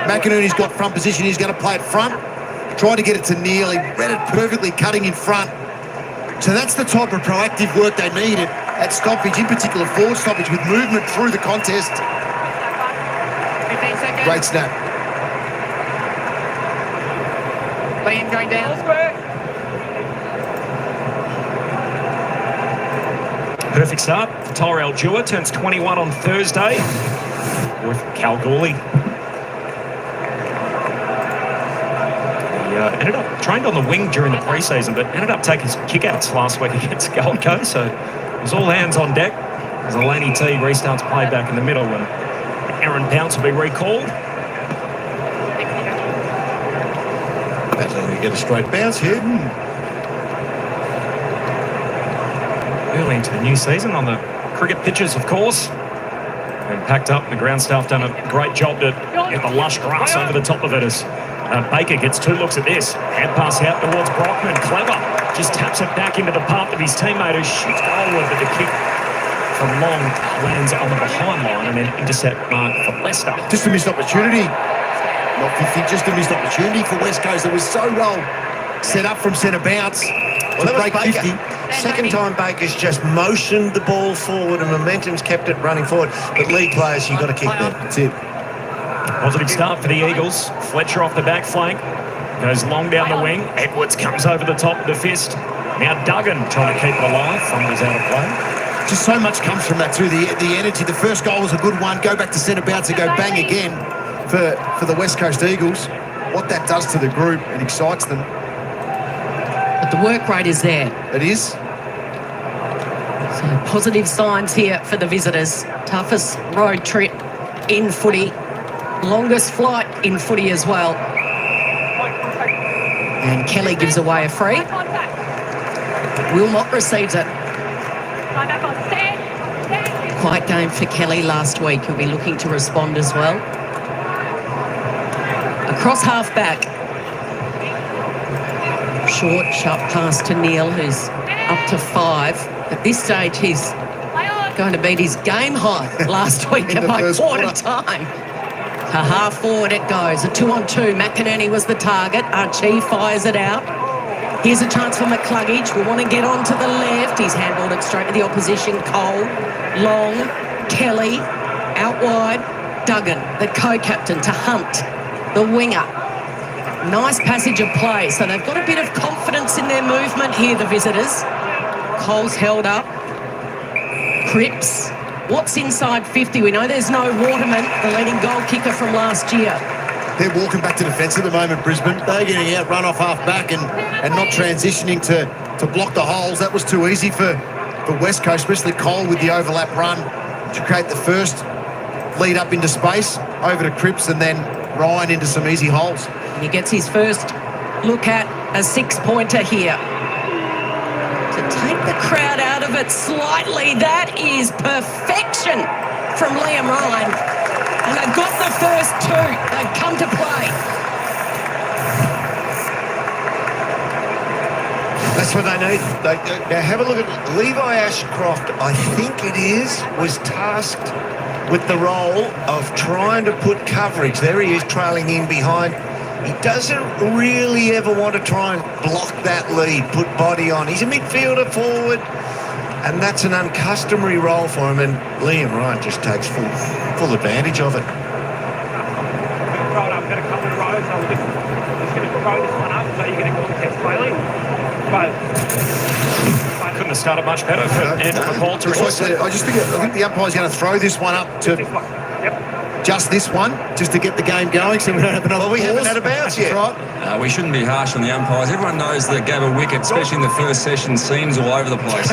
McInerney's got front position. He's going to play it front. Tried to get it to Neil. He read it perfectly, cutting in front. So that's the type of proactive work they need at stoppage, in particular forward stoppage, with movement through the contest. 15 seconds. Great snap. Liam going down. Perfect start for Tyrell Dewar, turns 21 on Thursday with Kalgoorlie. He ended up trained on the wing during the pre-season, but ended up taking some kick-outs last week against Gold Coast, so it was all hands on deck as Alani T restarts play back in the middle, and Aaron Pounce will be recalled. That's how you get a straight bounce here. Early into the new season on the cricket pitches, of course. And packed up, the ground staff done a great job to get the lush grass over the top of it as Baker gets 2 looks at this. Hand pass out towards Brockman. Clever just taps it back into the path of his teammate who shoots goalward, but the kick from long lands on the behind line and then intercept mark for Leicester. Just a missed opportunity. Not 50, just a missed opportunity for West Coast. It was so well set up from centre bounce to break 50. Second time Baker's just motioned the ball forward and momentum's kept it running forward. But league players, you've got to kick that. That's it. Positive start for the Eagles. Fletcher off the back flank. Goes long down the wing. Edwards comes over the top of the fist. Now Duggan trying to keep it alive. Fumbles out of play. Just so much comes from that too, the energy. The first goal was a good one. Go back to centre bounce and go bang again for the West Coast Eagles. What that does to the group, it excites them. But the work rate is there. It is. So positive signs here for the visitors. Toughest road trip in footy. Longest flight in footy as well. And Kelly gives away a free. Wilmot receives it. Quiet game for Kelly last week. He'll be looking to respond as well. Across half back. Short, sharp pass to Neil, who's up to 5. At this stage, he's going to beat his game high last week by quarter time. To half forward it goes. A 2-on-2. McInerney was the target. Archie fires it out. Here's a chance for McCluggage. We want to get on to the left. He's handballed it straight to the opposition. Cole, Long, Kelly, out wide. Duggan, the co-captain, to Hunt, the winger. Nice passage of play. So they've got a bit of confidence in their movement here, the visitors. Cole's held up. Cripps. What's inside 50? We know there's no Waterman, the leading goal kicker from last year. They're walking back to defence at the moment, Brisbane. They're getting out, run off half back and not transitioning to block the holes. That was too easy for West Coast, especially Cole with the overlap run to create the first lead up into space over to Cripps and then Ryan into some easy holes. And he gets his first look at a 6-pointer here. To take the crowd out of it slightly, that is perfection from Liam Ryan. And they've got the first 2. They've come to play. That's what they need. Now have a look at Levi Ashcroft, I think it is, was tasked with the role of trying to put coverage. There he is trailing in behind. He doesn't really ever want to try and block that lead, put body on. He's a midfielder forward, and that's an uncustomary role for him, and Liam Ryan just takes full advantage of it. I've got a couple of rows, so we're just going to throw this one up so you get a contest clearly. But I couldn't have started much better for Andrew McCall to I think the umpire's going to throw this one up to just this one, just to get the game going, so we don't have another Well, we haven't had a bounce yet. Right. We shouldn't be harsh on the umpires. Everyone knows the Gabba wicket, especially in the first session, seams all over the place.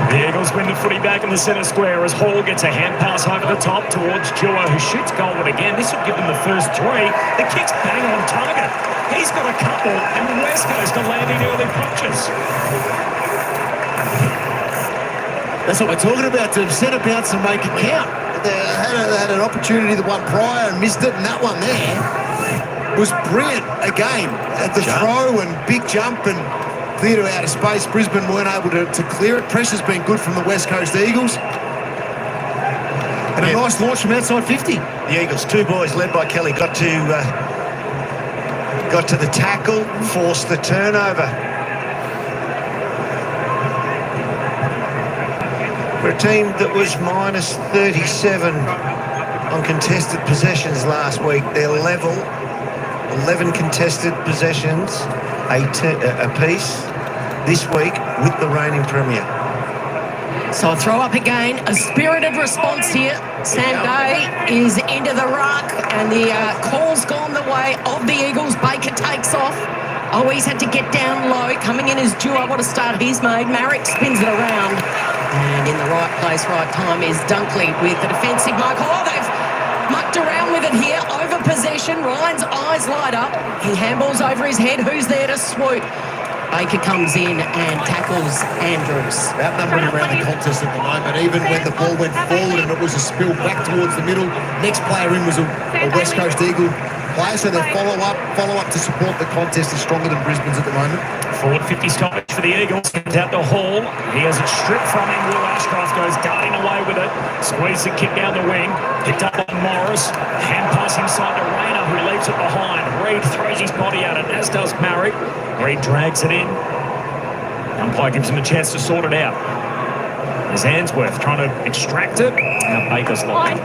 The Eagles win the footy back in the centre square as Hall gets a hand pass over the top towards Dewar, who shoots goalward again. This will give them the first 3. The kick's bang on target. He's got a couple, and the West Coast are landing early punches. That's what we're talking about, to centre bounce and make it count. They had an opportunity the one prior and missed it, and that one there was brilliant again. At the throw and big jump and clear to outer space. Brisbane weren't able to clear it. Pressure's been good from the West Coast Eagles. And a nice launch from outside 50. The Eagles, 2 boys led by Kelly, got to the tackle, forced the turnover. For a team that was minus 37 on contested possessions last week, they're level, 11 contested possessions apiece this week with the reigning premier. So a throw up again, a spirited response here. Sam Day is into the ruck and the call's gone the way of the Eagles. Baker takes off. Oh, he's had to get down low. Coming in is Dewar. What a start he's made. Marek spins it around. And in the right place, right time is Dunkley with the defensive mark. Oh, they've mucked around with it here. Over possession. Ryan's eyes light up. He handballs over his head. Who's there to swoop? Baker comes in and tackles Andrews. Outnumbered around the contest at the moment. Even when the ball went forward and it was a spill back towards the middle, next player in was a West Coast Eagle player, so their follow-up to support the contest is stronger than Brisbane's at the moment. Forward 50 stoppage for the Eagles. Comes out to Hall. He has it stripped from him. Will Ashcroft goes darting away with it. Squeezes the kick down the wing. Picked up on Morris. Hand pass inside to Rayner, who leaves it behind. Reid throws his body at it, as does Marek. Reid drags it in. Umpire gives him a chance to sort it out. There's Answorth trying to extract it. Now Baker's locked.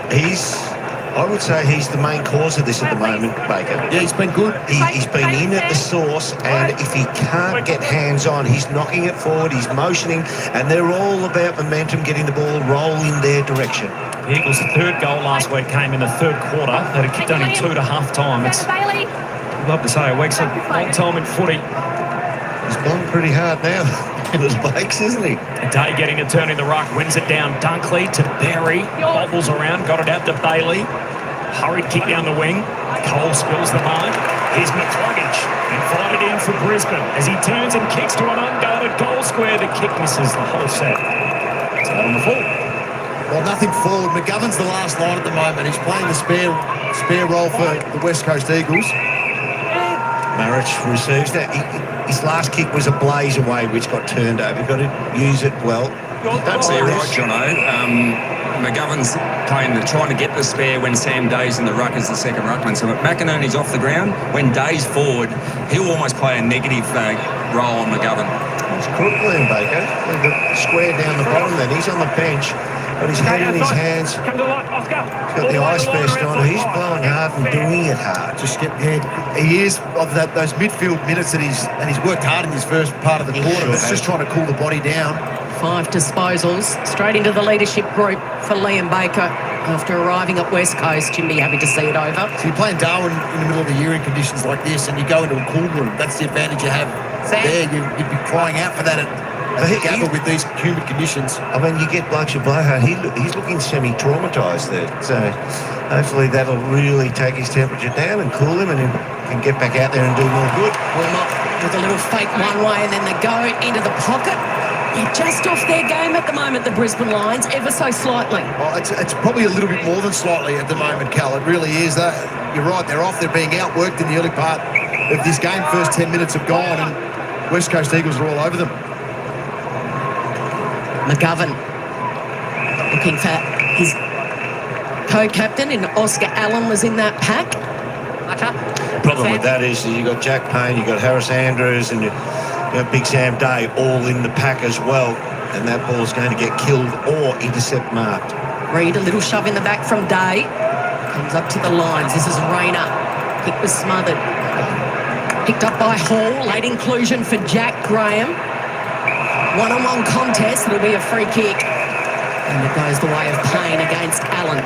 I would say he's the main cause of this at the moment, Baker. Yeah, he's been good. He's been in at the source, and if he can't get hands-on, he's knocking it forward, he's motioning, and they're all about momentum, getting the ball rolling their direction. The Eagles' third goal last week came in the third quarter. They'd have kicked only 2 to half-time. I'd love to say a week's a long time in footy. He's gone pretty hard now. It was Bakes, isn't he? Day getting a turn in the ruck, wins it down. Dunkley to Berry, bobbles around, got it out to Bailey. Hurried kick down the wing. Cole spills the mark. Here's McCluggage, invited in for Brisbane as he turns and kicks to an unguarded goal square. The kick misses the whole set. It's out on the full. Well, nothing forward. McGovern's the last line at the moment. He's playing the spare role for the West Coast Eagles. Marich receives that. His last kick was a blaze away, which got turned over. You've got to use it well. Absolutely right, Jono. McGovern's trying to get the spare when Sam Day's in the ruck as the second ruckman. So if McInerney's off the ground, when Day's forward, he'll almost play a negative role on McGovern. It's crook there, Baker. The square down the bottom then. He's on the bench. Got his head in his hands. He's got the ice vest on. He's blowing hard and doing it hard. Just get he is of those midfield minutes that he's worked hard in his first part of the quarter. But it's just trying to cool the body down. 5 disposals straight into the leadership group for Liam Baker after arriving at West Coast. You'd be happy to see it over. So you're playing Darwin in the middle of the year in conditions like this, and you go into a cool room. That's the advantage you have there. You'd be crying out for that at Gabba with these humid conditions. I mean, you get Blanche Blaha, he's looking semi-traumatised there. So hopefully that'll really take his temperature down and cool him, and he can get back out there and do more good. Warm up with a little fake one way, and then they go into the pocket. They're just off their game at the moment, the Brisbane Lions, ever so slightly. Oh, it's probably a little bit more than slightly at the moment, Cal. It really is. You're right, they're off. They're being outworked in the early part of this game. First 10 minutes have gone, and West Coast Eagles are all over them. McGovern looking for his co-captain, and Oscar Allen was in that pack. The problem with that is you've got Jack Payne, you've got Harris Andrews, and you've got Big Sam Day all in the pack as well, and that ball's going to get killed or intercept marked. Reid, a little shove in the back from Day. Comes up to the lines. This is Rayner. Kick was smothered. Picked up by Hall. Late inclusion for Jack Graham. One-on-one contest. It'll be a free kick. And it goes the way of Payne against Allen.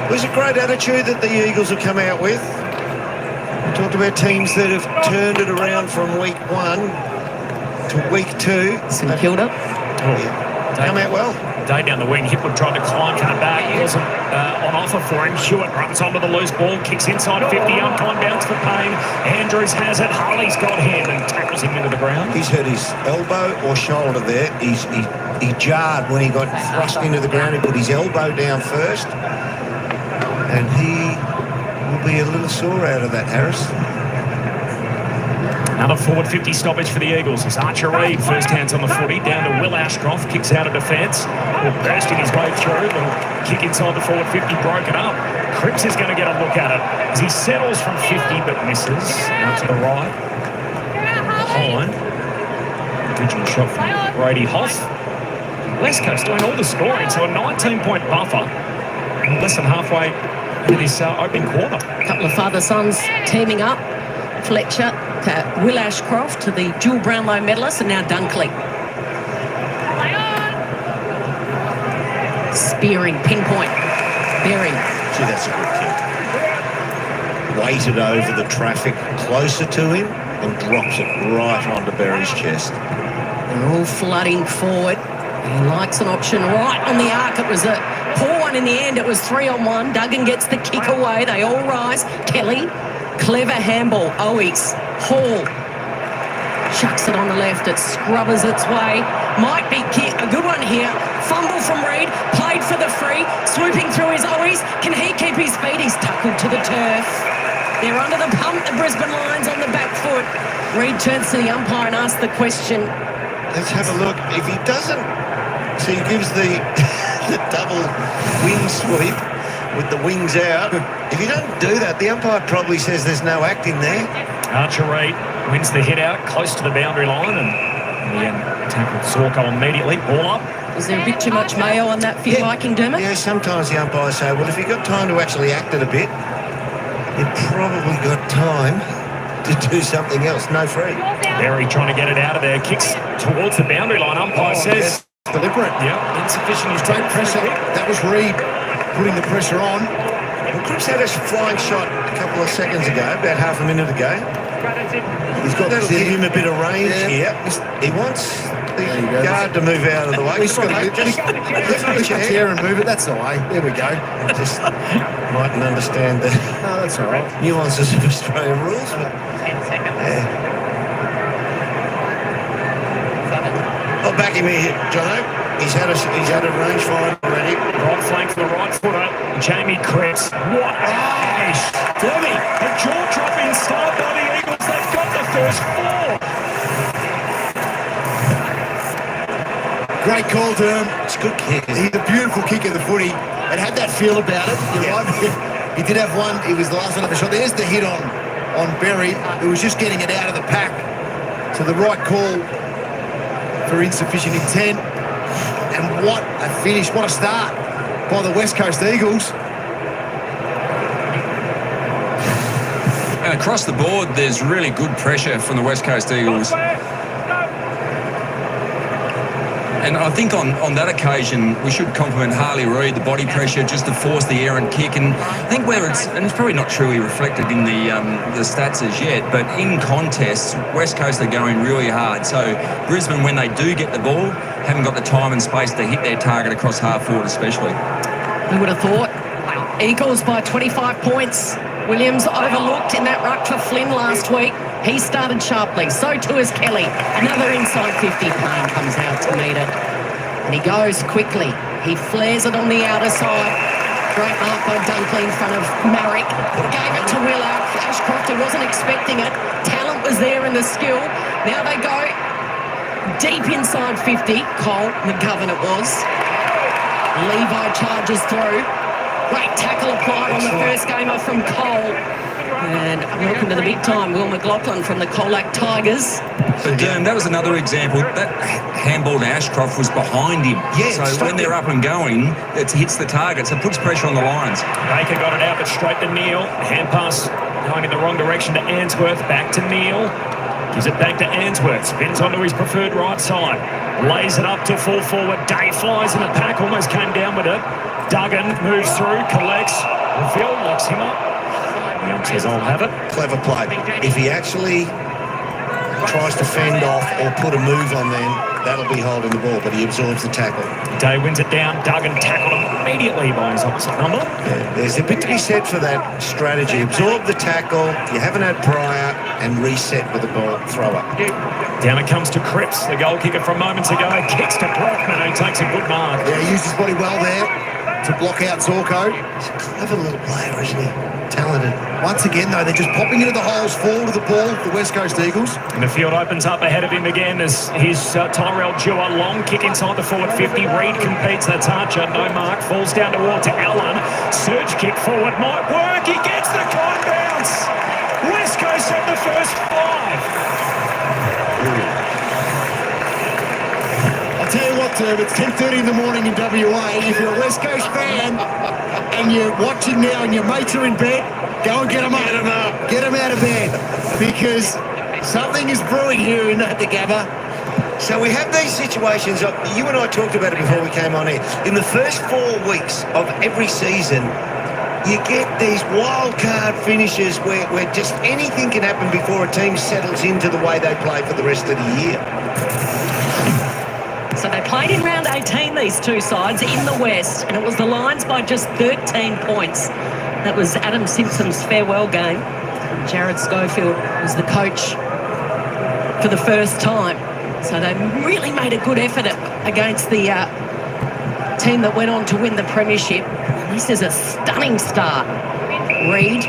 It was a great attitude that the Eagles have come out with. We talked about teams that have turned it around from week 1 to week 2. St Kilda. Come out well. Day down the wing. Hipwood tried to climb from the back. It wasn't on offer for him. Hewitt runs onto the loose ball, kicks inside 50. Uncon bounce for Payne. Andrews has it. Harley's got him and tackles him into the ground. He's hurt his elbow or shoulder there. He jarred when he got thrust into the ground. He put his elbow down first. And he will be a little sore out of that, Harris. Another forward 50 stoppage for the Eagles as Archer Reid, first hands on the footy, down to Will Ashcroft, kicks out of defence, bursting his way through, little kick inside the forward 50, broken up. Cripps is going to get a look at it as he settles from 50 but misses. Out to the right, behind. Original shot from Brady Hoff. West Coast doing all the scoring, so a 19-point buffer, less than halfway into this opening quarter. A couple of father sons teaming up. Fletcher to Will Ashcroft to the dual Brownlow medalist, and now Dunkley. Spearing, pinpoint, Berry. Gee, that's a good kick. Weighted over the traffic closer to him and drops it right onto Berry's chest. They're all flooding forward. He likes an option right on the arc. It was a poor one in the end. It was 3-on-1. Duggan gets the kick away. They all rise. Kelly, clever handball. Owies, Hall. Chucks it on the left. It scrubbers its way. Might be a good one here. Fumble from Reid. Played for the free. Swooping through his Owies. Can he keep his feet? He's tackled to the turf. They're under the pump. The Brisbane Lions on the back foot. Reid turns to the umpire and asks the question. Let's have a look. If he doesn't, so he gives the double wing sweep with the wings out. If you don't do that, the umpire probably says there's no acting there. Archer Reid wins the hit out close to the boundary line, and the tackle Sorko immediately. Ball up. Is there a bit too much mayo on that for your liking, Dermot? Yeah, sometimes the umpires say, well, if you've got time to actually act it a bit, you've probably got time to do something else. No free. Berry trying to get it out of there. Kicks towards the boundary line. Umpire says... Deliberate. Yeah, insufficient. He's Great pressure. That was Reid putting the pressure on. Well, Cripps had a flying shot a couple of seconds ago, about half a minute ago. He's got That'll give him a bit of range here. He wants the guard to move out of the way. He's got to lift your chair and move it. That's the way. There we go. Just mightn't understand the That's all right. nuances of Australian rules. 10 seconds. Yeah. I'll back him here, Jono. He's had a range find already. Right flank for the right footer, Jamie Cripps. What a finish! Derby, a jaw-dropping start by the Eagles. They've got the first four. Great call, Derm. It's a good kick. He's a beautiful kick of the footy. It had that feel about it. You're right. He did have one. It was the last one of the shot. There's the hit on Berry. It was just getting it out of the pack. So the right call for insufficient intent. And what a finish, what a start by the West Coast Eagles. And across the board, there's really good pressure from the West Coast Eagles. And I think on that occasion, we should compliment Harley Reid, the body pressure, just to force the errant kick. And I think whether it's probably not truly reflected in the stats as yet, but in contests, West Coast are going really hard. So Brisbane, when they do get the ball, haven't got the time and space to hit their target across half forward especially. Who would have thought? Eagles by 25 points. Williams overlooked in that ruck for Flynn last week. He started sharply, so too is Kelly. Another inside 50 plane comes out to meet it. And he goes quickly. He flares it on the outer side. Great mark by Dunkley in front of Marrick. Gave it to Willard. Ashcroft, who wasn't expecting it. Talent was there in the skill. Now they go deep inside 50. Cole McGovern it was. Levi charges through. Great tackle applied on the first gamer from Cole. And welcome to the big time, Will McLaughlin from the Colac Tigers. But that was another example. That handball to Ashcroft was behind him. Yeah, so when they're up and going, it hits the target, so it puts pressure on the Lions. Baker got it out, but straight to Neal. Hand pass going in the wrong direction to Answorth. Back to Neal. Gives it back to Answorth. Spins onto his preferred right side. Lays it up to full forward. Day flies in the pack. Almost came down with it. Duggan moves through, collects. Phil locks him up. Young says, I'll have it. Clever play. If he actually tries to fend off or put a move on them, that'll be holding the ball, but he absorbs the tackle. Day wins it down. Duggan tackled immediately by his opposite number. Yeah, there's a bit to be said for that strategy. Absorb the tackle, you haven't had prior, and reset with the ball thrower. Down it comes to Cripps, the goal kicker from moments ago. Kicks to Brockman, who takes a good mark. Yeah, he used his body well there. to block out Zorko. He's a clever little player, isn't he? Talented. Once again, though, they're just popping into the holes forward of the ball, the West Coast Eagles. And the field opens up ahead of him again as his Tyrell Dewar long kick inside the forward 50. Reid competes, that's Archer, no mark, falls down towards Allen. Surge kick forward might work, he gets the con bounce. West Coast at the first 5. I'll tell you what, Terb, it's 10:30 in the morning in WA. If you're a West Coast fan and you're watching now and your mates are in bed, go and get them up. Get them up. Get them out of bed because something is brewing here in the Gabba. So we have these situations, you and I talked about it before we came on here. In the first 4 weeks of every season, you get these wild card finishes where just anything can happen before a team settles into the way they play for the rest of the year. So they played in round 18, these two sides, in the West, and it was the Lions by just 13 points. That was Adam Simpson's farewell game. Jared Schofield was the coach for the first time. So they really made a good effort against the team that went on to win the premiership. This is a stunning start. Reid.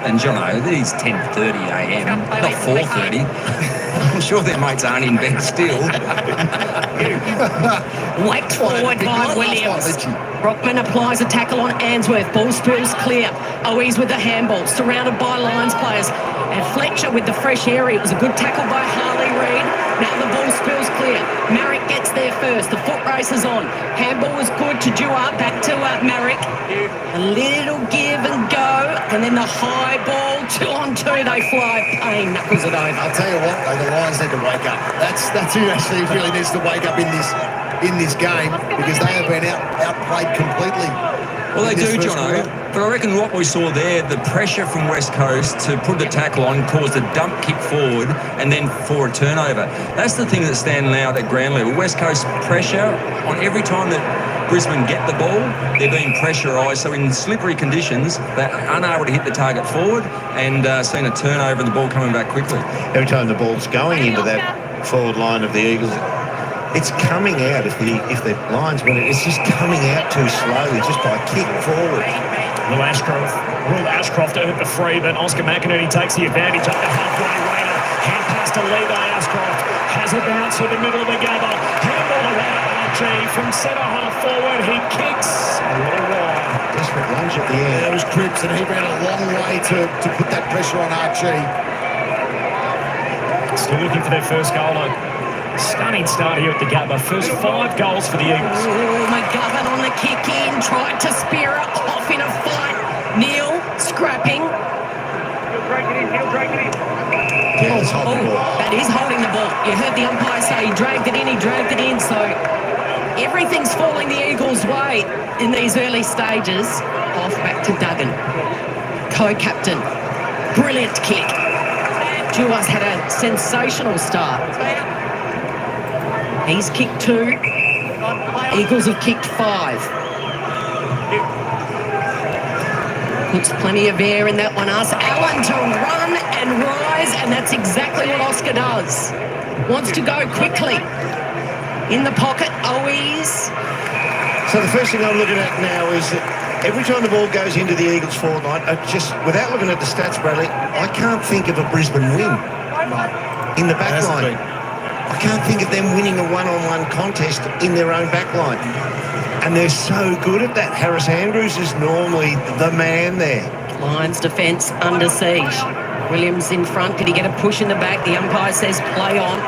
And Jono, it is 10:30 a.m, not 4:30. I'm sure their mates aren't in bed still. Whacked forward by Williams. Brockman applies a tackle on Answorth. Ball spills clear. Owies with the handball, surrounded by Lions players. And Fletcher with the fresh area. It was a good tackle by Harley Reid. Now the ball spills clear. Marrick gets there first. The foot race is on. Handball was good to Dewar. Back to Marrick. A little give and go. And then the high ball, 2-on-2. They fly. Payne knuckles it over. I'll tell you what, though, the Lions need to wake up. That's who actually really needs to wake up in this game because they have been outplayed completely. Well, they do, Jono. But I reckon what we saw there, the pressure from West Coast to put the tackle on caused a dump kick forward and then for a turnover. That's the thing that's standing out at ground level. West Coast pressure on every time that Brisbane get the ball, they're being pressurised. So in slippery conditions, they're unable to hit the target forward and seeing a turnover and the ball coming back quickly. Every time the ball's going into that forward line of the Eagles, it's coming out. If the Lions win it, it's just coming out too slowly, just by kick forward. Will Ashcroft earned the free, but Oscar McInerney takes the advantage up the halfway raider. Hand pass to Levi Ashcroft. Has a bounce to the middle of the Gabba. Handball around Archie from centre half forward. He kicks a little wide. Desperate lunge at the end. There was Cripps, and he ran a long way to put that pressure on Archie. Still looking for their first goal. Stunning start here at the Gabba. First 5 goals for the Eagles. Oh, McGovern on the kick in, tried to spear it off in a fight. Neil scrapping. He'll break it in. Gill's holding the ball. That is holding the ball. You heard the umpire say he dragged it in, so everything's falling the Eagles' way in these early stages. Off back to Duggan. Co-captain. Brilliant kick. Duas had a sensational start. He's kicked 2. Eagles have kicked 5. Puts plenty of air in that one. Asks Allen to run and rise, and that's exactly what Oscar does. Wants to go quickly. In the pocket, Owies. So the first thing I'm looking at now is that every time the ball goes into the Eagles forward line, without looking at the stats, Bradley, I can't think of a Brisbane win in the back line. I can't think of them winning a one-on-one contest in their own back line. And they're so good at that. Harris Andrews is normally the man there. Lions defence under siege. Williams in front. Did he get a push in the back? The umpire says play on.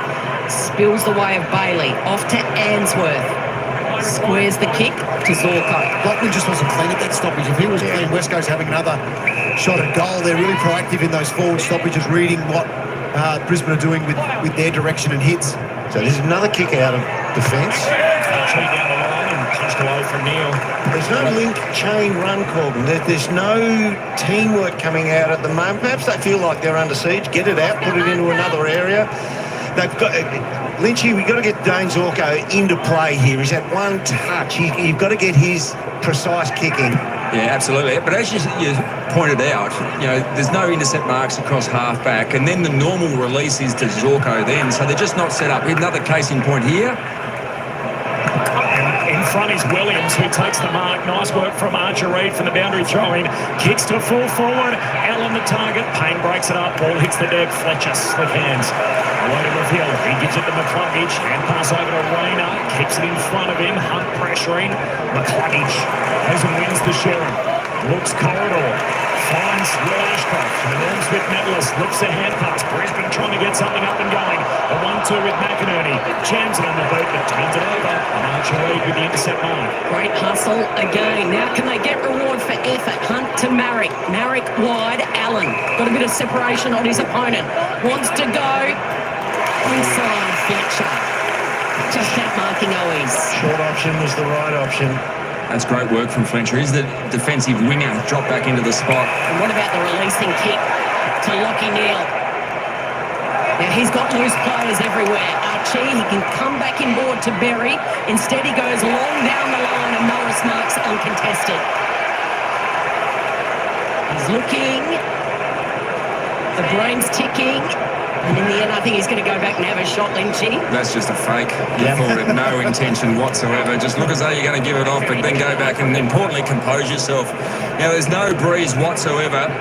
Spills the way of Bailey. Off to Answorth. Squares the kick to Zorko. Brockman just wasn't clean at that stoppage. If he was clean, West Coast having another shot at goal. They're really proactive in those forward stoppages, reading what Brisbane are doing with their direction and hits. So there's another kick out of defence. Archie down the line and just away from Neil. There's no link chain run, Corbin. There's no teamwork coming out at the moment. Perhaps they feel like they're under siege. Get it out, put it into another area. They've got Lynchy. We've got to get Dane Zorko into play here. He's had one touch. You've got to get his precise kicking. Yeah, absolutely. But as you pointed out, there's no intercept marks across half-back, and then the normal release is to Zorko then, so they're just not set up. Another case in point here. In front is Williams, who takes the mark. Nice work from Archer Reid from the boundary throw-in. Kicks to full forward. Allen the target. Payne breaks it up. Ball hits the deck. Fletcher, slick hands. Away to Reveal. He gives it to McCluggage. Hand pass over to Rayner. Keeps it in front of him. Hunt pressuring. McCluggage goes and wins the Sharon. Looks corridor. Finds Will Ashcroft. The Norm-Smith medalist lifts a hand pass. Brisbane trying to get something up and going. A 1-2 with McInerney. Jams it on the boot, but turns it over. And Archer Reid with the intercept line. Great hustle again. Now can they get reward for effort? Hunt to Marrick. Marrick wide. Allen got a bit of separation on his opponent. Wants to go inside Fletcher. Just that marking always. Short option was the right option. That's great work from Fletcher. He's the defensive winger. Drop back into the spot. And what about the releasing kick to Lockie Neal? Now he's got loose players everywhere. Archie, he can come back inboard to Berry. Instead he goes long down the line and Norris marks uncontested. He's looking. The brain's ticking. And in the end, I think he's going to go back and have a shot, Lynchy. That's just a fake. Forward, no intention whatsoever. Just look as though you're going to give it off, but then go back and importantly compose yourself. Now, there's no breeze whatsoever.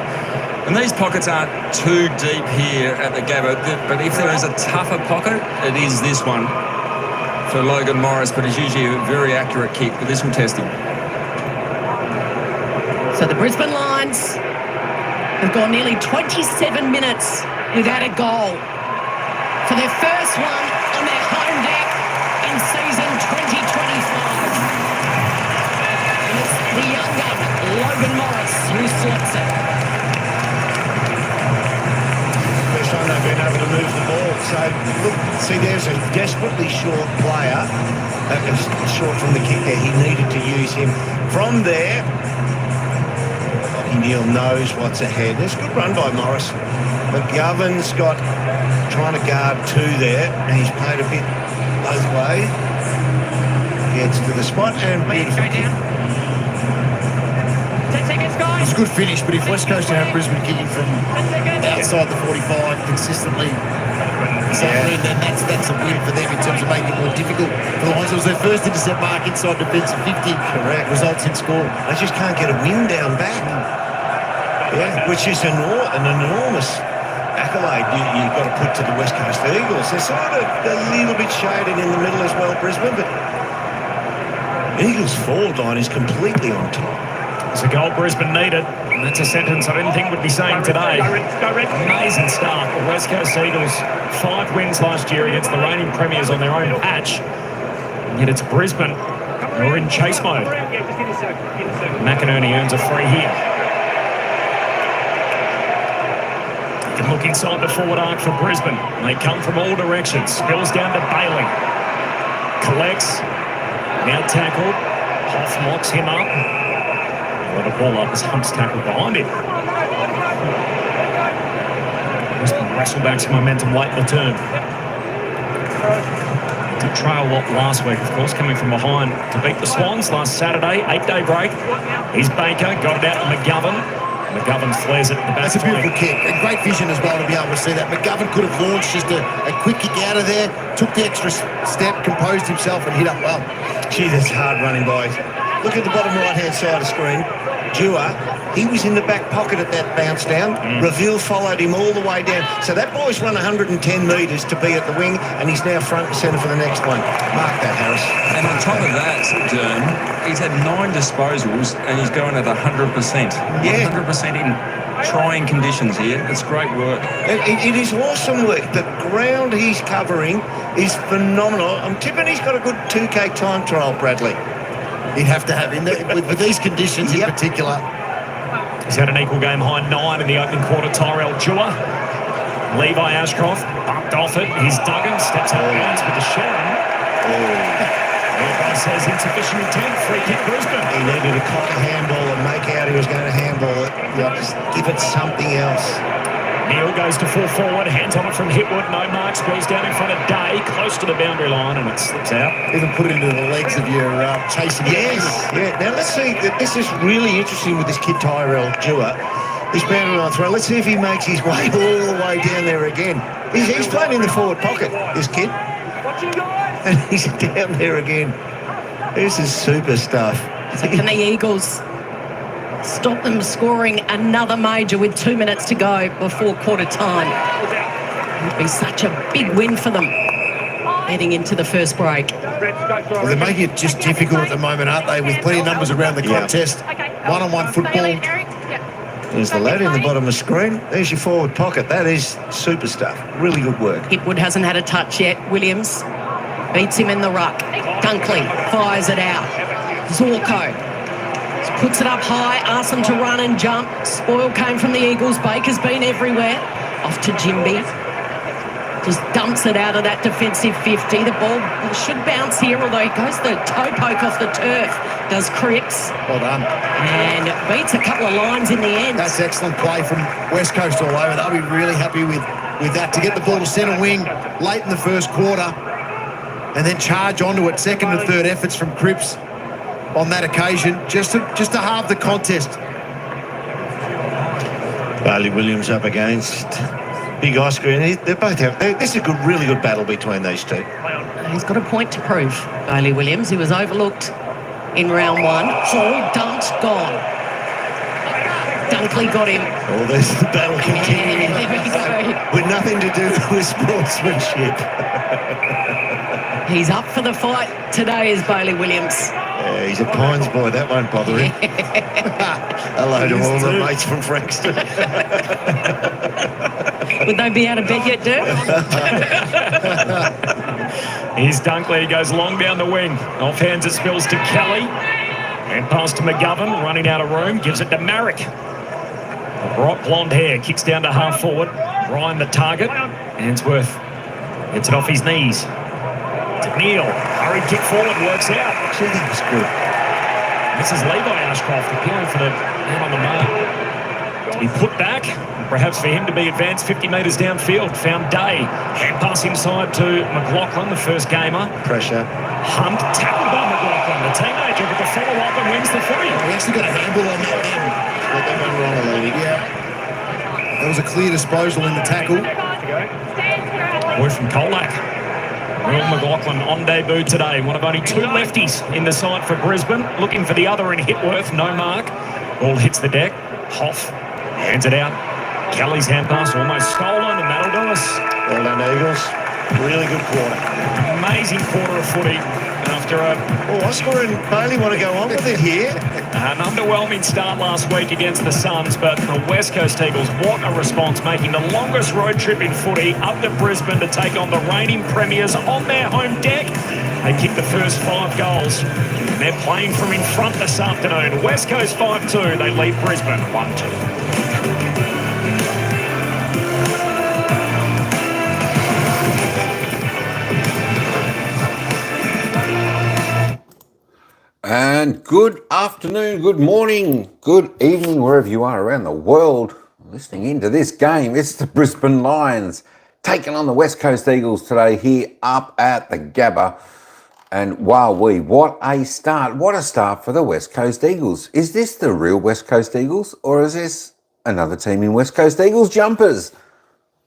And these pockets aren't too deep here at the Gabba, but if there is a tougher pocket, it is this one for Logan Morris, but it's usually a very accurate kick, but this will test him. So the Brisbane Lions have gone nearly 27 minutes without a goal for their first one on their home deck in season 2025. And it's the young gun, Logan Morris, who slots it. First time they've been able to move the ball. So, look, see, there's a desperately short player that was short from the kick there. He needed to use him. From there, Neil knows what's ahead. There's a good run by Morris. McGovern's got trying to guard two there, and he's played a bit both ways. Gets to the spot and beautiful. It's a good finish, but if West Coast have Brisbane kicking from outside the 45 consistently, then that's a win for them in terms of making it more difficult for the Lions. It was their first intercept mark inside defensive 50. Correct. Results in score. They just can't get a win down back. Yeah, which is an enormous accolade you've got to put to the West Coast Eagles. They're sort of a little bit shaded in the middle as well, Brisbane, but Eagles' forward line is completely on top. It's a goal Brisbane needed, and that's a sentence I didn't think would be saying today. Amazing start. The West Coast Eagles, 5 wins last year against the reigning premiers on their own patch. And yet it's Brisbane who are in chase mode. McInerney earns a free here. Can look inside the forward arc for Brisbane. They come from all directions. Spills down to Bailey. Collects. Now tackled. Hoff locks him up. Let a ball up as Hunt's tackled behind him. Brisbane wrestle back some momentum late in the turn. Did trail a lot last week, of course, coming from behind to beat the Swans last Saturday. 8-day break. Here's Baker. Got it out to McGovern. McGovern flares it at the back. That's a beautiful kick. And great vision as well to be able to see that. McGovern could have launched just a quick kick out of there, took the extra step, composed himself and hit up well. Gee, that's hard running by. Look at the bottom right-hand side of the screen. Dewar, he was in the back pocket at that bounce down. Reveal followed him all the way down. So that boy's run 110 metres to be at the wing, and he's now front and centre for the next one. Mark that, Harris. And on top of that, Dern, he's had 9 disposals, and he's going at 100%. Yeah. 100% in trying conditions here. It's great work. It is awesome work. The ground he's covering is phenomenal. I'm tipping he's got a good 2K time trial, Bradley. He'd have to have, with these conditions in particular. He's had an equal game high 9 in the opening quarter. Tyrell Dewar. Levi Ashcroft bumped off it. Here's Duggan. Steps out of bounds with the Sharon. Levi says insufficient intent. Free kick Brisbane. He needed to cock a handball and make out he was going to handball it. Just give it something else. Neal goes to full forward, hands on it from Hipwood, no mark, spills down in front of Day, close to the boundary line, and it slips out. Even put it into the legs of your chasing. Yes, yeah. Now let's see, this is really interesting with this kid Tyrell Dewar. This boundary line throw, let's see if he makes his way all the way down there again. He's playing in the forward pocket, this kid. And he's down there again. This is super stuff. So can the Eagles stop them scoring another major with 2 minutes to go before quarter time? It would be such a big win for them heading into the first break. Well, they're making it just difficult at the moment, aren't they? With plenty of numbers around the contest. One-on-one football. There's the lad in the bottom of the screen. There's your forward pocket. That is super stuff. Really good work. Hipwood hasn't had a touch yet. Williams beats him in the ruck. Dunkley fires it out. Zorko puts it up high, asks them to run and jump. Spoil came from the Eagles. Baker's been everywhere. Off to Jimby. Just dumps it out of that defensive 50. The ball should bounce here, although it goes the toe poke off the turf. Does Cripps. Well done. And beats a couple of lines in the end. That's excellent play from West Coast all over. They'll be really happy with that, to get the ball to centre wing late in the first quarter and then charge onto it. Second and third efforts from Cripps on that occasion, just to halve the contest. Bailey Williams up against Big Oscar. They both have. This is a really good battle between these two. He's got a point to prove, Bailey Williams. He was overlooked in round one. All dumped, gone. Dunkley got him. Oh, there's the battle continuing. Yeah, there we go. With nothing to do with sportsmanship. He's up for the fight today, is Bailey Williams. Yeah, he's a Pines boy. That won't bother him. Hello to all the mates from Frankston. Would they be out of bed yet, Dirk? Here's Dunkley. He goes long down the wing. Off hands it spills to Kelly. And pass to McGovern, running out of room. Gives it to Marek. Bright blonde hair. Kicks down to half forward. Ryan the target. Ainsworth gets it off his knees. To Neil. Hurried kick forward. Works out. Gee, that was good. This is Levi Ashcroft appealing for the man on the mark. To be put back, perhaps for him to be advanced 50 metres downfield. Found Day. Hand pass inside to McLaughlin, the first gamer. Pressure. Hunt, tackled by McLaughlin, the teenager, with the follow-up and wins the footy. He actually got a handle on that one. Got that one wrong a little bit. Yeah. There was a clear disposal in the tackle. Boy from Colac. Will McLaughlin on debut today. One of only two lefties in the side for Brisbane. Looking for the other in Hitworth. No mark. Ball hits the deck. Hoff hands it out. Kelly's hand pass almost stolen, and that'll do us. Well done, Eagles. Really good quarter. Amazing quarter of footy after Oscar and Bailey want to go on with it here. an underwhelming start last week against the Suns, but the West Coast Eagles, what a response, making the longest road trip in footy up to Brisbane to take on the reigning premiers on their home deck. They kicked the first 5 goals, and they're playing from in front this afternoon. West Coast 5-2, they lead Brisbane 1-2. And good afternoon, good morning, good evening, wherever you are around the world listening into this game. It's the Brisbane Lions taking on the West Coast Eagles today here up at the Gabba. And wow, what a start. What a start for the West Coast Eagles. Is this the real West Coast Eagles, or is this another team in West Coast Eagles jumpers?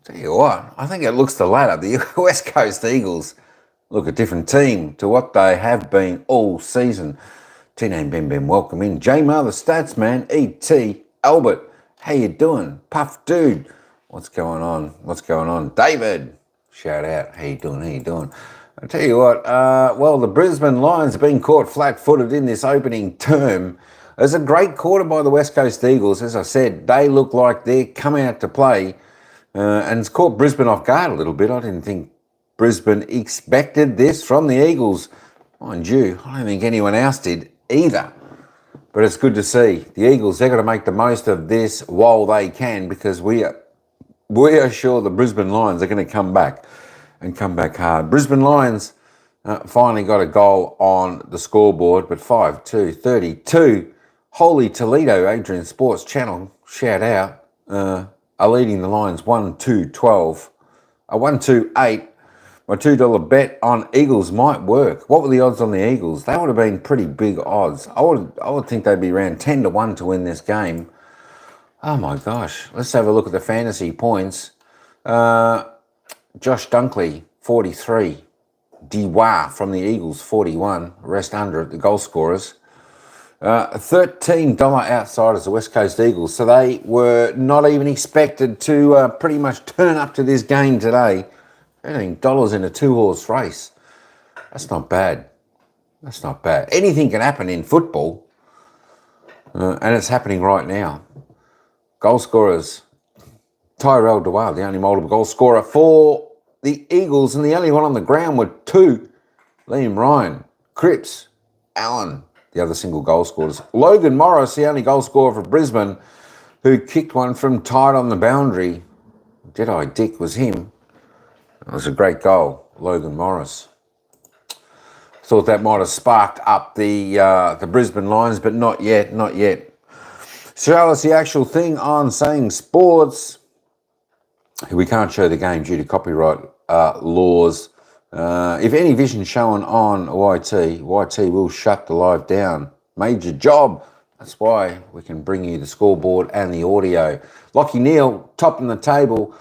Tell you what, I think it looks the latter. The West Coast Eagles look a different team to what they have been all season. Tine Ben Ben, welcome in. J-Mar, the stats man. E.T. Albert, how you doing? Puff Dude, what's going on? What's going on? David, shout out. How you doing? I tell you what, well, the Brisbane Lions have been caught flat-footed in this opening term. It's a great quarter by the West Coast Eagles. As I said, they look like they're coming out to play, and it's caught Brisbane off guard a little bit. I didn't think Brisbane expected this from the Eagles. Mind you, I don't think anyone else did either. But it's good to see. The Eagles, they've got to make the most of this while they can, because we are sure the Brisbane Lions are going to come back and come back hard. Brisbane Lions finally got a goal on the scoreboard, but 5-2, 32. Holy Toledo, Adrian Sports Channel, shout out, are leading the Lions 1-2-12. A 1-2-8. My $2 bet on Eagles might work. What were the odds on the Eagles? They would have been pretty big odds. I would think they'd be around 10-1 to win this game. Oh my gosh. Let's have a look at the fantasy points. Josh Dunkley, 43. Diwa from the Eagles, 41. Rest under it, the goal scorers. $13 outsiders, the West Coast Eagles. So they were not even expected to pretty much turn up to this game today. $13 in a 2-horse race. That's not bad. That's not bad. Anything can happen in football. And it's happening right now. Goal scorers. Tyrell Dewar, the only multiple goal scorer for the Eagles, and the only one on the ground were 2. Liam Ryan, Cripps, Allen, the other single goal scorers. Logan Morris, the only goal scorer for Brisbane, who kicked one from tight on the boundary. Jedi Dick was him. It was a great goal, Logan Morris. Thought that might have sparked up the Brisbane Lions, but not yet, not yet. So that's the actual thing on Saying Sports. We can't show the game due to copyright laws. If any vision shown on YT will shut the live down. Major job. That's why we can bring you the scoreboard and the audio. Lockie Neal topping the table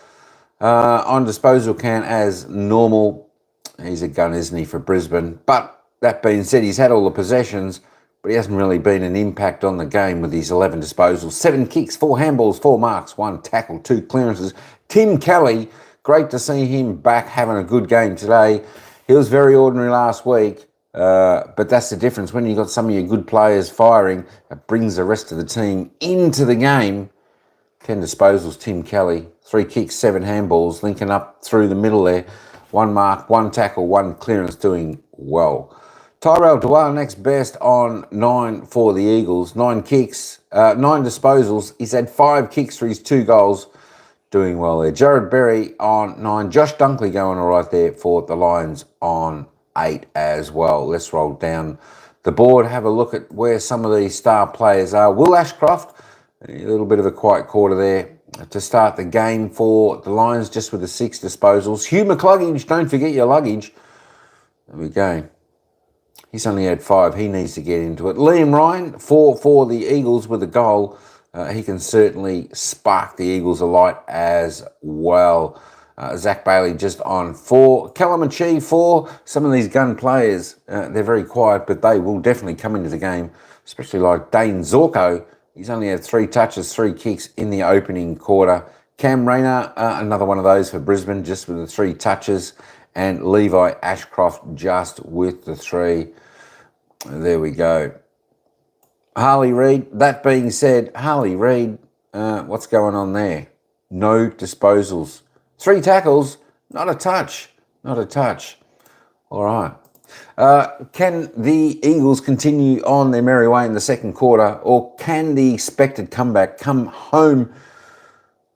on disposal count as normal. He's a gun, isn't he, for Brisbane? But that being said, he's had all the possessions, but he hasn't really been an impact on the game with his 11 disposals. 7 kicks, 4 handballs, 4 marks, 1 tackle, 2 clearances. Tim Kelly, great to see him back having a good game today. He was very ordinary last week, but that's the difference. When you've got some of your good players firing, it brings the rest of the team into the game. 10 disposals, Tim Kelly. 3 kicks, 7 handballs, linking up through the middle there. 1 mark, 1 tackle, 1 clearance, doing well. Tyrell Dewar next best on 9 for the Eagles. 9 kicks, 9 disposals. He's had 5 kicks for his 2 goals. Doing well there. Jared Berry on 9. Josh Dunkley going all right there for the Lions on 8 as well. Let's roll down the board, have a look at where some of these star players are. Will Ashcroft, a little bit of a quiet quarter there to start the game for the Lions, just with the 6 disposals. Hugh McCluggage, don't forget your luggage. There we go. He's only had 5. He needs to get into it. Liam Ryan, 4 for the Eagles with a goal. He can certainly spark the Eagles alight as well. Zach Bailey just on 4. Callum 4. Some of these gun players, they're very quiet, but they will definitely come into the game, especially like Dane Zorko. He's only had 3 touches, 3 kicks in the opening quarter. Cam Rayner, another one of those for Brisbane, just with the 3 touches. And Levi Ashcroft just with the 3. There we go. Harley Reid, that being said, Harley Reid, what's going on there? No disposals. 3 tackles, not a touch. Not a touch. All right. Can the Eagles continue on their merry way in the second quarter, or can the expected comeback come home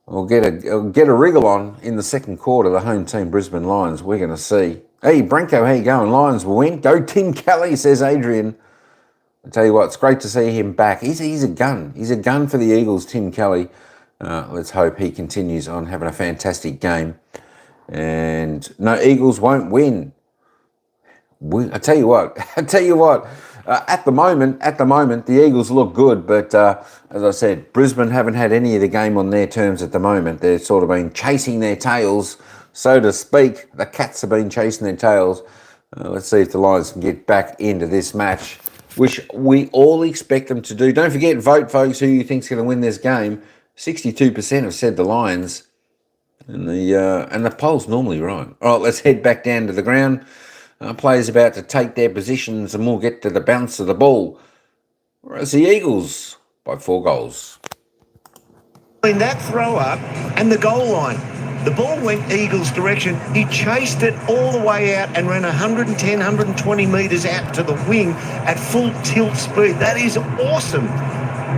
or get a wriggle on in the second quarter, the home team Brisbane Lions? We're going to see. Hey, Branko, how you going? Lions will win. Go Tim Kelly, says Adrian. I tell you what, it's great to see him back. He's a gun. He's a gun for the Eagles, Tim Kelly. Let's hope he continues on having a fantastic game. And no, Eagles won't win. I tell you what. At the moment, the Eagles look good, but as I said, Brisbane haven't had any of the game on their terms at the moment. They've sort of been chasing their tails, so to speak. The Cats have been chasing their tails. Let's see if the Lions can get back into this match, which we all expect them to do. Don't forget, vote, folks, who you think's going to win this game. 62% have said the Lions, and the poll's normally right. All right, let's head back down to the ground. Players about to take their positions, and we'll get to the bounce of the ball. Whereas the Eagles by 4 goals. In that throw up and the goal line, the ball went Eagles' direction. He chased it all the way out and ran 110, 120 metres out to the wing at full tilt speed. That is awesome.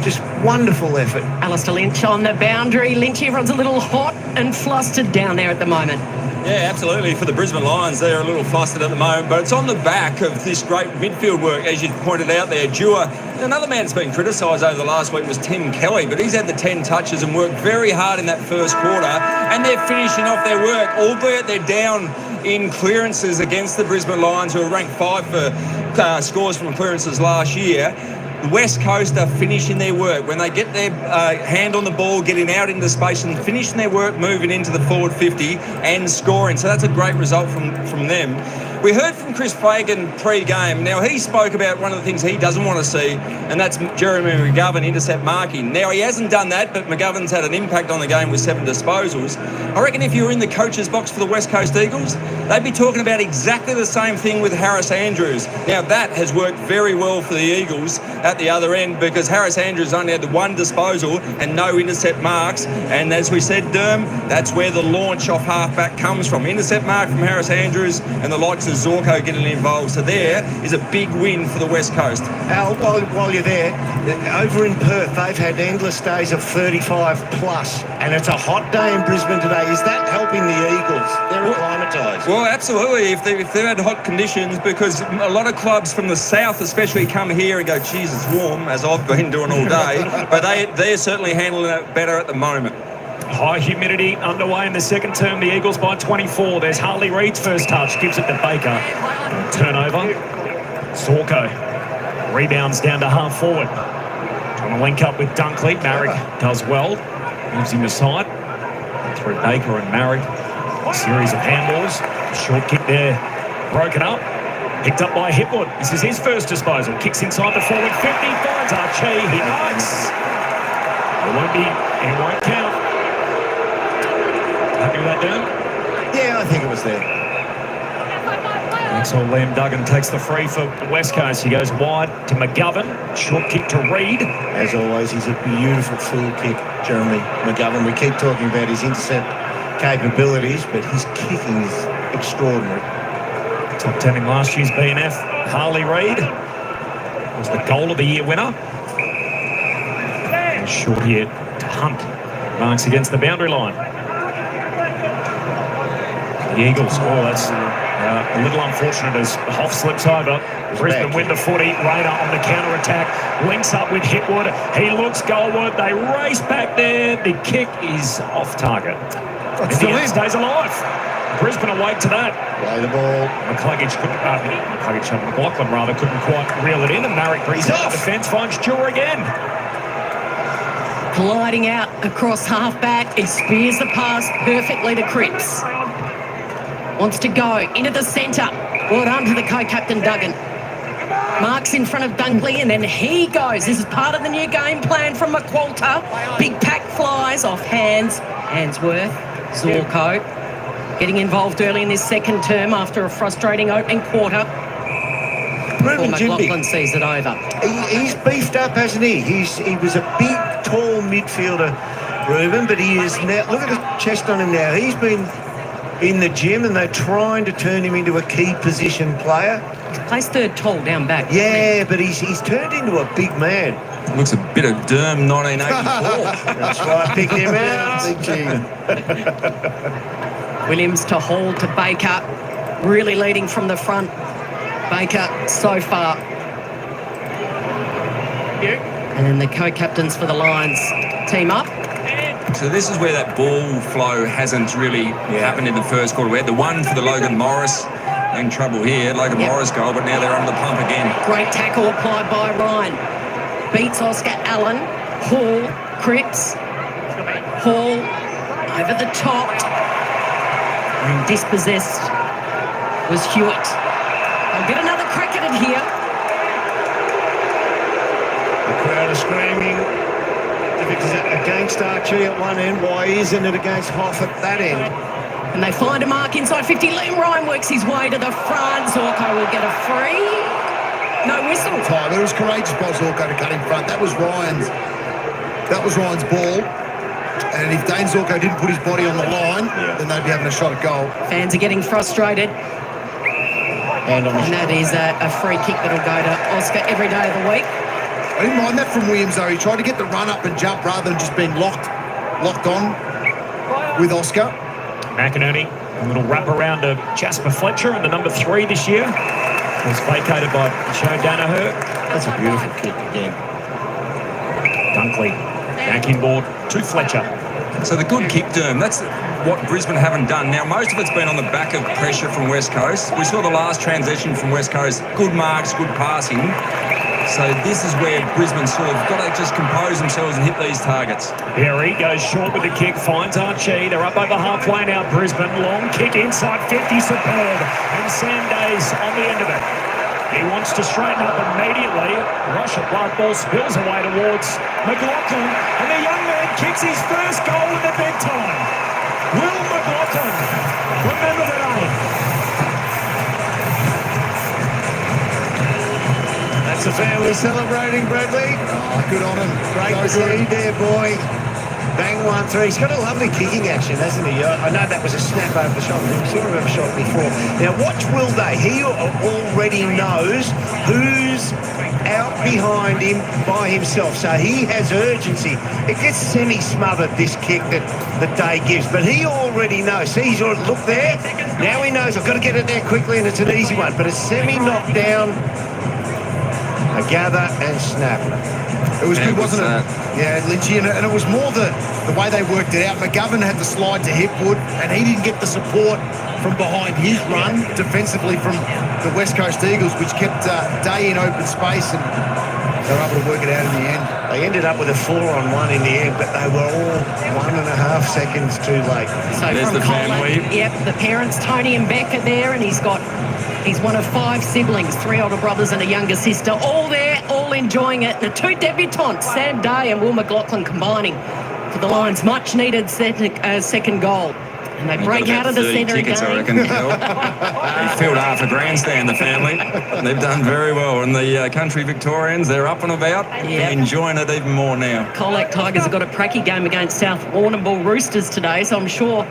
Just wonderful effort. Alistair Lynch on the boundary. Lynch, everyone's a little hot and flustered down there at the moment. Yeah, absolutely. For the Brisbane Lions, they're a little flustered at the moment, but it's on the back of this great midfield work, as you pointed out there. Dewar, another man that's been criticised over the last week was Tim Kelly, but he's had the 10 touches and worked very hard in that first quarter, and they're finishing off their work, albeit they're down in clearances against the Brisbane Lions, who are ranked 5 for scores from clearances last year. The West Coast are finishing their work. When they get their hand on the ball, getting out into space and finishing their work, moving into the forward 50 and scoring. So that's a great result from them. We heard from Chris Fagan pre-game. Now, he spoke about one of the things he doesn't want to see, and that's Jeremy McGovern intercept marking. Now, he hasn't done that, but McGovern's had an impact on the game with 7 disposals. I reckon if you were in the coach's box for the West Coast Eagles, they'd be talking about exactly the same thing with Harris Andrews. Now, that has worked very well for the Eagles at the other end because Harris Andrews only had the 1 disposal and no intercept marks. And as we said, Derm, that's where the launch off halfback comes from. Intercept mark from Harris Andrews and the likes of Zorko getting involved. So there is a big win for the West Coast. Al, while you're there, over in Perth, they've had endless days of 35 plus, and it's a hot day in Brisbane today. Is that helping the Eagles? They're acclimatised. Well, absolutely. If they've had hot conditions, because a lot of clubs from the south especially come here and go, geez, it's warm, as I've been doing all day. But they're certainly handling it better at the moment. High humidity underway in the second term. The Eagles by 24. There's Harley Reid's first touch. Gives it to Baker. Turnover. Zorko rebounds down to half forward. Trying to link up with Dunkley. Marrick does well. Moves him aside. Through Baker and Marrick. A series of handballs. A short kick there. Broken up. Picked up by Hipwood. This is his first disposal. Kicks inside the forward 50. Finds Archie. He knocks. It won't count. Happy with that, Dan? Yeah, I think it was there. So Liam Duggan takes the free for the West Coast. He goes wide to McGovern. Short kick to Reid. As always, he's a beautiful full kick, Jeremy McGovern. We keep talking about his intercept capabilities, but his kicking is extraordinary. Top 10 in last year's BNF. Harley Reid was the goal of the year winner. And short here to Hunt. Marks against the boundary line. The Eagles, that's a little unfortunate as Hoff slips over. Brisbane win the footy. Rayner on the counter-attack. Links up with Hipwood. He looks goalward. They race back there. The kick is off target. It stays alive. Brisbane awake to that. Play the ball. McLaughlin rather couldn't quite reel it in. And Marrick brings it off defence. Finds Jewell again. Gliding out across half-back. He spears the pass perfectly to Cripps. Wants to go into the centre. Well done to the co-captain Duggan. Marks in front of Dunkley and then he goes. This is part of the new game plan from McQualter. Big pack flies off Handsworth. Zorko getting involved early in this second term after a frustrating opening quarter. Before McLaughlin sees it over. He's beefed up, hasn't he? He was a big, tall midfielder, Ruben, but he is now... Look at the chest on him now. He's been in the gym and they're trying to turn him into a key position player. He plays third tall down back. Yeah, but he's turned into a big man. Looks a bit of Derm 1984. That's why I picked him out. Williams to Hall to Baker. Really leading from the front. Baker so far. And then the co-captains for the Lions team up. So this is where that ball flow hasn't really happened in the first quarter. We had the one for the Logan Morris in trouble here, Logan Morris goal, but now they're under the pump again. Great tackle applied by Ryan. Beats Oscar Allen. Hall, Cripps. Hall over the top. And dispossessed was Hewitt. They'll get another crack at it here. The crowd are screaming. If it's against Archie at one end, why isn't it against Hoff at that end? And they find a mark inside 50. Liam Ryan works his way to the front. Zorko will get a free. No whistle. It was courageous by Zorko to cut in front. That was Ryan's ball. And if Dane Zorko didn't put his body on the line, then they'd be having a shot at goal. Fans are getting frustrated. And that is a free kick that'll go to Oscar every day of the week. I didn't mind that from Williams, though. He tried to get the run up and jump rather than just being locked on with Oscar. McInerney, a little wrap around to Jasper Fletcher and the number 3 this year. Was vacated by Joe Danaher. That's a beautiful kick again. Dunkley, back inboard to Fletcher. So the good kick, Derm, that's what Brisbane haven't done. Now, most of it's been on the back of pressure from West Coast. We saw the last transition from West Coast. Good marks, good passing. So this is where Brisbane sort of got to just compose themselves and hit these targets. Perry goes short with the kick, finds Archie. They're up over halfway now, Brisbane. Long kick inside 50, superb. And Sam Days on the end of it. He wants to straighten up immediately. Rush of blood ball spills away towards McLaughlin. And the young man kicks his first goal in the big time. Will McLaughlin. Remember the name. That's the family celebrating, Bradley. Oh, good on him. Great to see there, boy. Bang 1-3. He's got a lovely kicking action, hasn't he? I know that was a snap over the shot. We saw him have a shot before. Now, watch Will Day. He already knows who's out behind him by himself. So he has urgency. It gets semi-smothered, this kick that Day gives. But he already knows. See, he's already, look there. Now he knows, I've got to get it there quickly, and it's an easy one. But a semi-knocked down, a gather and snap. It was good, wasn't it? Yeah, Lynchy, and it was more the way they worked it out. McGovern had the slide to Hipwood, and he didn't get the support from behind his run defensively from the West Coast Eagles, which kept Day in open space, and they were able to work it out in the end. They ended up with a 4-on-1 in the end, but they were all 1.5 seconds too late. So There's from the family. Colin, yep, the parents, Tony and Beck, are there, and he's one of 5 siblings, 3 older brothers and a younger sister, all there, all enjoying it. The 2 debutantes, Sam Day and Will McLaughlin, combining for the Lions' much-needed second goal. And they break out of the centre again. I reckon. They filled half a grandstand, the family. They've done very well. And the country Victorians, they're up and about. Yep. They're enjoying it even more now. Colac Tigers have got a pracky game against South Warrnambool Roosters today, so I'm sure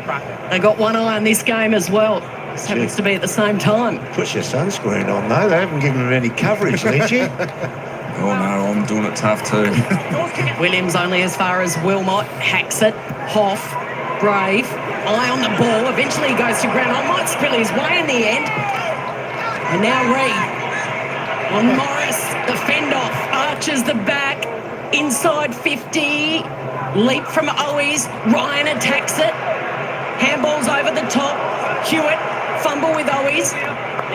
they got one eye on this game as well. This happens to be at the same time. Put your sunscreen on, though. They haven't given them any coverage, Lynchy. Oh, no, I'm doing it tough too. Williams only as far as Wilmot, hacks it, Hoff, Brave, eye on the ball, eventually he goes to ground. I might spill his way in the end. And now Reid on Morris, the fend off, arches the back, inside 50, leap from Owies, Ryan attacks it, handballs over the top, Hewitt, fumble with Owies,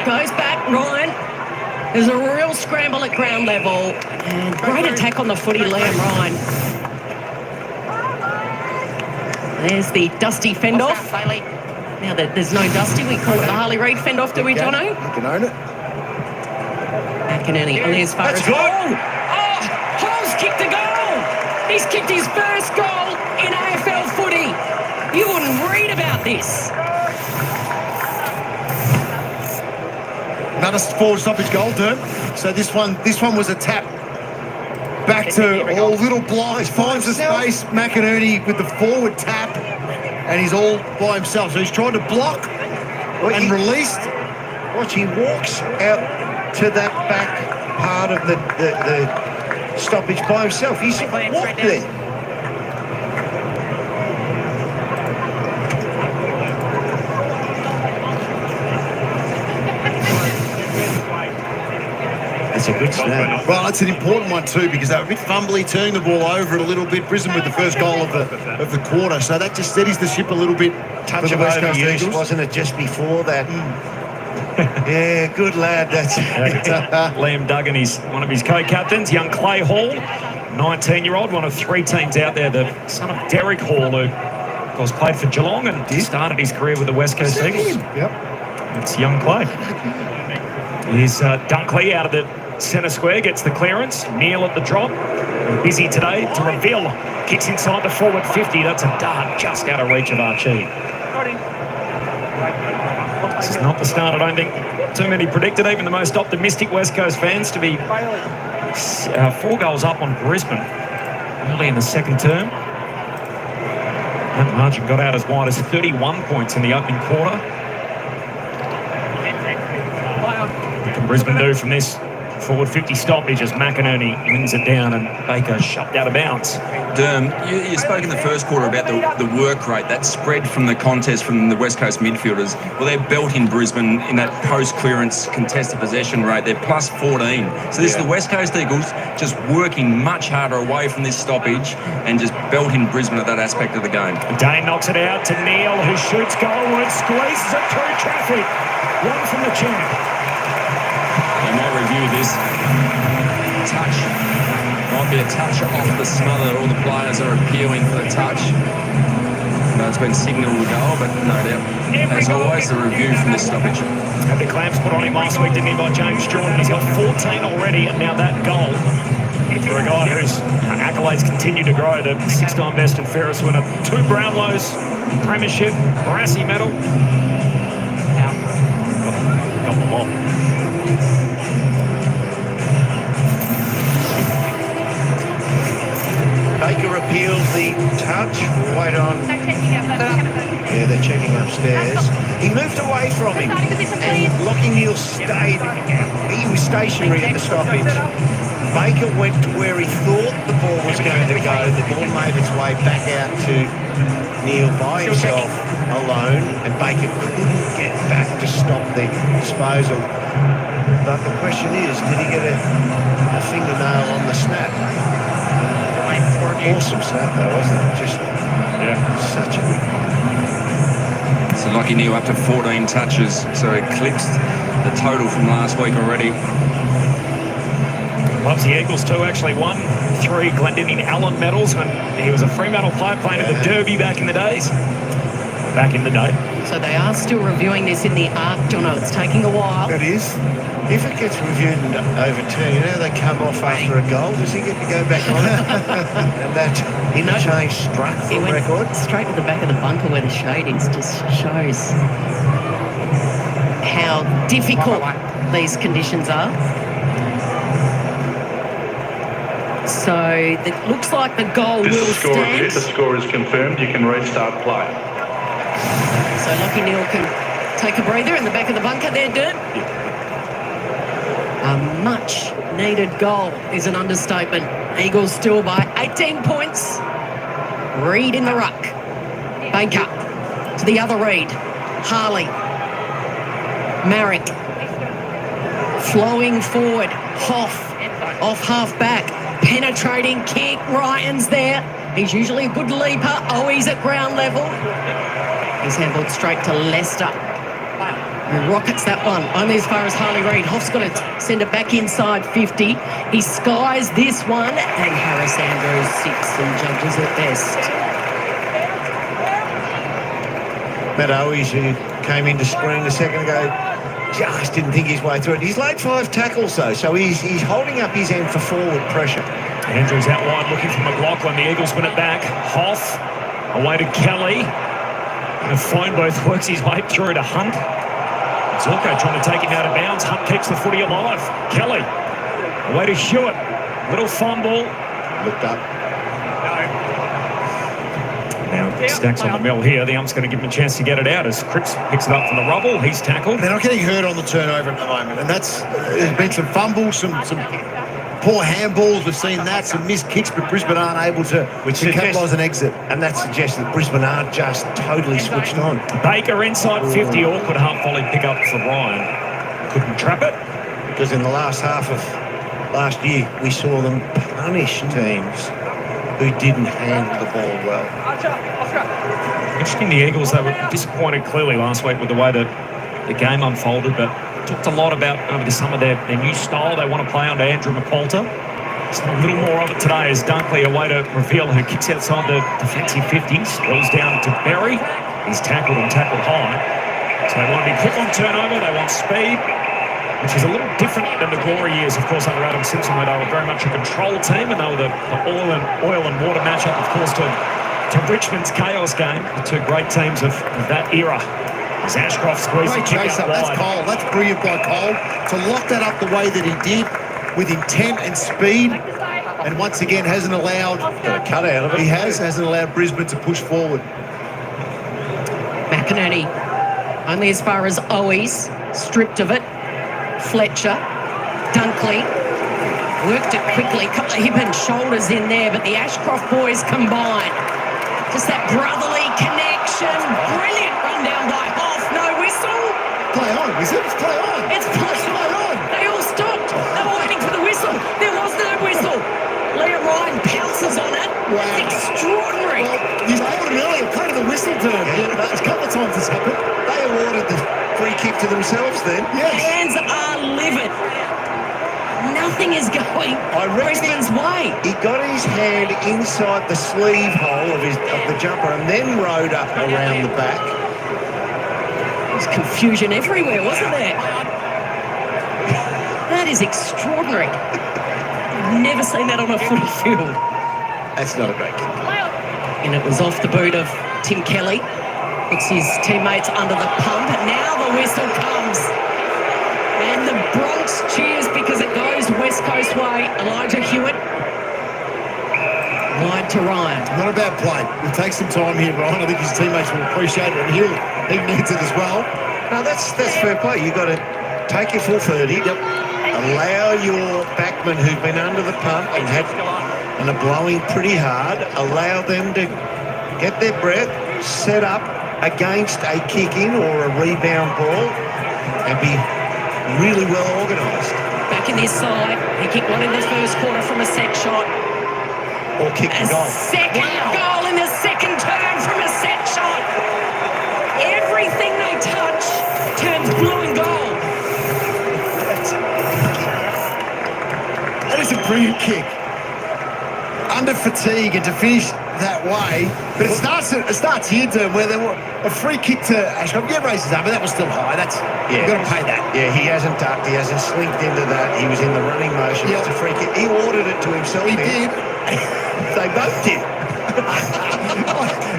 goes back, Ryan. There's a real scramble at ground level, and great attack on the footy, Liam Ryan. There's the Dusty fend-off. Now that there's no Dusty, we call it the Harley Reid fend-off, do we, Jono? You can own it. McInerney only as far as... That's good. Oh, Hall's kicked a goal! He's kicked his first goal in AFL footy. You wouldn't read about this. Another forward stoppage goal, Derm. So this one was a tap back to Little Blige, finds the space. McInerney with the forward tap, and he's all by himself. So he's trying to block and released. Watch, he walks out to that back part of the stoppage by himself. He's walked there. That's a good snap. Well, it's an important one too, because they were a bit fumbly, turning the ball over it a little bit. Brisbane with the first goal of the quarter, so that just steadies the ship a little bit. Touch of overuse, wasn't it, just before that? Yeah, good lad. That's Liam Duggan, he's one of his co-captains. Young Clay Hall, 19-year-old, one of 3 teams out there. The son of Derek Hall, who, of course, played for Geelong and started his career with the West Coast Eagles. Yep. It's young Clay. Here's Dunkley out of the centre square, gets the clearance. Neil at the drop. Busy today to reveal. Kicks inside the forward 50. That's a dart just out of reach of Archie. This is not the start, I don't think too many predicted, even the most optimistic West Coast fans, to be 4 goals up on Brisbane early in the second term. That margin got out as wide as 31 points in the opening quarter. What can Brisbane do from this forward 50 stoppage as McInerney wins it down and Baker shoved out of bounds? Derm, you spoke in the first quarter about the work rate, that spread from the contest from the West Coast midfielders. Well, they're built in Brisbane in that post-clearance contested possession rate. They're plus 14. So this is the West Coast Eagles just working much harder away from this stoppage and just built in Brisbane at that aspect of the game. Dane knocks it out to Neil, who shoots goalward, squeezes it through traffic. One from the champ. They might review this. touch. Might be a touch off the smother. All the players are appealing for the touch. No, it's been signalled a goal, but no doubt, as always, the review from this stoppage. Had the clamps put on him last week, didn't he, by James Jordan? He's got 14 already, and now that goal for a guy whose accolades continue to grow. The 6-time best and fairest winner, 2 Brownlows, premiership, Brassy medal. Got the lot. Baker appeals the touch. Wait on. Yeah, they're checking upstairs. He moved away from him. And Lockie Neal stayed. He was stationary at the stoppage. Baker went to where he thought the ball was going to go. The ball made its way back out to Neal by himself alone. And Baker couldn't get back to stop the disposal. But the question is, did he get a fingernail on the snap? Awesome snap though, wasn't it? Just such a... So Lockie Neal up to 14 touches, so eclipsed the total from last week already. Loves the Eagles too, actually won 3 Glendinning Allen medals when he was a Fremantle player playing at the Derby back in the days. So they are still reviewing this in the arc, Jono. It's taking a while. It is. If it gets reviewed and overturned, you know, they come off after a goal, does he get to go back on it? And that interchange struck for He record. went straight to the back of the bunker where the shade is. Just shows how difficult these conditions are. So it looks like the goal will stand. The score is confirmed. You can restart play. So Lockie Neal can take a breather in the back of the bunker there, Dirt. A much-needed goal is an understatement. Eagles still by 18 points. Reid in the ruck. Baker to the other Reid. Harley. Marrick. Flowing forward. Hoff off half-back. Penetrating kick. Ryan's there. He's usually a good leaper. Oh, he's at ground level. He's handled straight to Leicester. He rockets that one, only as far as Harley Reid. Hoff's got to send it back inside 50. He skies this one, and Harris Andrews 6 and judges it best. Matt Owies, who came into screen a second ago, just didn't think his way through it. He's laid 5 tackles though, so he's holding up his end for forward pressure. Andrews out wide looking for McLaughlin. The Eagles win it back. Hoff away to Kelly. The phone booth works his way through to Hunt. Zorko trying to take him out of bounds. Hunt keeps the footy alive. Kelly away to Hewitt. Little fumble. Looked up. Now Stacks on the mill here. The ump's going to give him a chance to get it out as Cripps picks it up from the rubble. He's tackled. They're not getting hurt on the turnover at the moment, and there's been some fumbles, some poor handballs. We've seen that, some missed kicks, but Brisbane aren't able to capitalise an exit. And that suggests that Brisbane aren't just totally switched on. Baker inside 50, awkward half volley pick up for Ryan. Couldn't trap it. Because in the last half of last year, we saw them punish teams who didn't handle the ball well. Interesting, the Eagles, they were disappointed clearly last week with the way that the game unfolded, but talked a lot about some of their new style they want to play under Andrew McPolter. Just a little more of it today as Dunkley away to reveal who kicks outside the defensive 50, spills down to Berry. He's tackled and tackled high. So they want to be quick on turnover, they want speed, which is a little different than the glory years, of course, under Adam Simpson, where they were very much a control team, and they were the oil and water matchup, of course, to Richmond's chaos game, the 2 great teams of that era. As Ashcroft squeezes Great chase up. That's Cole. That's brilliant by Cole to lock that up the way that he did, with intent and speed, and once again hasn't allowed Got a cut out of it. He hasn't allowed Brisbane to push forward. McInerney only as far as Owies, stripped of it. Fletcher, Dunkley, worked it quickly, couple of hip and shoulders in there, but the Ashcroft boys combine. Just that brotherly connection. Brilliant run down by Hoff. No whistle. Play on, is it? It's play on. It's play on. They all stopped. They were waiting for the whistle. There was no whistle. Liam Ryan pounces on it. Wow. It's extraordinary. Well, you told him earlier, play to the whistle turn. Yeah, a couple of times this happened. They awarded the free kick to themselves then. Yes. Hands are livid. Nothing is going Brisbane's way. He got his hand inside the sleeve hole of the jumper and then rode up around the back. There's confusion everywhere, wasn't there? That is extraordinary. I've never seen that on a footy field. That's not a great kick. And it was off the boot of Tim Kelly. Puts his teammates under the pump, and now the whistle comes. And the Bronx cheers because it goes West Coast way. Elijah Hewitt wide to Ryan. Not a bad play. We'll take some time here, Ryan. I think his teammates will appreciate it, and he needs it as well. No, that's fair play. You've got to take your full 30. Yep. Allow your backmen who've been under the pump and are blowing pretty hard, allow them to get their breath, set up against a kick-in or a rebound ball, and be really well organised. Back in this side, he kicked one in the first quarter from a set shot. Or kick the goal. Second goal in the second term from a set shot. Everything they touch turns blue and gold. That is a brilliant kick. Under fatigue, and to finish that way, but it starts here, Derm, where there were a free kick to Ashcroft. Yeah, raises up, but that was still high. You've got to pay that. Yeah, he hasn't ducked, he hasn't slinked into that. He was in the running motion. Yep. It's a free kick. He ordered it to himself. He did. They both did.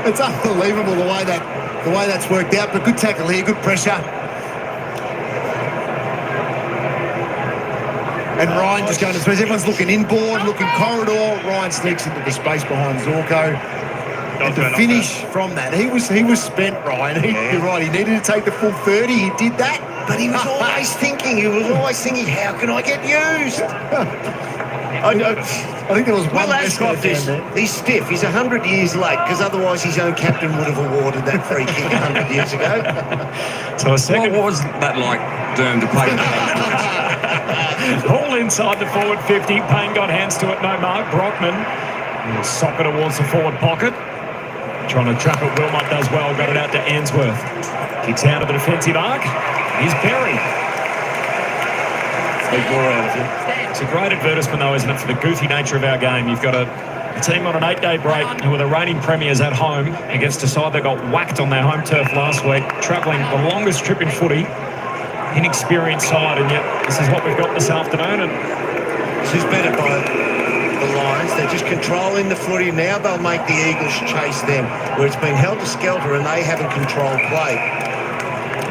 It's unbelievable the way that's worked out. But good tackle here, good pressure. And Ryan just going to space. Everyone's looking inboard, looking corridor. Ryan sneaks into the space behind Zorko. And to finish from that, he was spent, Ryan. You're right, he needed to take the full 30. He did that. But he was always thinking, how can I get used? I think there was one. Will Ashcroft he's stiff. He's 100 years late, because otherwise his own captain would have awarded that free kick 100 years ago. So a second. What was that like, Derm, to play? All inside the forward 50. Payne got hands to it, no mark. Brockman will sock it towards the forward pocket. Trying to trap it. Wilmot does well. Got it out to Answorth. Kicks out of the defensive arc. He's Berry. Take more out of him. It's a great advertisement, though, isn't it, for the goofy nature of our game. You've got a team on an 8-day break who are the reigning premiers at home against a side that got whacked on their home turf last week, travelling the longest trip in footy. Inexperienced side, and yet this is what we've got this afternoon. And this is better by the Lions. They're just controlling the footy. Now they'll make the Eagles chase them, where it's been held to skelter and they haven't controlled play.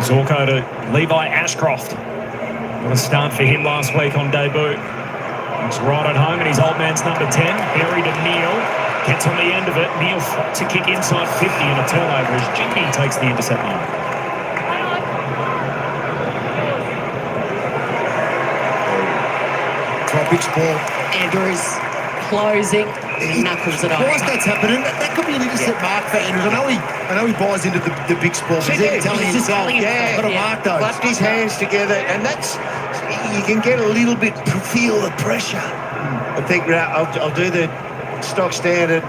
Zorko to Levi Ashcroft. What a start for him last week on debut. Looks right at home, and his old man's number 10, buried to Neil. Gets on the end of it. Neil to kick inside 50 and a turnover as Jimmy takes the intercept line. Tropics ball. Andrews closing, knuckles it Why over. is that's happening? That could be an intercept mark for Andrews. I know he buys into the big sport. He's even telling himself, got to mark those. Clapped his hands together, and that's, you can get a little bit, feel the pressure. I think, I'll do the stock standard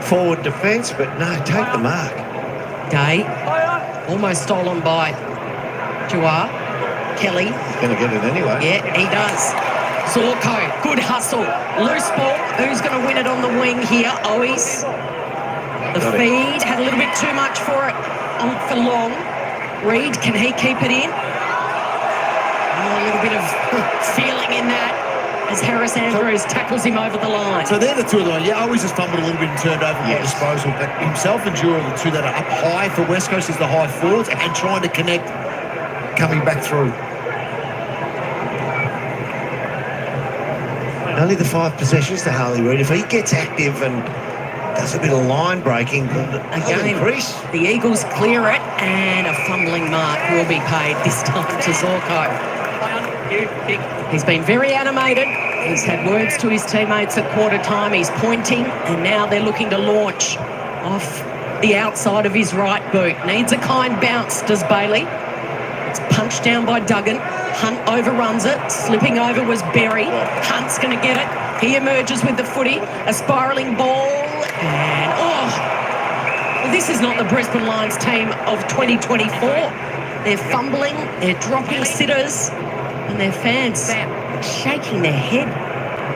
forward defence, but no, take the mark. Day, almost stolen by Jawar. Kelly. He's going to get it anyway. Yeah, he does. Zorko, good hustle. Loose ball. Who's going to win it on the wing here? Owies. The feed had a little bit too much for it for long. Reed, can he keep it in? Oh, a little bit of feeling in that as Harris Andrews tackles him over the line. So they're the two of them. Yeah, Owies has fumbled a little bit and turned over by disposal, but himself and Jewel are the two that are up high for West Coast as the high forwards and trying to connect coming back through. Only the 5 possessions to Harley Reid. If he gets active and does a bit of line breaking, Again, increase. the Eagles clear it, and a fumbling mark will be paid this time to Zorko. He's been very animated. He's had words to his teammates at quarter time. He's pointing, and now they're looking to launch off the outside of his right boot. Needs a kind bounce, does Bailey. It's punched down by Duggan. Hunt overruns it. Slipping over was Berry. Hunt's going to get it. He emerges with the footy. A spiralling ball. And, well, this is not the Brisbane Lions team of 2024. They're fumbling. They're dropping sitters. And their fans shaking their head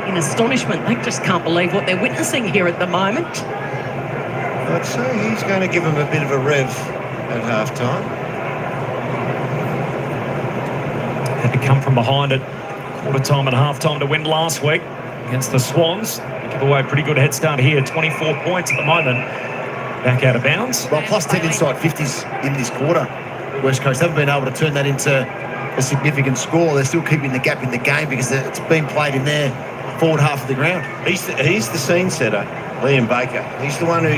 in astonishment. They just can't believe what they're witnessing here at the moment. I'd say he's going to give him a bit of a rev at half-time. Had to come from behind at quarter time and half time to win last week against the Swans. They give away a pretty good head start here. 24 points at the moment. Back out of bounds. Well, plus 10 inside 50s in this quarter. West Coast haven't been able to turn that into a significant score. They're still keeping the gap in the game because it's been played in their forward half of the ground. He's the scene setter, Liam Baker. He's the one who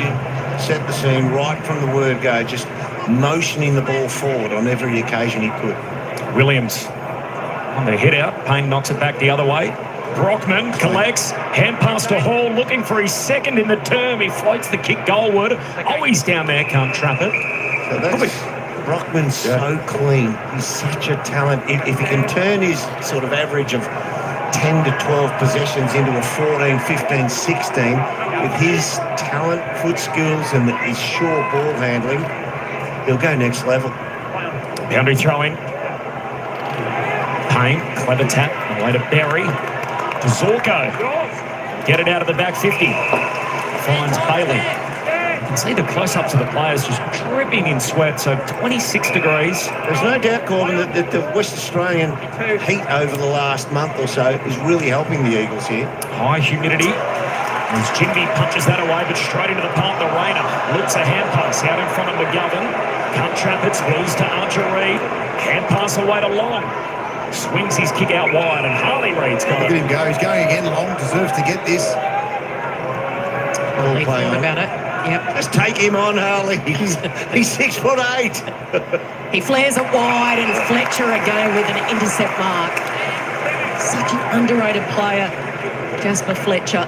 set the scene right from the word go, just motioning the ball forward on every occasion he could. Williams on the hit out. Payne knocks it back the other way. Brockman collects. Hand pass to Hall, looking for his second in the term. He floats the kick goalward. Oh, he's down there, can't trap it. So Brockman's so clean. He's such a talent. If he can turn his sort of average of 10 to 12 possessions into a 14, 15, 16, with his talent, foot skills, and his sure ball handling, he'll go next level. Boundary throwing. Payne, clever tap, away to Berry. To Zorko. Get it out of the back 50. Finds Bailey. You can see the close-ups of the players just dripping in sweat, so 26 degrees. There's no doubt, Corbin, that the West Australian heat over the last month or so is really helping the Eagles here. High humidity. As Jimby punches that away, but straight into the path of Rayner. Looks a hand pass out in front of McGovern. Can't trap it, spills to Archer Reid. Hand pass away to Long. Swings his kick out wide, and Harley Reid's got Look it. at him go. He's going again. Long deserves to get this. He thought about it. Yep. Just take him on, Harley. He's 6'8". He flares it wide, and Fletcher again with an intercept mark. Such an underrated player, Jasper Fletcher.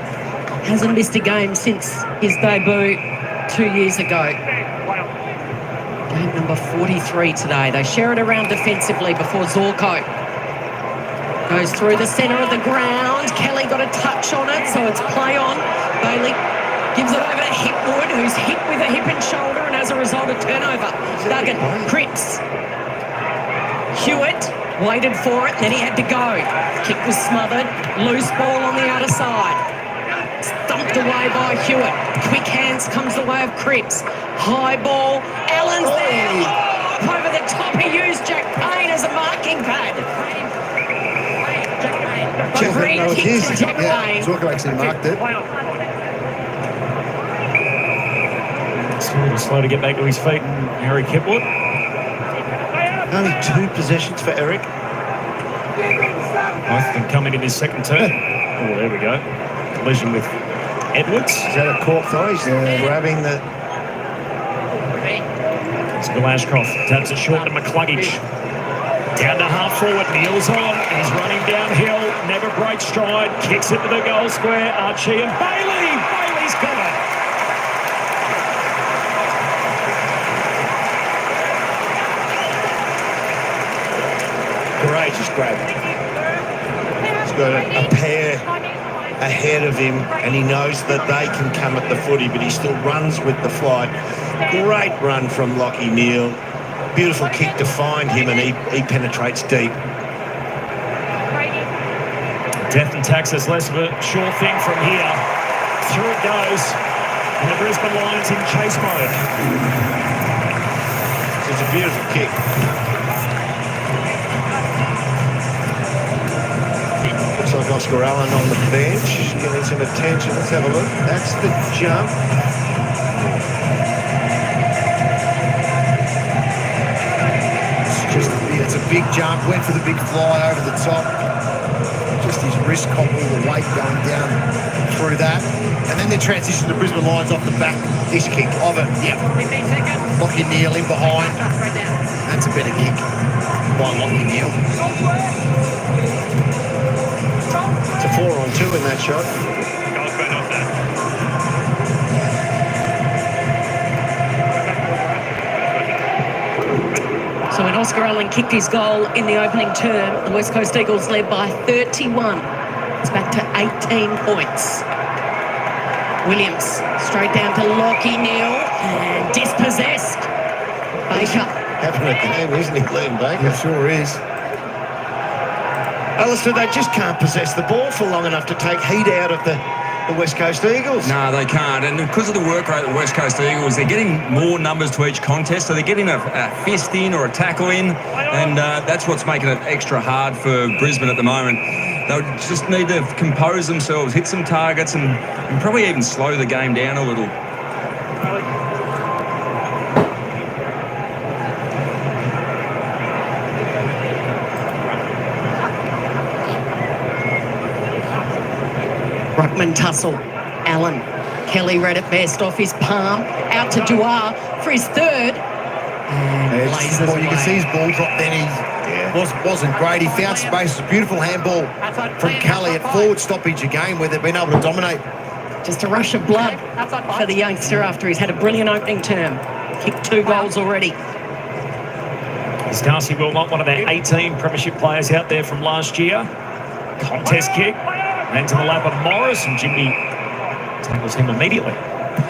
Hasn't missed a game since his debut 2 years ago. Game number 43 today. They share it around defensively before Zorko goes through the centre of the ground. Kelly got a touch on it, so it's play on. Bailey gives it over to Hipwood, who's hit with a hip and shoulder, and as a result, a turnover. Duggan, Cripps. Hewitt waited for it, then he had to go. Kick was smothered. Loose ball on the outer side. Stumped away by Hewitt. Quick hands comes the way of Cripps. High ball. Allen's there. Oh, over the top. He used Jack Payne as a marking pad. Free kick to Jack Payne. Zorko actually marked it. Still slow to get back to his feet. Harry Kipwood. Only 2 possessions for Eric. Both of them coming in his second turn. Oh, there we go. Collision with Edwards. Is that a cork throw? He's grabbing the... It's Bill Ashcroft. Taps it short to McCluggage. Down to half forward. Neil's on. He's running downhill. Never breaks stride. Kicks it to the goal square. Archie and Bailey. Bailey's got it. Courageous grab. He's got a pair ahead of him, and he knows that they can come at the footy, but he still runs with the flight. Great run from Lockie Neal. Beautiful kick to find him, and he penetrates deep. Death and taxes, less of a sure thing from here. Through it goes. And the Brisbane Lions in chase mode. It's a beautiful kick. Looks like Oscar Allen on the bench, getting some attention. Let's have a look. That's the jump. It's a big jump, went for the big fly over the top. Just his wrist caught all the weight going down through that. And then they transition to Brisbane Lions off the back. This kick of it. Yep. Lockie Neal in behind. That's a better kick by Lockie Neal. It's a 4-on-2 in that shot. So when Oscar Allen kicked his goal in the opening term, the West Coast Eagles led by 31. It's back to 18 points. Williams straight down to Lockie Neal and dispossessed. Baker. Having a game, isn't he, Liam Baker? It sure is. Alistair, they just can't possess the ball for long enough to take heat out of the West Coast Eagles. No, they can't. And because of the work rate of the West Coast Eagles, they're getting more numbers to each contest. So they're getting a fist in or a tackle in. And that's what's making it extra hard for Brisbane at the moment. They'll just need to compose themselves, hit some targets, and probably even slow the game down a little. Ruckman tussle. Allen. Kelly read it best off his palm. Out to Dewar for his third. And blazes Well, you can away. see his ball drop then. He wasn't great. He found space. It's a beautiful handball from Kelly at forward stoppage again where they've been able to dominate. Just a rush of blood for the youngster after he's had a brilliant opening term. Kicked 2 goals already. Is Darcy Wilmot one of their 18 premiership players out there from last year? Contest kick. And to the lap of Morris, and Jimmy tackles him immediately.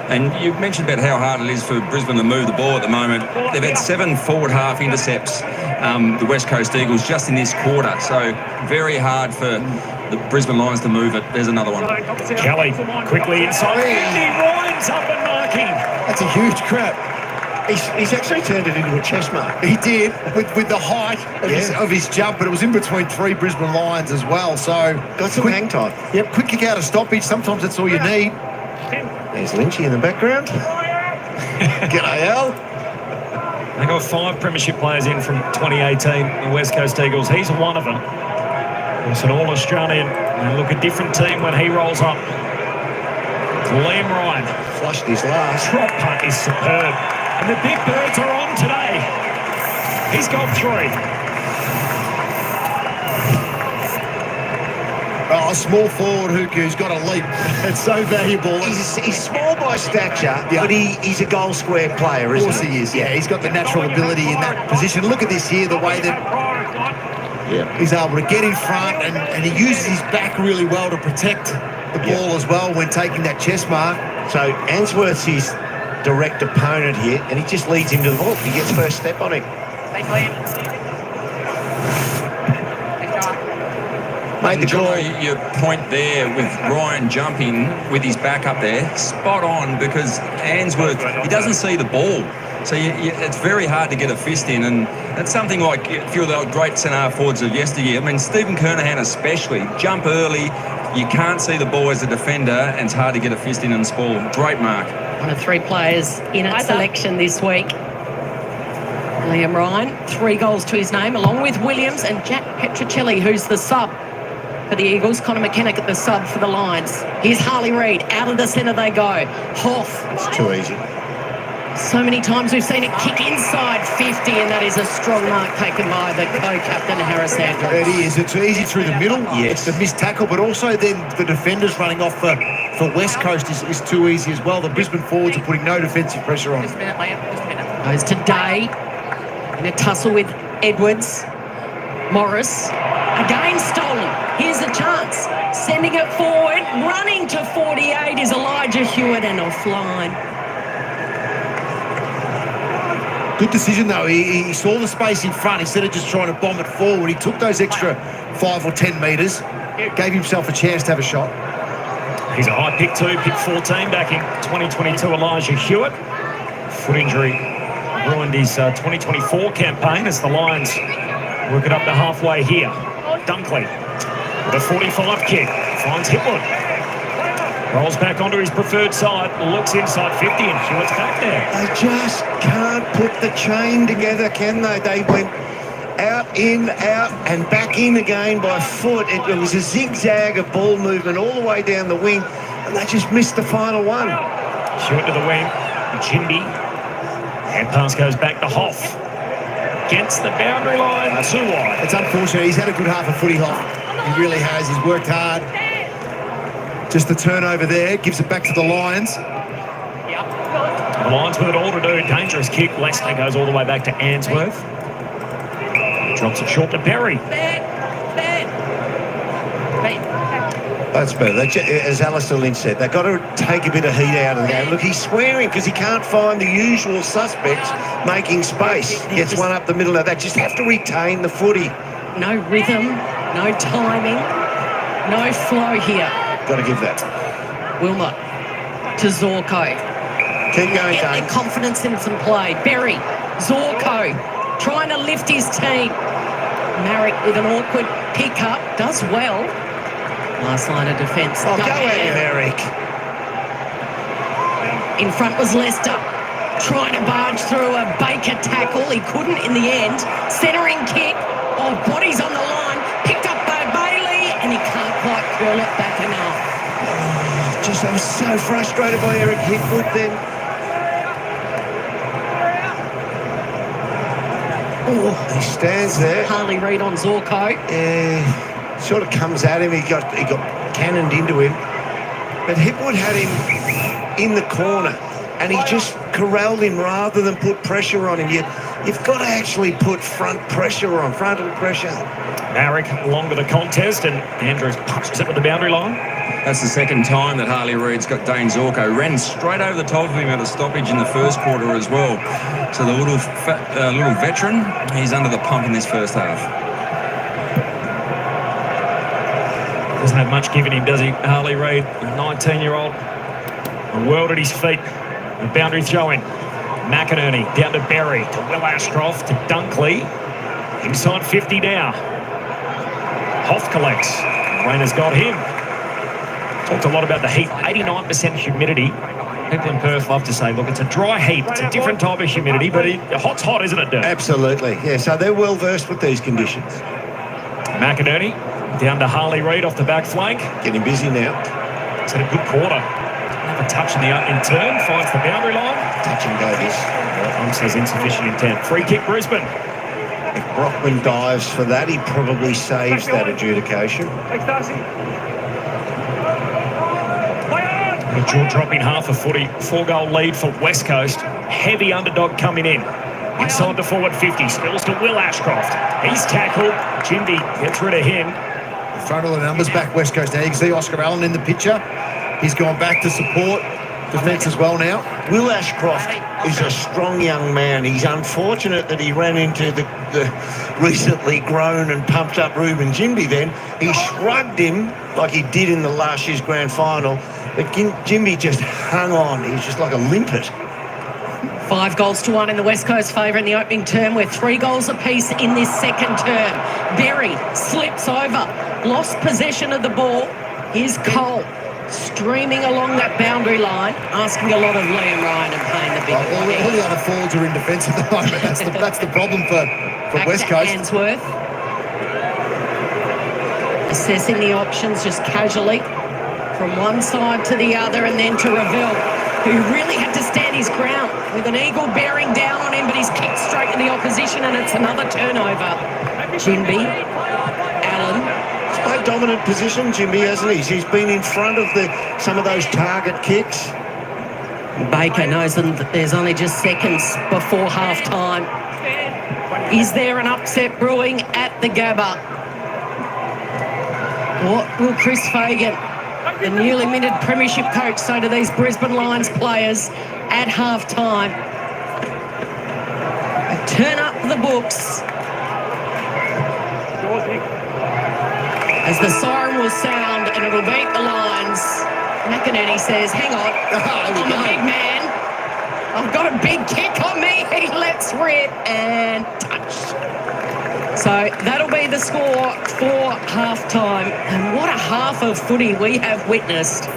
And you mentioned about how hard it is for Brisbane to move the ball at the moment. They've had 7 forward half intercepts, the West Coast Eagles, just in this quarter. So very hard for the Brisbane Lions to move it. There's another one. Kelly quickly inside. Andy Ryan's up and marking. That's a huge crap. He's actually turned it into a chest mark. He did with the height of his jump, but it was in between 3 Brisbane Lions as well. So Got some hang time. Yep, quick kick out of stoppage. Sometimes that's all you need. There's Lynchy in the background. G'day, Al. They got 5 premiership players in from 2018, the West Coast Eagles. He's one of them. It's an all-Australian. And look, a different team when he rolls up. Liam Ryan. Flushed his last. Drop punt is superb. And the big birds are on today. He's got 3. Oh, a small forward who's got a leap. It's so valuable. He's small by stature, but he's a goal square player, Of isn't course he? he is. Yeah, he's got the natural ability in that position. Look at this here, the way that he's able to get in front, and he uses his back really well to protect the ball as well when taking that chest mark. So Answorth's his direct opponent here, and he just leads him to the ball. He gets first step on him. Made the John, call. your point there with Ryan jumping with his back up there, spot on, because Answorth, he doesn't see the ball. So it's very hard to get a fist in, and that's something like a few of the great centre forwards of yesteryear. I mean, Stephen Kernahan especially, jump early, you can't see the ball as a defender, and it's hard to get a fist in and spoil. Great mark. One of 3 players in at selection this week. Liam Ryan, 3 goals to his name, along with Williams and Jack Petrocelli, who's the sub for the Eagles. Connor McKennick at the sub for the Lions. Here's Harley Reid. Out of the centre they go. Hoff. It's too easy. So many times we've seen it kick inside 50, and that is a strong mark taken by the co-captain, Harris Andrews. It is. It's easy through the middle. Yes. It's the missed tackle, but also then the defenders running off for West Coast is too easy as well. The Brisbane forwards are putting no defensive pressure on. Goes to Day in a tussle with Edwards. Morris, again stolen. Here's a chance. Sending it forward, running to 48 is Elijah Hewitt, and offline. Good decision, though. He saw the space in front. Instead of just trying to bomb it forward, he took those extra 5 or 10 metres, gave himself a chance to have a shot. He's a high pick 2, pick 14 back in 2022, Elijah Hewitt. Foot injury ruined his 2024 campaign as the Lions work it up to halfway here. Dunkley with a 45 kick, finds Hipwood. Rolls back onto his preferred side, looks inside 50, and Hewitt's back there. They just can't put the chain together, can they? They went out, in, out, and back in again by foot. It was a zigzag of ball movement all the way down the wing, and they just missed the final one. Hewitt to the wing, Jimby. And pass goes back to Hoff. Against the boundary line, 2 wide. It's unfortunate. He's had a good half of footy, Hoff. He really has. He's worked hard. Just the turnover there, gives it back to the Lions. The Lions with it all to do. Dangerous kick. Lester goes all the way back to Answorth. Drops it short to Berry. That's better. As Alistair Lynch said, they've got to take a bit of heat out of the game. Look, he's swearing because he can't find the usual suspects making space. Gets one up the middle of that. Just have to retain the footy. No rhythm, No timing, no flow here. Got to give that. Wilmot to Zorko. Keep going, Get their Dane. confidence in some play. Berry, Zorko, trying to lift his team. Marek with an awkward pick-up, does well. Last line of defence. Oh, go at him, Eric. In front was Leicester, trying to barge through a Baker tackle. He couldn't in the end. Centering kick. Oh, bodies on the line. Picked up by Bailey, and he can't quite curl it back enough. I was so frustrated by Eric Hipwood then. Oh, he stands there. Harley Reid on Zorko. Sort of comes at him. He got cannoned into him. But Hipwood had him in the corner, and he just corralled him rather than put pressure on him. You've got to actually put frontal pressure. Marek along with the contest, and Andrews punches it with the boundary line. That's the second time that Harley Reid's got Dane Zorko. Ran straight over the top of him at a stoppage in the first quarter as well. So the little veteran, he's under the pump in this first half. Doesn't have much given him, does he, Harley Reid? 19-year-old. A world at his feet. The boundary throwing. McInerney down to Berry, to Will Ashcroft, to Dunkley. Inside 50 now. Hoff collects. Rain has got him. Talked a lot about the heat. 89% humidity. People in Perth love to say, look, it's a dry heat. It's a different type of humidity, but hot's hot, isn't it, Dirk? Absolutely, yeah. So they're well versed with these conditions. McInerney down to Harley Reid off the back flank. Getting busy now. It's had a good quarter. Another touch in the in turn, finds the boundary line. Touch and go this. Tom says insufficient intent. Free kick, Brisbane. If Brockman dives for that, he probably saves that adjudication. Thanks, Darcy. The jaw dropping half a footy. 4-goal lead for West Coast. Heavy underdog coming in. Inside the forward 50. Spills to Will Ashcroft. He's tackled. Jimby gets rid of him. The front of the numbers back West Coast. Now you can see Oscar Allen in the picture. He's gone back to support defence as well now. Will Ashcroft is a strong young man. He's unfortunate that he ran into the recently grown and pumped up Ruben Jimby then. He shrugged him like he did in the last year's grand final, but Jimby just hung on. He was just like a limpet. 5-1 in the West Coast favour in the opening term. We're 3 goals apiece in this second term. Berry slips over, lost possession of the ball. Here's Cole streaming along that boundary line, asking a lot of Liam Ryan and paying the big money. All the other forwards are in defence at the moment. That's the problem for Back West to Coast. Answorth. Assessing the options just casually from one side to the other, and then to Reville, who really had to stand his ground with an eagle bearing down on him, but he's kicked straight in the opposition, and it's another turnover. Jimby, Allen. He's played dominant position, Jimby, hasn't he? He's been in front of some of those target kicks. Baker knows that there's only just seconds before half-time. Is there an upset brewing at the Gabba? What will Chris Fagan, the newly minted premiership coach, say to these Brisbane Lions players at half-time? Turn up the books. As the siren will sound and it'll beat the Lions, McInerney says, hang on, I'm a big man. I've got a big kick on me. He lets rip and touch. So that'll be the score for half-time. And what a half of footy we have witnessed.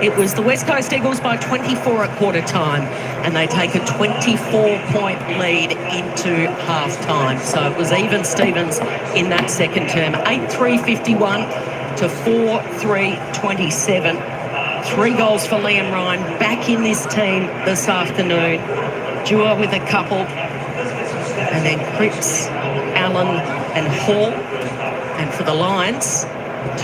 It was the West Coast Eagles by 24 at quarter time, and they take a 24-point lead into half-time. So it was even Stevens in that second term. 8-3-51 to 4-3-27. 3 goals for Liam Ryan, back in this team this afternoon. Dewar with a couple. And then Cripps, Allen and Hall. And for the Lions,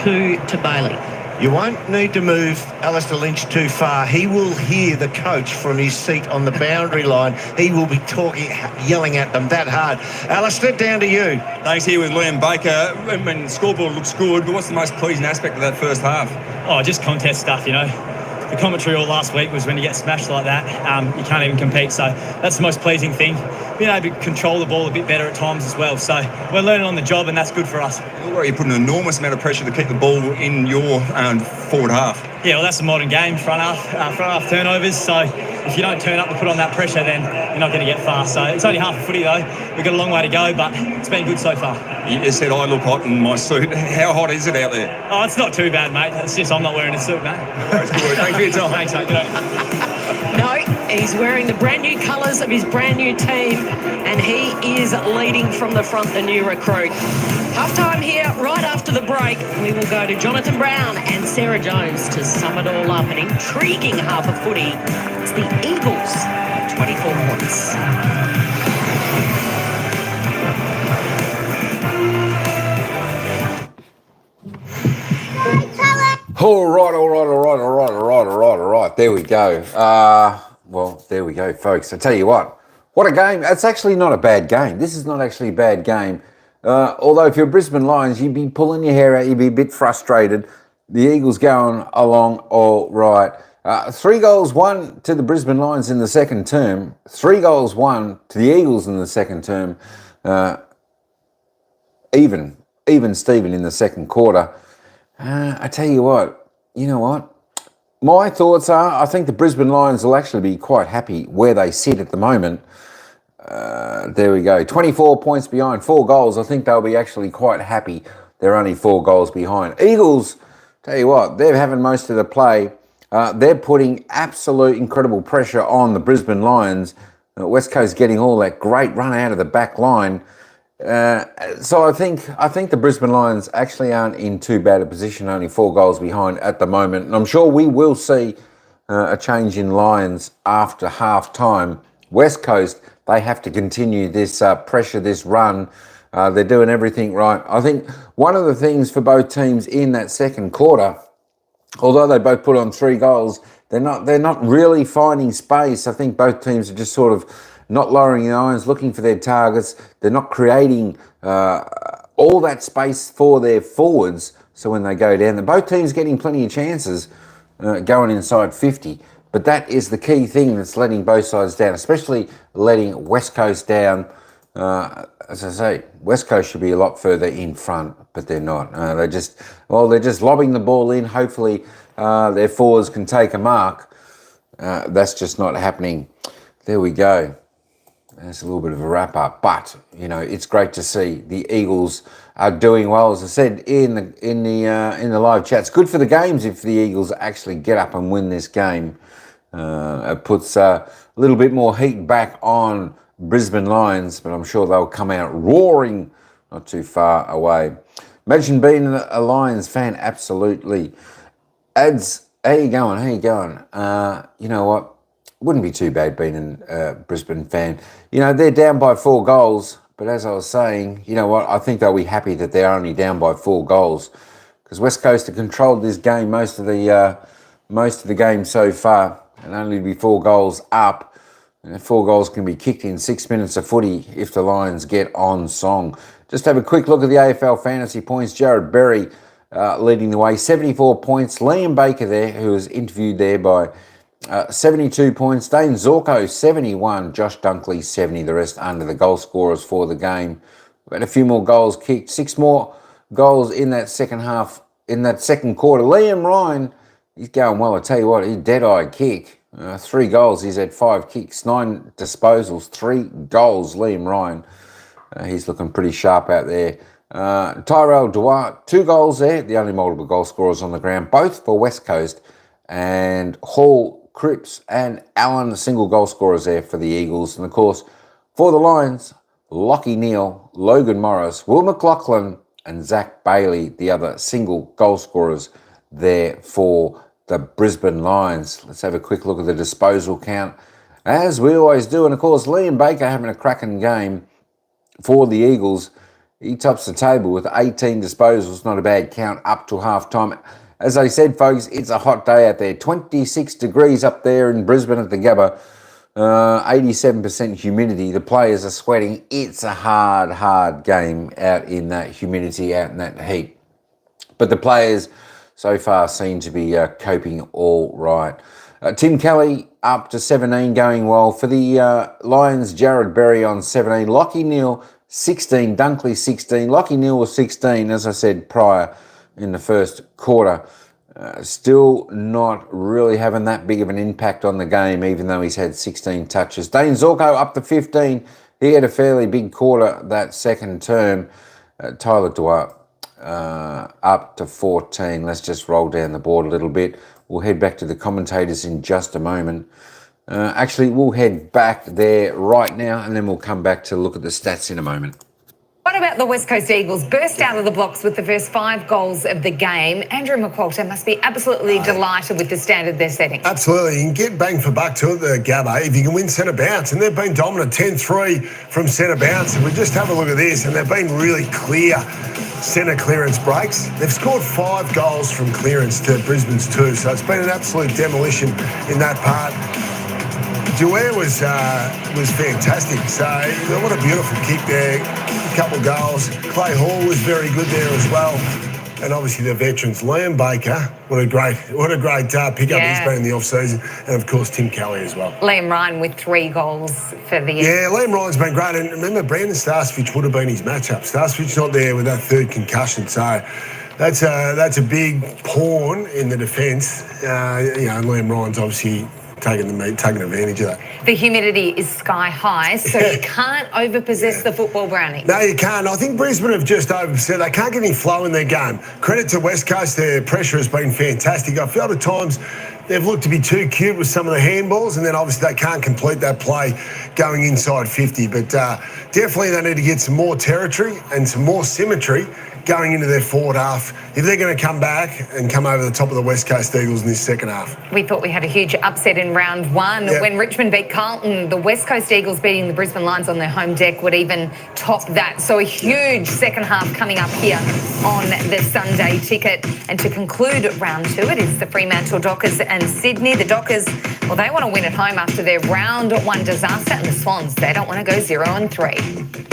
2 to Bailey. You won't need to move Alistair Lynch too far. He will hear the coach from his seat on the boundary line. He will be yelling at them that hard. Alistair, down to you. Thanks, here with Liam Baker. I mean, the scoreboard looks good, but what's the most pleasing aspect of that first half? Oh, just contest stuff, you know. the commentary all last week was when you get smashed like that, you can't even compete. So that's the most pleasing thing. Being able to control the ball a bit better at times as well. So we're learning on the job, and that's good for us. You put an enormous amount of pressure to keep the ball in your forward half. Yeah, well, that's the modern game, front half turnovers. So if you don't turn up and put on that pressure, then you're not going to get far. So it's only half a footy though. We've got a long way to go, but it's been good so far. You said I look hot in my suit. How hot is it out there? Oh, it's not too bad, mate. It's just I'm not wearing a suit, mate. Thanks for your time. Thanks, mate. Good day. No, he's wearing the brand new colours of his brand new team, and he is leading from the front, the new recruit. Half-time here, right after the break, we will go to Jonathan Brown and Sarah Jones to sum it all up. An intriguing half of footy. It's the Eagles, 24 points. All right. There we go. Well, there we go, folks. I tell you what a game. That's actually not a bad game. This is not actually a bad game. Although if you're Brisbane Lions, you'd be pulling your hair out. You'd be a bit frustrated. The Eagles going along all right. 3 goals, 1 to the Brisbane Lions in the second term. 3 goals, 1 to the Eagles in the second term. Even Steven in the second quarter. I tell you what, you know what? My thoughts are, I think the Brisbane Lions will actually be quite happy where they sit at the moment. There we go. 24 points behind, 4 goals. I think they'll be actually quite happy. They're only 4 goals behind. Eagles, tell you what, they're having most of the play. They're putting absolute incredible pressure on the Brisbane Lions. West Coast getting all that great run out of the back line. So I think the Brisbane Lions actually aren't in too bad a position, only 4 goals behind at the moment. And I'm sure we will see a change in Lions after half-time. West Coast, they have to continue this pressure, this run. They're doing everything right. I think one of the things for both teams in that second quarter, although they both put on 3 goals, they're not really finding space. I think both teams are just sort of not lowering the irons, looking for their targets. They're not creating all that space for their forwards. So when they go down, both teams getting plenty of chances going inside 50. But that is the key thing that's letting both sides down, especially letting West Coast down. As I say, West Coast should be a lot further in front, but they're not. They're just lobbing the ball in. Hopefully their forwards can take a mark. That's just not happening. There we go. That's a little bit of a wrap up, but you know it's great to see the Eagles are doing well. As I said in the live chat, it's good for the games if the Eagles actually get up and win this game. It puts a little bit more heat back on Brisbane Lions, but I'm sure they'll come out roaring not too far away. Imagine being a Lions fan, absolutely. Ads, how you going? You know what? Wouldn't be too bad being a Brisbane fan. You know, they're down by 4 goals, but as I was saying, you know what? I think they'll be happy that they're only down by 4 goals because West Coast have controlled this game most of the game so far, and only be 4 goals up. And 4 goals can be kicked in 6 minutes of footy if the Lions get on song. Just have a quick look at the AFL fantasy points. Jared Berry leading the way, 74 points. Liam Baker there, who was interviewed there by 72 points. Dane Zorko, 71. Josh Dunkley, 70. The rest under the goal scorers for the game. We've had a few more goals kicked. 6 more goals in that second half, in that second quarter. Liam Ryan, he's going well. I tell you what, he's dead-eye kick. 3 goals. He's had 5 kicks, 9 disposals, 3 goals. Liam Ryan, he's looking pretty sharp out there. Tyrell Duarte, 2 goals there. The only multiple goal scorers on the ground, both for West Coast. And Hall, Cripps and Allen, single goal scorers there for the Eagles. And of course, for the Lions, Lockie Neal, Logan Morris, Will McLaughlin and Zach Bailey, the other single goal scorers there for the Brisbane Lions. Let's have a quick look at the disposal count, as we always do. And of course, Liam Baker having a cracking game for the Eagles. He tops the table with 18 disposals, not a bad count up to half-time. As I said, folks, it's a hot day out there. 26 degrees up there in Brisbane at the Gabba. 87% humidity. The players are sweating. It's a hard game out in that humidity, out in that heat. But the players so far seem to be coping all right. Tim Kelly up to 17, going well. For the Lions, Jared Berry on 17, Lockie Neal 16, Dunkley 16. Lockie Neal was 16, as I said prior in the first quarter. Still not really having that big of an impact on the game, even though he's had 16 touches. Dane Zorko up to 15. He had a fairly big quarter that second term. Tyler Dwyer up to 14. Let's just roll down the board a little bit. We'll head back to the commentators in just a moment. Actually, we'll head back there right now, and then we'll come back to look at the stats in a moment. What about the West Coast Eagles? Burst out of the blocks with the first 5 goals of the game. Andrew McQualter must be absolutely delighted with the standard they're setting. Absolutely. You can get bang for buck to it, the Gabba, if you can win centre bounce. And they've been dominant, 10-3 from centre bounce. And we just have a look at this, and they've been really clear centre clearance breaks. They've scored 5 goals from clearance to Brisbane's 2. So it's been an absolute demolition in that part. Dwyer was fantastic. So what a beautiful kick there. A couple of goals. Clay Hall was very good there as well. And obviously the veterans, Liam Baker, what a great pickup he's been in the off-season. And of course Tim Kelly as well. Liam Ryan with 3 goals for the... Yeah, Liam Ryan's been great. And remember, Brandon Starsvich would have been his matchup. Starsvich's not there with that 3rd concussion. So that's a big pawn in the defence. Liam Ryan's obviously taking advantage of that. The humidity is sky high, so you can't overpossess the football, Brownie. No, you can't. I think Brisbane have just overpossessed. They can't get any flow in their game. Credit to West Coast, their pressure has been fantastic. I felt at times they've looked to be too cute with some of the handballs, and then obviously they can't complete that play going inside 50. But definitely they need to get some more territory and some more symmetry going into their forward half if they're going to come back and come over the top of the West Coast Eagles in this second half. We thought we had a huge upset in round 1 when Richmond beat Carlton. The West Coast Eagles beating the Brisbane Lions on their home deck would even top that. So a huge second half coming up here on the Sunday ticket. And to conclude round 2, it is the Fremantle Dockers and Sydney. The Dockers, well, they want to win at home after their round 1 disaster, and the Swans, they don't want to go 0-3.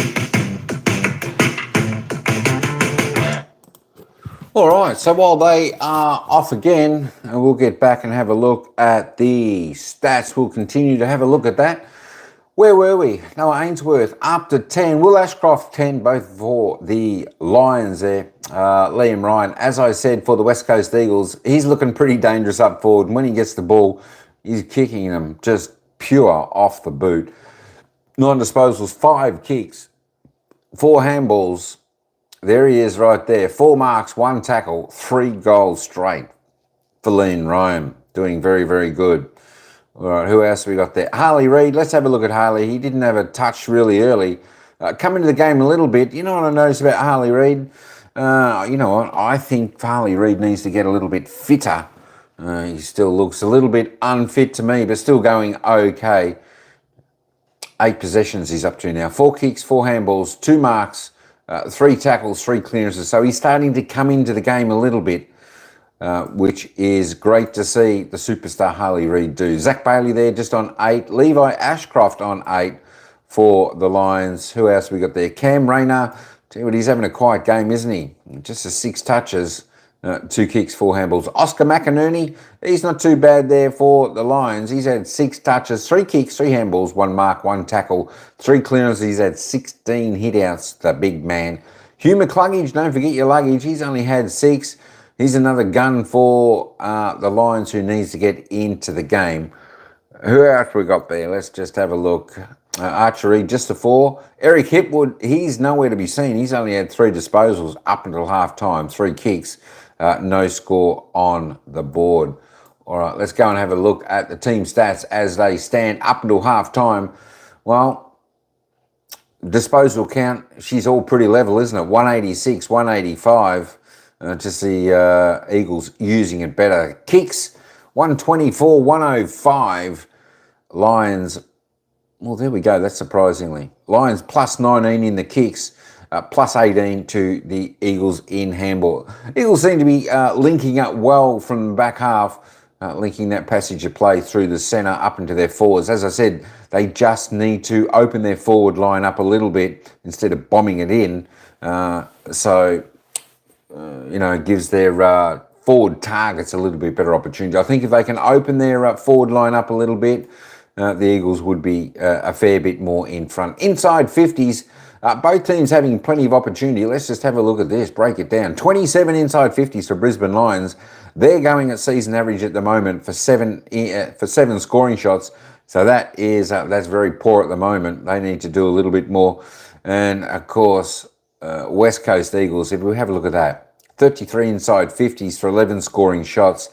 All right, so while they are off again, and we'll get back and have a look at the stats. We'll continue to have a look at that. Where were we? Noah Ainsworth up to 10. Will Ashcroft 10, both for the Lions there. Liam Ryan, as I said, for the West Coast Eagles, he's looking pretty dangerous up forward. And when he gets the ball, he's kicking them just pure off the boot. 9 disposals, 5 kicks, 4 handballs. There he is right there. 4 marks, 1 tackle, 3 goals straight for Liam Ryan. Doing very, very good. All right, who else have we got there? Harley Reid. Let's have a look at Harley. He didn't have a touch really early. Come into the game a little bit. You know what I noticed about Harley Reid? You know what? I think Harley Reid needs to get a little bit fitter. He still looks a little bit unfit to me, but still going okay. 8 possessions he's up to now. 4 kicks, 4 handballs, 2 marks, 3 tackles, 3 clearances. So he's starting to come into the game a little bit, which is great to see the superstar Harley Reid do. Zach Bailey there just on 8. Levi Ashcroft on 8 for the Lions. Who else we got there? Cam Rayner. Tell you what, he's having a quiet game, isn't he? Just 6 touches, 2 kicks, 4 handballs. Oscar McInerney, he's not too bad there for the Lions. He's had 6 touches, 3 kicks, 3 handballs, 1 mark, 1 tackle, 3 clearances. He's had 16 hitouts, the big man. Hugh McCluggage, don't forget your luggage. He's only had 6. He's another gun for the Lions who needs to get into the game. Who else we got there? Let's just have a look. Archery, just a 4. Eric Hipwood, he's nowhere to be seen. He's only had 3 disposals up until half-time, 3 kicks. No score on the board. All right, let's go and have a look at the team stats as they stand up until half-time. Well, disposal count, she's all pretty level, isn't it? 186, 185. Just the Eagles using it better. Kicks, 124, 105. Lions, well, there we go. That's surprisingly. Lions plus 19 in the kicks. Plus 18 to the Eagles in handball. Eagles seem to be linking up well from the back half, linking that passage of play through the centre up into their forwards. As I said, they just need to open their forward line up a little bit instead of bombing it in. It gives their forward targets a little bit better opportunity. I think if they can open their forward line up a little bit, the Eagles would be a fair bit more in front. Inside 50s, both teams having plenty of opportunity. Let's just have a look at this, break it down. 27 inside 50s for Brisbane Lions. They're going at season average at the moment for seven scoring shots. So that's very poor at the moment. They need to do a little bit more. And of course, West Coast Eagles, if we have a look at that, 33 inside 50s for 11 scoring shots.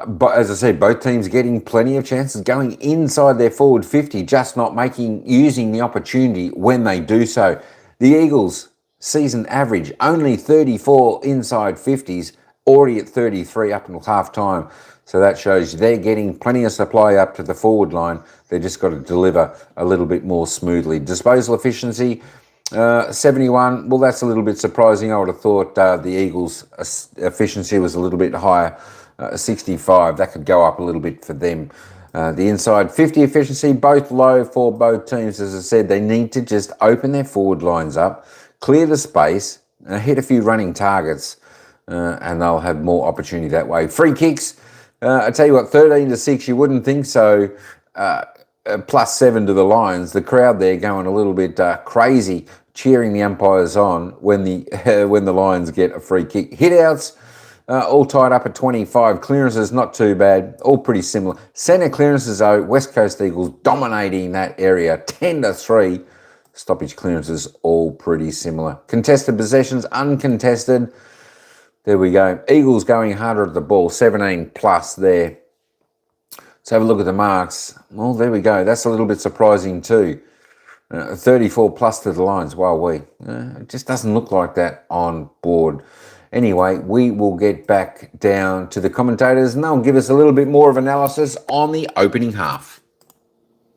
But as I said, both teams getting plenty of chances going inside their forward 50, just not using the opportunity when they do so. The Eagles, season average, only 34 inside 50s, already at 33 up until half time. So that shows you they're getting plenty of supply up to the forward line. They've just got to deliver a little bit more smoothly. Disposal efficiency, 71. Well, that's a little bit surprising. I would have thought the Eagles' efficiency was a little bit higher. 65, that could go up a little bit for them. The inside 50 efficiency, both low for both teams. As I said, they need to just open their forward lines up, clear the space, hit a few running targets, and they'll have more opportunity that way. Free kicks, I tell you what, 13-6, you wouldn't think so. +7 to the Lions. The crowd there going a little bit crazy, cheering the umpires on when the Lions get a free kick. Hit-outs, all tied up at 25. Clearances, not too bad. All pretty similar. Centre clearances, though, West Coast Eagles dominating that area, 10-3. Stoppage clearances, all pretty similar. Contested possessions, uncontested. There we go. Eagles going harder at the ball, 17 plus there. Let's have a look at the marks. Well, there we go. That's a little bit surprising too. 34 plus to the Lions. Wow, it just doesn't look like that on board. Anyway, we will get back down to the commentators and they'll give us a little bit more of analysis on the opening half.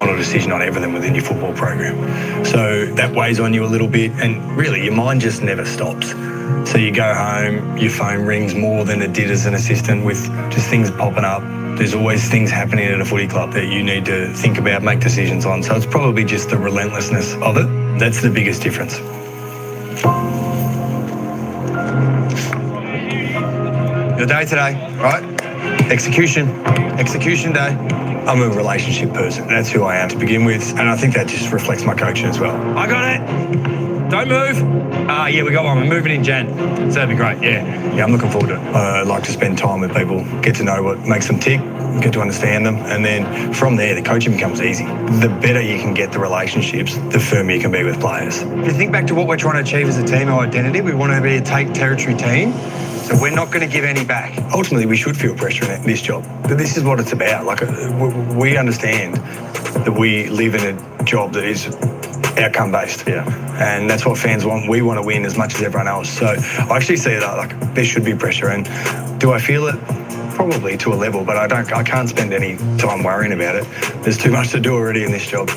A decision on everything within your football program. So that weighs on you a little bit and really your mind just never stops. So you go home, your phone rings more than it did as an assistant with just things popping up. There's always things happening at a footy club that you need to think about, make decisions on. So it's probably just the relentlessness of it. That's the biggest difference. Your day today, right? Execution day. I'm a relationship person. That's who I am to begin with. And I think that just reflects my coaching as well. I got it. Don't move. Yeah, we got one. We're moving in Jan. So that'd be great. Yeah, I'm looking forward to it. I like to spend time with people, get to know what makes them tick, get to understand them. And then from there, the coaching becomes easy. The better you can get the relationships, the firmer you can be with players. If you think back to what we're trying to achieve as a team, our identity, we want to be a take territory team. So we're not going to give any back. Ultimately, we should feel pressure in this job. But this is what it's about. Like, we understand that we live in a job that is outcome-based. Yeah. And that's what fans want. We want to win as much as everyone else. So I actually see that, like, there should be pressure. And do I feel it? Probably to a level, but I can't spend any time worrying about it. There's too much to do already in this job.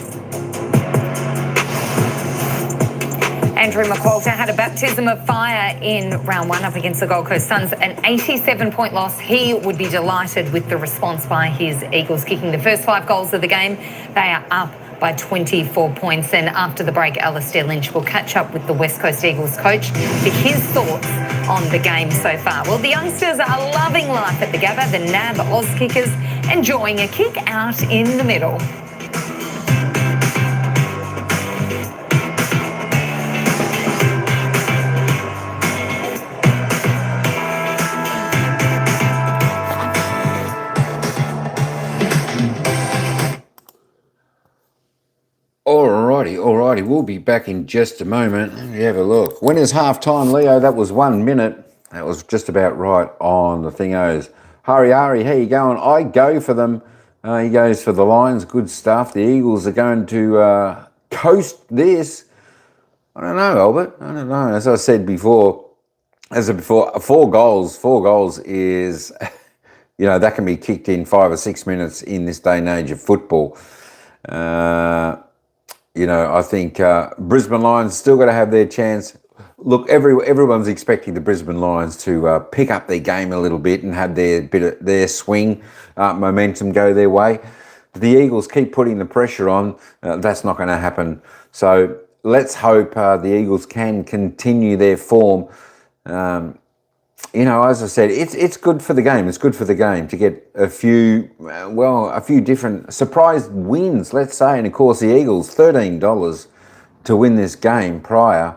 Andrew McQualter had a baptism of fire in round one up against the Gold Coast Suns, an 87-point loss. He would be delighted with the response by his Eagles, kicking the first 5 goals of the game. They are up by 24 points. And after the break, Alistair Lynch will catch up with the West Coast Eagles coach for his thoughts on the game so far. Well, the youngsters are loving life at the Gabba. The NAB Oz kickers enjoying a kick out in the middle. Alrighty, we'll be back in just a moment. Let me have a look. When is half time, Leo? That was 1 minute. That was just about right on the thingos. Hari, how you going? I go for them. He goes for the Lions. Good stuff. The Eagles are going to coast this. I don't know, Albert. I don't know. As I said before, 4 goals is, that can be kicked in 5 or 6 minutes in this day and age of football. I think Brisbane Lions still got to have their chance. Look, everyone's expecting the Brisbane Lions to pick up their game a little bit and have their swing momentum go their way. But the Eagles keep putting the pressure on. That's not going to happen. So let's hope the Eagles can continue their form. you know, as I said, it's good for the game. It's good for the game to get a few different surprise wins, let's say. And of course, the Eagles, $13 to win this game prior.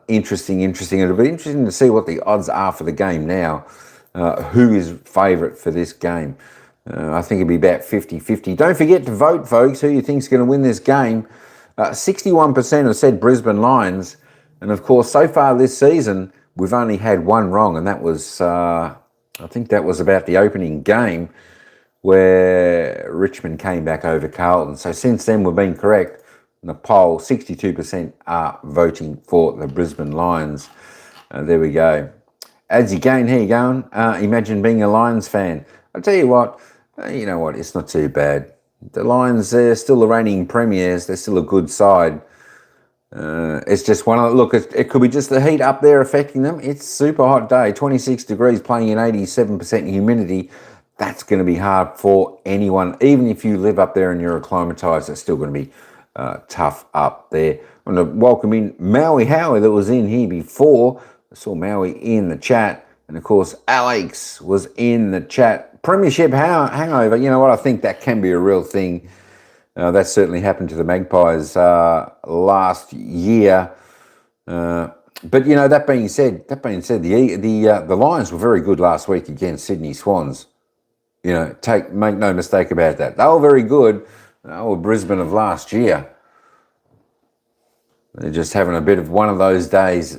Interesting. It'll be interesting to see what the odds are for the game now. Who is favourite for this game? I think it'll be about 50-50. Don't forget to vote, folks, who you think's going to win this game. 61% have said Brisbane Lions. And of course, so far this season, we've only had one wrong, and that was, I think that was about the opening game where Richmond came back over Carlton. So since then, we've been correct. In the poll, 62% are voting for the Brisbane Lions. There we go. As you going, how you going? Imagine being a Lions fan. I'll tell you what, you know what, it's not too bad. The Lions, they're still the reigning premiers. They're still a good side. It's just one of the, look, it could be just the heat up there affecting them. It's a super hot day, 26 degrees, playing in 87% humidity. That's going to be hard for anyone. Even if you live up there and you're acclimatised, it's still going to be tough up there. I'm going to welcome in Maui Howie that was in here before. I saw Maui in the chat. And of course, Alex was in the chat. Premiership hangover, you know what? I think that can be a real thing. That certainly happened to the Magpies last year. But you know, that being said, the Lions were very good last week against Sydney Swans. You know, make no mistake about that. They were very good. They were Brisbane of last year. They're just having a bit of one of those days.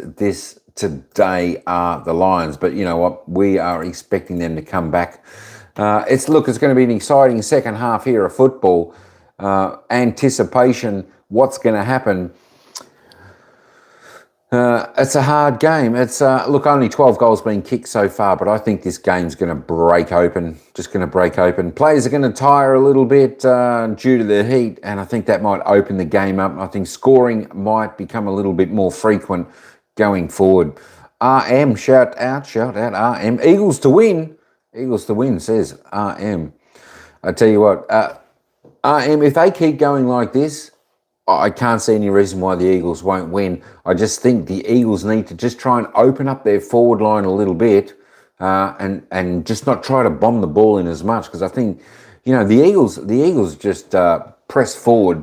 Today are the Lions, but you know what? We are expecting them to come back. It's going to be an exciting second half here of football. Anticipation, what's going to happen. It's a hard game. It's only 12 goals being kicked so far, but I think this game's going to break open. Just going to break open. Players are going to tire a little bit due to the heat, and I think that might open the game up. I think scoring might become a little bit more frequent going forward. RM, shout out, RM. Eagles to win, says RM. I tell you what, RM, if they keep going like this, I can't see any reason why the Eagles won't win. I just think the Eagles need to just try and open up their forward line a little bit and just not try to bomb the ball in as much, because I think, you know, the Eagles just press forward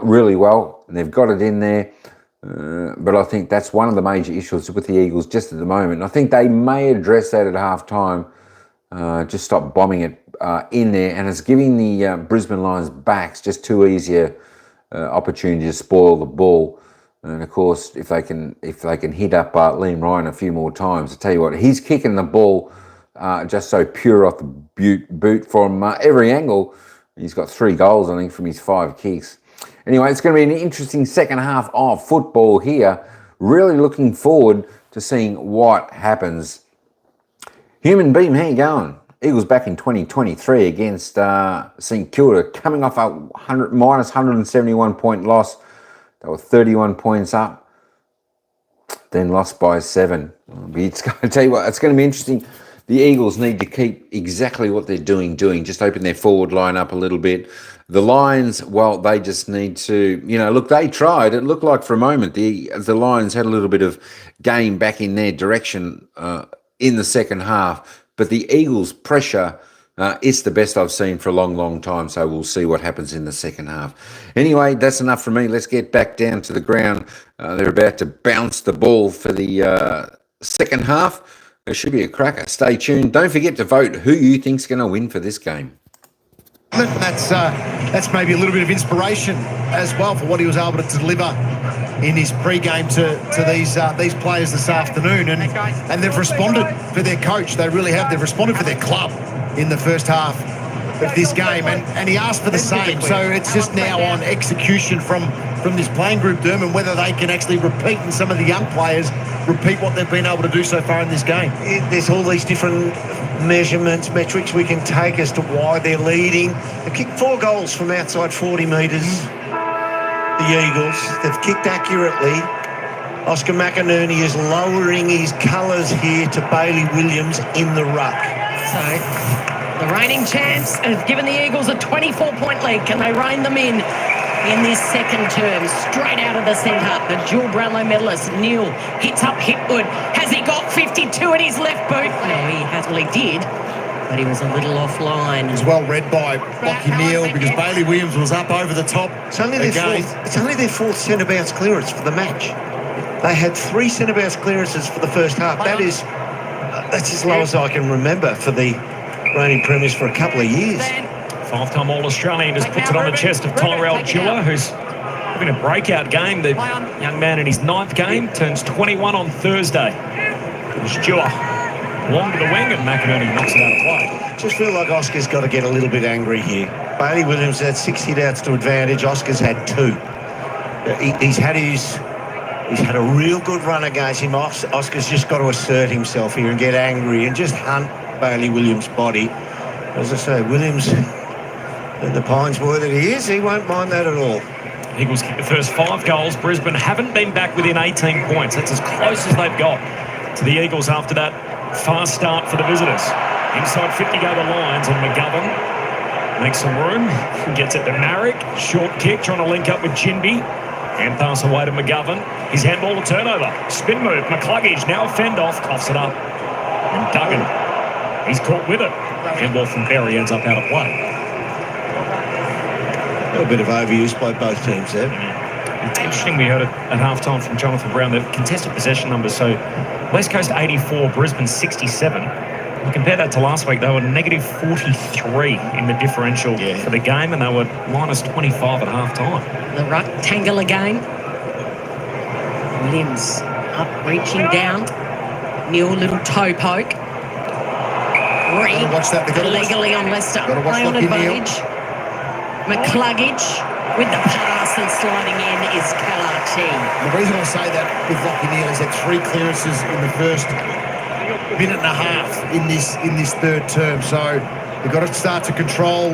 really well, and they've got it in there. But I think that's one of the major issues with the Eagles just at the moment. I think they may address that at half-time, just stop bombing it in there, and it's giving the Brisbane Lions backs just too easier opportunity to spoil the ball. And of course, if they can hit up Liam Ryan a few more times, I tell you what, he's kicking the ball just so pure off the boot from every angle. He's got 3 goals, I think, from his 5 kicks. Anyway, it's going to be an interesting second half of football here. Really looking forward to seeing what happens. Human Beam, how you going? Eagles back in 2023 against St Kilda, coming off a minus 171 point loss. They were 31 points up, then lost by 7. I tell you what, it's going to be interesting. The Eagles need to keep exactly what they're doing, just open their forward line up a little bit. The Lions, well, they just need to, you know, look, they tried. It looked like for a moment the Lions had a little bit of game back in their direction in the second half. But the Eagles' pressure is the best I've seen for a long, long time. So we'll see what happens in the second half. Anyway, that's enough for me. Let's get back down to the ground. They're about to bounce the ball for the second half. It should be a cracker. Stay tuned. Don't forget to vote who you think's going to win for this game. That's maybe a little bit of inspiration as well for what he was able to deliver in his pre-game to these players this afternoon, and they've responded for their coach. They really have. They've responded for their club in the first half of this game, and he asked for the same. So it's just now on execution from this playing group, Dermot, whether they can actually repeat, and some of the young players repeat what they've been able to do so far in this game. There's all these different metrics we can take as to why they're leading. They kicked 4 goals from outside 40 metres. The Eagles, they've kicked accurately. Oscar McInerney is lowering his colours here to Bailey Williams in the ruck. So the reigning champs have given the Eagles a 24-point lead. Can they rein them in? in this second term, straight out of the centre. The dual Brownlow medalist, Neil, hits up Hipwood. Has he got 52 in his left boot? No, he hasn't. He did, but he was a little offline. It was well read by Lachie Neale because Bailey Williams was up over the top. It's only their fourth centre bounce clearance for the match. They had 3 centre bounce clearances for the first half. That's as low as I can remember for the reigning premiers for a couple of years. 5-time All-Australian just puts it on the chest of Tyrell Dewar, who's having a breakout game. The young man in his 9th game turns 21 on Thursday. It's Dewar long to the wing and McInerney knocks it out of play. Just feel like Oscar's got to get a little bit angry here. Bailey Williams had 6 hit-outs to advantage. Oscar's had 2. He's had a real good run against him. Oscar's just got to assert himself here and get angry and just hunt Bailey Williams' body. As I say, Williams, the Pines boy that he is, he won't mind that at all. Eagles kicked the first 5 goals. Brisbane haven't been back within 18 points. That's as close as they've got to the Eagles after that fast start for the visitors. Inside 50 go the Lions, and McGovern makes some room, gets it to Marrick. Short kick, trying to link up with Jinby. Hand pass away to McGovern. His handball to turnover. Spin move. McCluggage now fend off, coughs it up. And Duggan, he's caught with it. Handball from Berry ends up out of play. A bit of overuse by both teams there. It's interesting, we heard it at halftime from Jonathan Brown, the contested possession numbers. So West Coast 84, Brisbane 67. You compare that to last week, they were negative 43 in the differential for the game, and they were minus 25 at halftime. The rectangular game. Williams up, reaching down. Neil, little toe poke. Watch that. Illegally on Leicester. Play on advantage. McCluggage with the pass and sliding in is Kalachi. The reason I say that with Lachie Neale is that 3 clearances in the first minute and a half in this third term. So we've got to start to control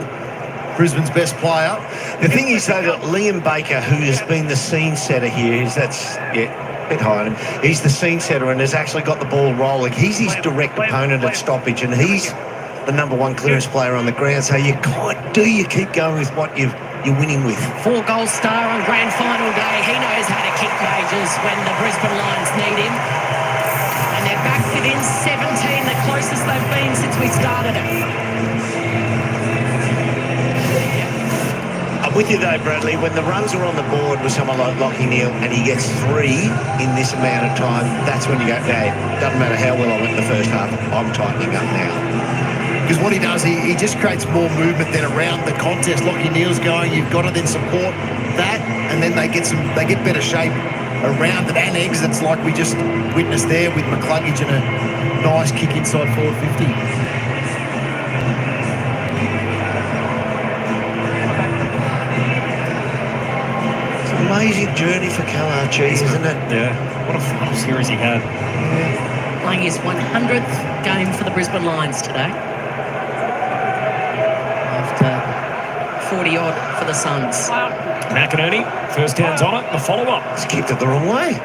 Brisbane's best player. The thing is, though, that Liam Baker, who has been the scene setter here, a bit high on him. He's the scene setter and has actually got the ball rolling. He's his direct opponent at stoppage, and he's the number 1 clearance player on the ground. So you keep going with what you're winning with. 4-goal star on grand final day. He knows how to kick majors when the Brisbane Lions need him. And they're back within 17, the closest they've been since we started it. I'm with you though, Bradley. When the runs are on the board with someone like Lachie Neale and he gets 3 in this amount of time, that's when you go, hey, doesn't matter how well I went in the first half, I'm tightening up now. Because what he does, he just creates more movement than around the contest. Lachie Neale's going, you've got to then support that, and then they get better shape around it and exits like we just witnessed there with McCluggage and a nice kick inside forward 50. It's an amazing journey for Kalachi, isn't it? Yeah, what a final series he had. Playing his 100th game for the Brisbane Lions today. 40-odd for the Suns. McInerney, first hands on it, the follow-up. He's kicked it the wrong way.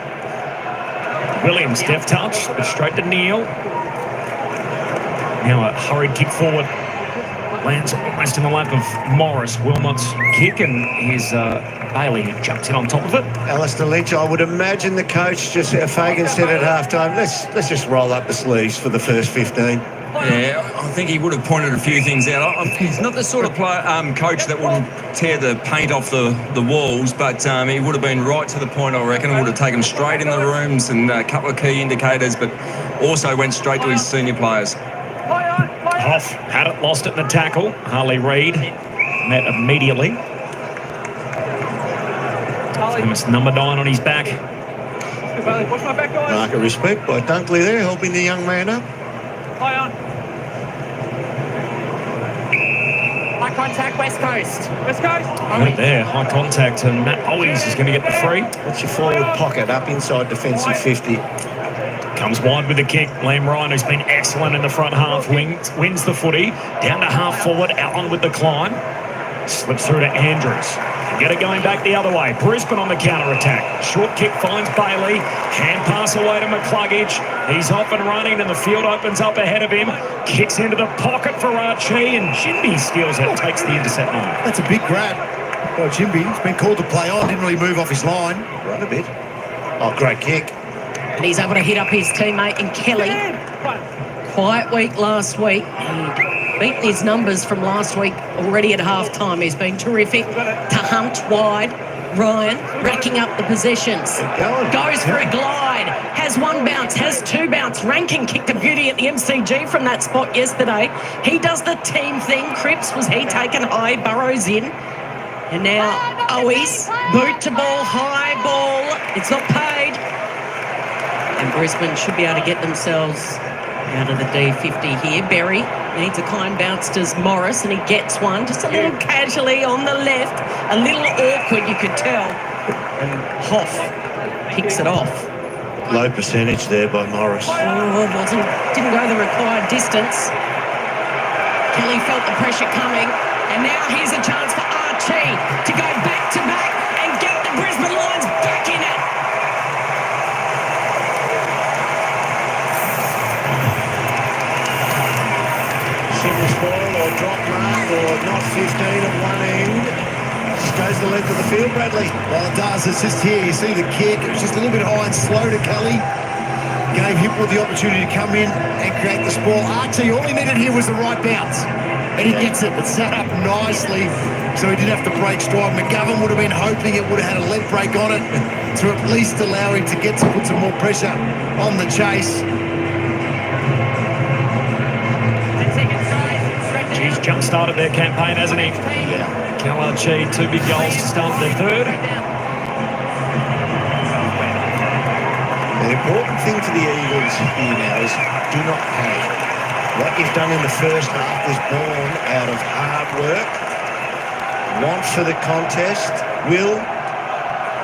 Williams, deft touch, but straight to Neale. Now a hurried kick forward. Lands almost in the lap of Morris. Wilmot's kick, and here's Bailey who jumps in on top of it. Alistair Lynch, I would imagine the coach, Fagan said at halftime, let's just roll up the sleeves for the first 15. Yeah, I think he would have pointed a few things out. He's not the sort of coach that would tear the paint off the walls, but he would have been right to the point, I reckon. Would have taken them straight in the rooms and a couple of key indicators, but also went straight to his senior players. Hoff had it, lost it in the tackle. Harley Reid met immediately. Famous number 9 on his back. Watch my back, guys. Mark of respect by Dunkley there, helping the young man up. High on. High contact, West Coast. West Coast. Right there, high contact, and Matt Owies is going to get the free. What's your forward pocket up inside defensive 50? Comes wide with the kick. Liam Ryan, who's been excellent in the front half, wins the footy. Down to half forward, Allen with the climb. Slips through to Andrews. Get it going back the other way. Brisbane on the counter-attack. Short kick finds Bailey. Hand pass away to McCluggage. He's off and running, and the field opens up ahead of him. Kicks into the pocket for Archie, and Jinby steals it. Takes the intercept on. That's a big grab. Oh, Jimby's been called to play on, didn't really move off his line. Run a bit. Oh, great kick. And he's able to hit up his teammate in Kelly. Quiet week last week. He'd beaten his numbers from last week already at half-time. He's been terrific. To Hunt wide. Ryan racking up the possessions. Goes for a glide. Has one bounce. Has two bounce. Rankin kicked a beauty at the MCG from that spot yesterday. He does the team thing. Cripps, was he taken high? Burrows in. And now Owies. Boot to ball. High ball. It's not paid. And Brisbane should be able to get themselves out of the D50 here. Berry needs a kind bounce to Morris, and he gets one just a little casually on the left. A little awkward, you could tell. And Hoff picks it off. Low percentage there by Morris. Didn't go the required distance. Kelly felt the pressure coming, and now here's a chance for Archie to go back to back and get the Brisbane Lions back in it. Single spoil or drop mark or not 15 at one end. Just goes the length of the field, Bradley. Well, it does. It's just here. You see the kick. It was just a little bit high and slow to Kelly. Gave Hipwood the opportunity to come in and create the spoil. Archie, all he needed here was the right bounce. And he gets it. It's set up nicely, so he didn't have to break stride. McGovern would have been hoping it would have had a leg break on it to at least allow him to put some more pressure on the chase. He's jump-started their campaign, hasn't he? Yeah. Kalarchi, 2 big goals to start their third. The important thing for the Eagles here now is do not panic. What you've done in the first half was born out of hard work, want for the contest, will,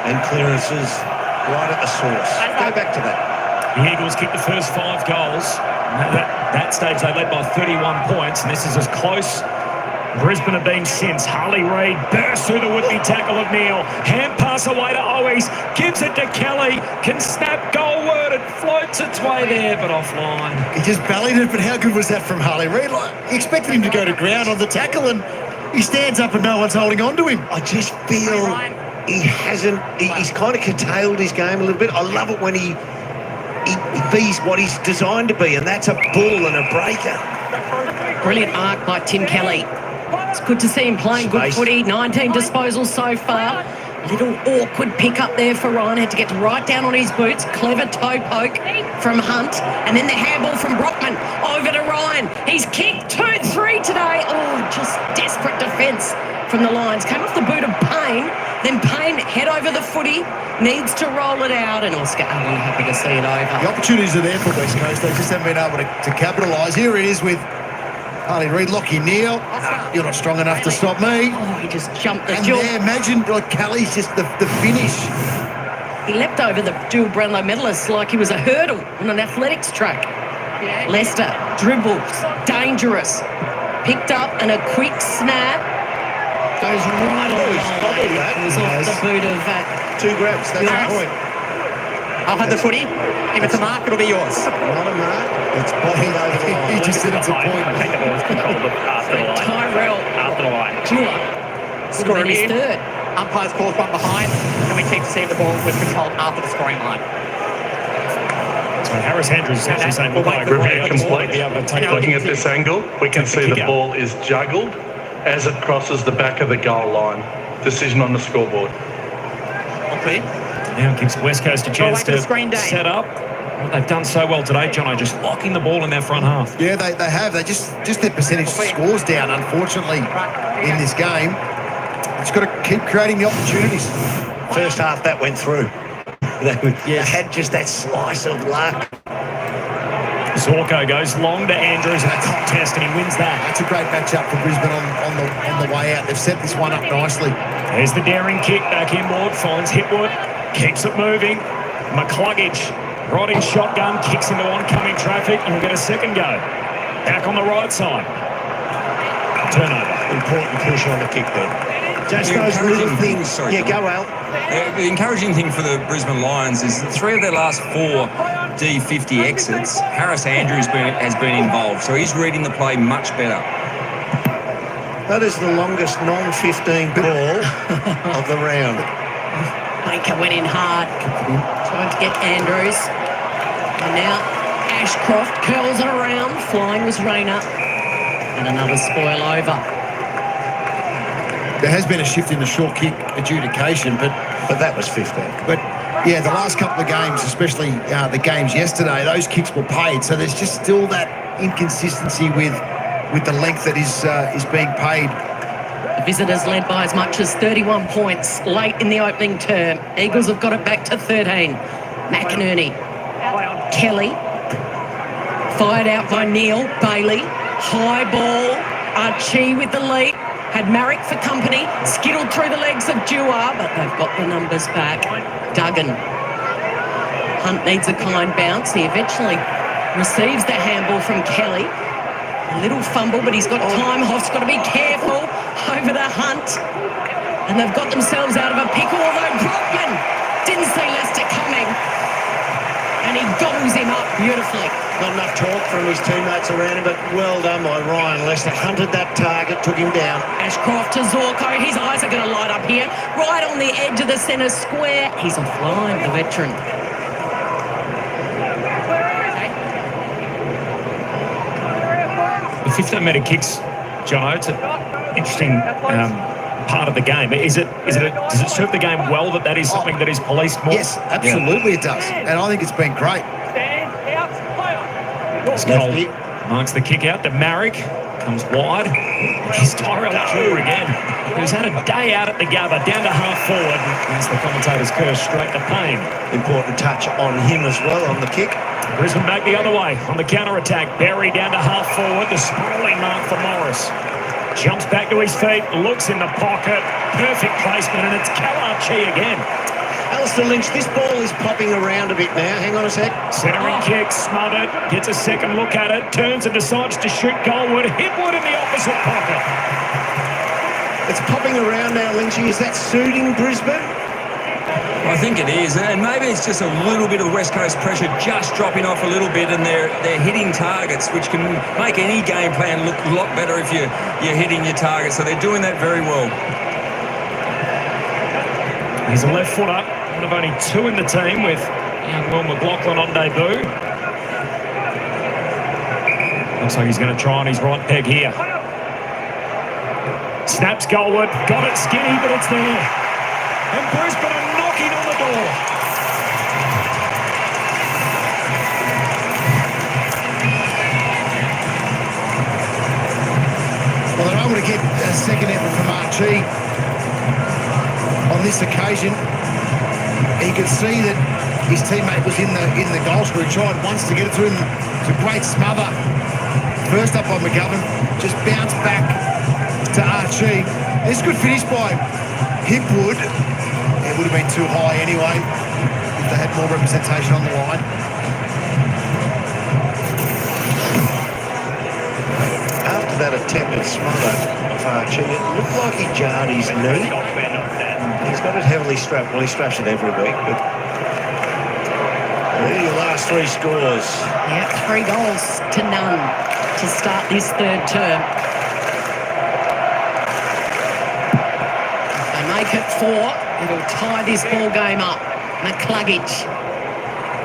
and clearances right at the source. Go back to that. The Eagles kicked the first 5 goals. At that stage, they led by 31 points, and this is as close Brisbane have been since. Harley Reid bursts through the would-be tackle of Neil. Hand pass away to Owies. Gives it to Kelly. Can snap goalward. It floats its way there, but offline. He just bellied it, but how good was that from Harley Reid? He expected him to go to ground on the tackle, and he stands up and no one's holding on to him. I just feel he hasn't... He's kind of curtailed his game a little bit. I love it when he be's what he's designed to be, and that's a bull and a breaker. Brilliant arc by Tim Kelly. It's good to see him playing good footy. 19 disposals so far. Little awkward pick up there for Ryan. Had to get right down on his boots. Clever toe poke from Hunt. And then the handball from Brockman over to Ryan. He's kicked 2-3 today. Oh, just desperate defence from the Lions. Came off the boot of Payne. Then Payne head over the footy. Needs to roll it out. And Oscar Allen happy to see it over. The opportunities are there for West Coast. They just haven't been able to capitalise. Here it is with Harley Reid, Lockie Neal. You're not strong enough to stop me. Oh, he just jumped the and dual. there, imagine like Kelly's just the finish. He leapt over the dual Brownlow medalist like he was a hurdle on an athletics track. Lester dribbles, dangerous. Picked up and a quick snap. Goes right on the line. It was off the boot of 2 grabs, that's the point. I'll have the footy. If it's a mark, it'll be yours. Not a mark. It's bodied over the line. He just said it's a point. Take the ball, control the after the line. Tyrell After the line. scored his third. Umpires calls one behind, and we keep seeing the ball was controlled after the scoring line. So Harris Andrews is actually saying, well, I agree. Looking at this angle, we can see the ball is juggled as it crosses the back of the goal line. Decision on the scoreboard. Okay. Now gives West Coast a chance to set up. What they've done so well today, Jono, just locking the ball in their front half. Yeah, they have. They just their percentage scores down, unfortunately, in this game. It's got to keep creating the opportunities. First half, that went through. They had just that slice of luck. Zorko goes long to Andrews in a contest, and he wins that. That's a great matchup for Brisbane on the way out. They've set this one up nicely. There's the daring kick back inboard, finds Hipwood, keeps it moving. McCluggage, riding shotgun, kicks into oncoming traffic, and we'll get a second go. Back on the right side. Turnover. Important push on the kick there. Just those little things. Yeah, go Al. The encouraging thing for the Brisbane Lions is that 3 of their last 4 D50 exits, Harris Andrews has been involved, so he's reading the play much better. That is the longest non-15 ball of the round. Baker went in hard, trying to get Andrews. And now Ashcroft curls it around. Flying was Rayner. And another spoil over. There has been a shift in the short kick adjudication, but that was 15. But yeah, the last couple of games, especially the games yesterday, those kicks were paid. So there's just still that inconsistency with the length that is being paid. The visitors led by as much as 31 points late in the opening term. Eagles have got it back to 13. McInerney, Kelly, fired out by Neil, Bailey, high ball, Archie with the lead. Had Marrick for company, skittled through the legs of Dewar, but they've got the numbers back. Duggan. Hunt needs a kind bounce. He eventually receives the handball from Kelly. A little fumble, but he's got time. Hoff's got to be careful over the Hunt. And they've got themselves out of a pickle, although Brockman didn't see Lester coming. And he gobbles him up beautifully. Not enough talk from his teammates around him, but well done by Ryan. Lester hunted that target, took him down. Ashcroft to Zorko. His eyes are going to light up here. Right on the edge of the centre square. He's offline, the veteran. The 15-metre kicks, John, it's an interesting part of the game. Does it serve the game well that is something that is policed more? Yes, absolutely it does. And I think it's been great. Cole marks the kick out to Marrick. Comes wide. He's Tyrell True again, who's had a day out at the Gabba, down to half forward. As the commentators curse straight to Payne. Important touch on him as well on the kick. Brisbane back the other way on the counter-attack. Berry down to half forward. The sprawling mark for Morris. Jumps back to his feet, looks in the pocket. Perfect placement, and it's Kalarchi again. Alistair Lynch, this ball is popping around a bit now. Hang on a sec. Centering kick, smothered, gets a second look at it, turns and decides to shoot goalward. Hipwood in the opposite pocket. It's popping around now, Lynchy. Is that suiting Brisbane? I think it is, and maybe it's just a little bit of West Coast pressure just dropping off a little bit, and they're hitting targets, which can make any game plan look a lot better if you're hitting your target. So they're doing that very well. He's a left footer, one of only two in the team with young Will McLaughlin on debut. Looks like he's going to try on his right peg here. Snaps goalward, got it skinny, but it's there. And Brisbane are knocking on the door. Well, they're able to get a second effort from Archie on this occasion. He could see that his teammate was in the goal square. He tried once to get it to him. It's a great smother. First up by McGovern, just bounced back to Archie. It's a good finish by Hipwood. It would have been too high anyway if they had more representation on the line. After that attempted smother of Archie, it looked like he jarred his knee. He's got it heavily strapped. Well, he straps it every week, but there are your last three scores. Yeah, 3 goals to none to start this third term. If they make it 4, it'll tie this ball game up. McCluggage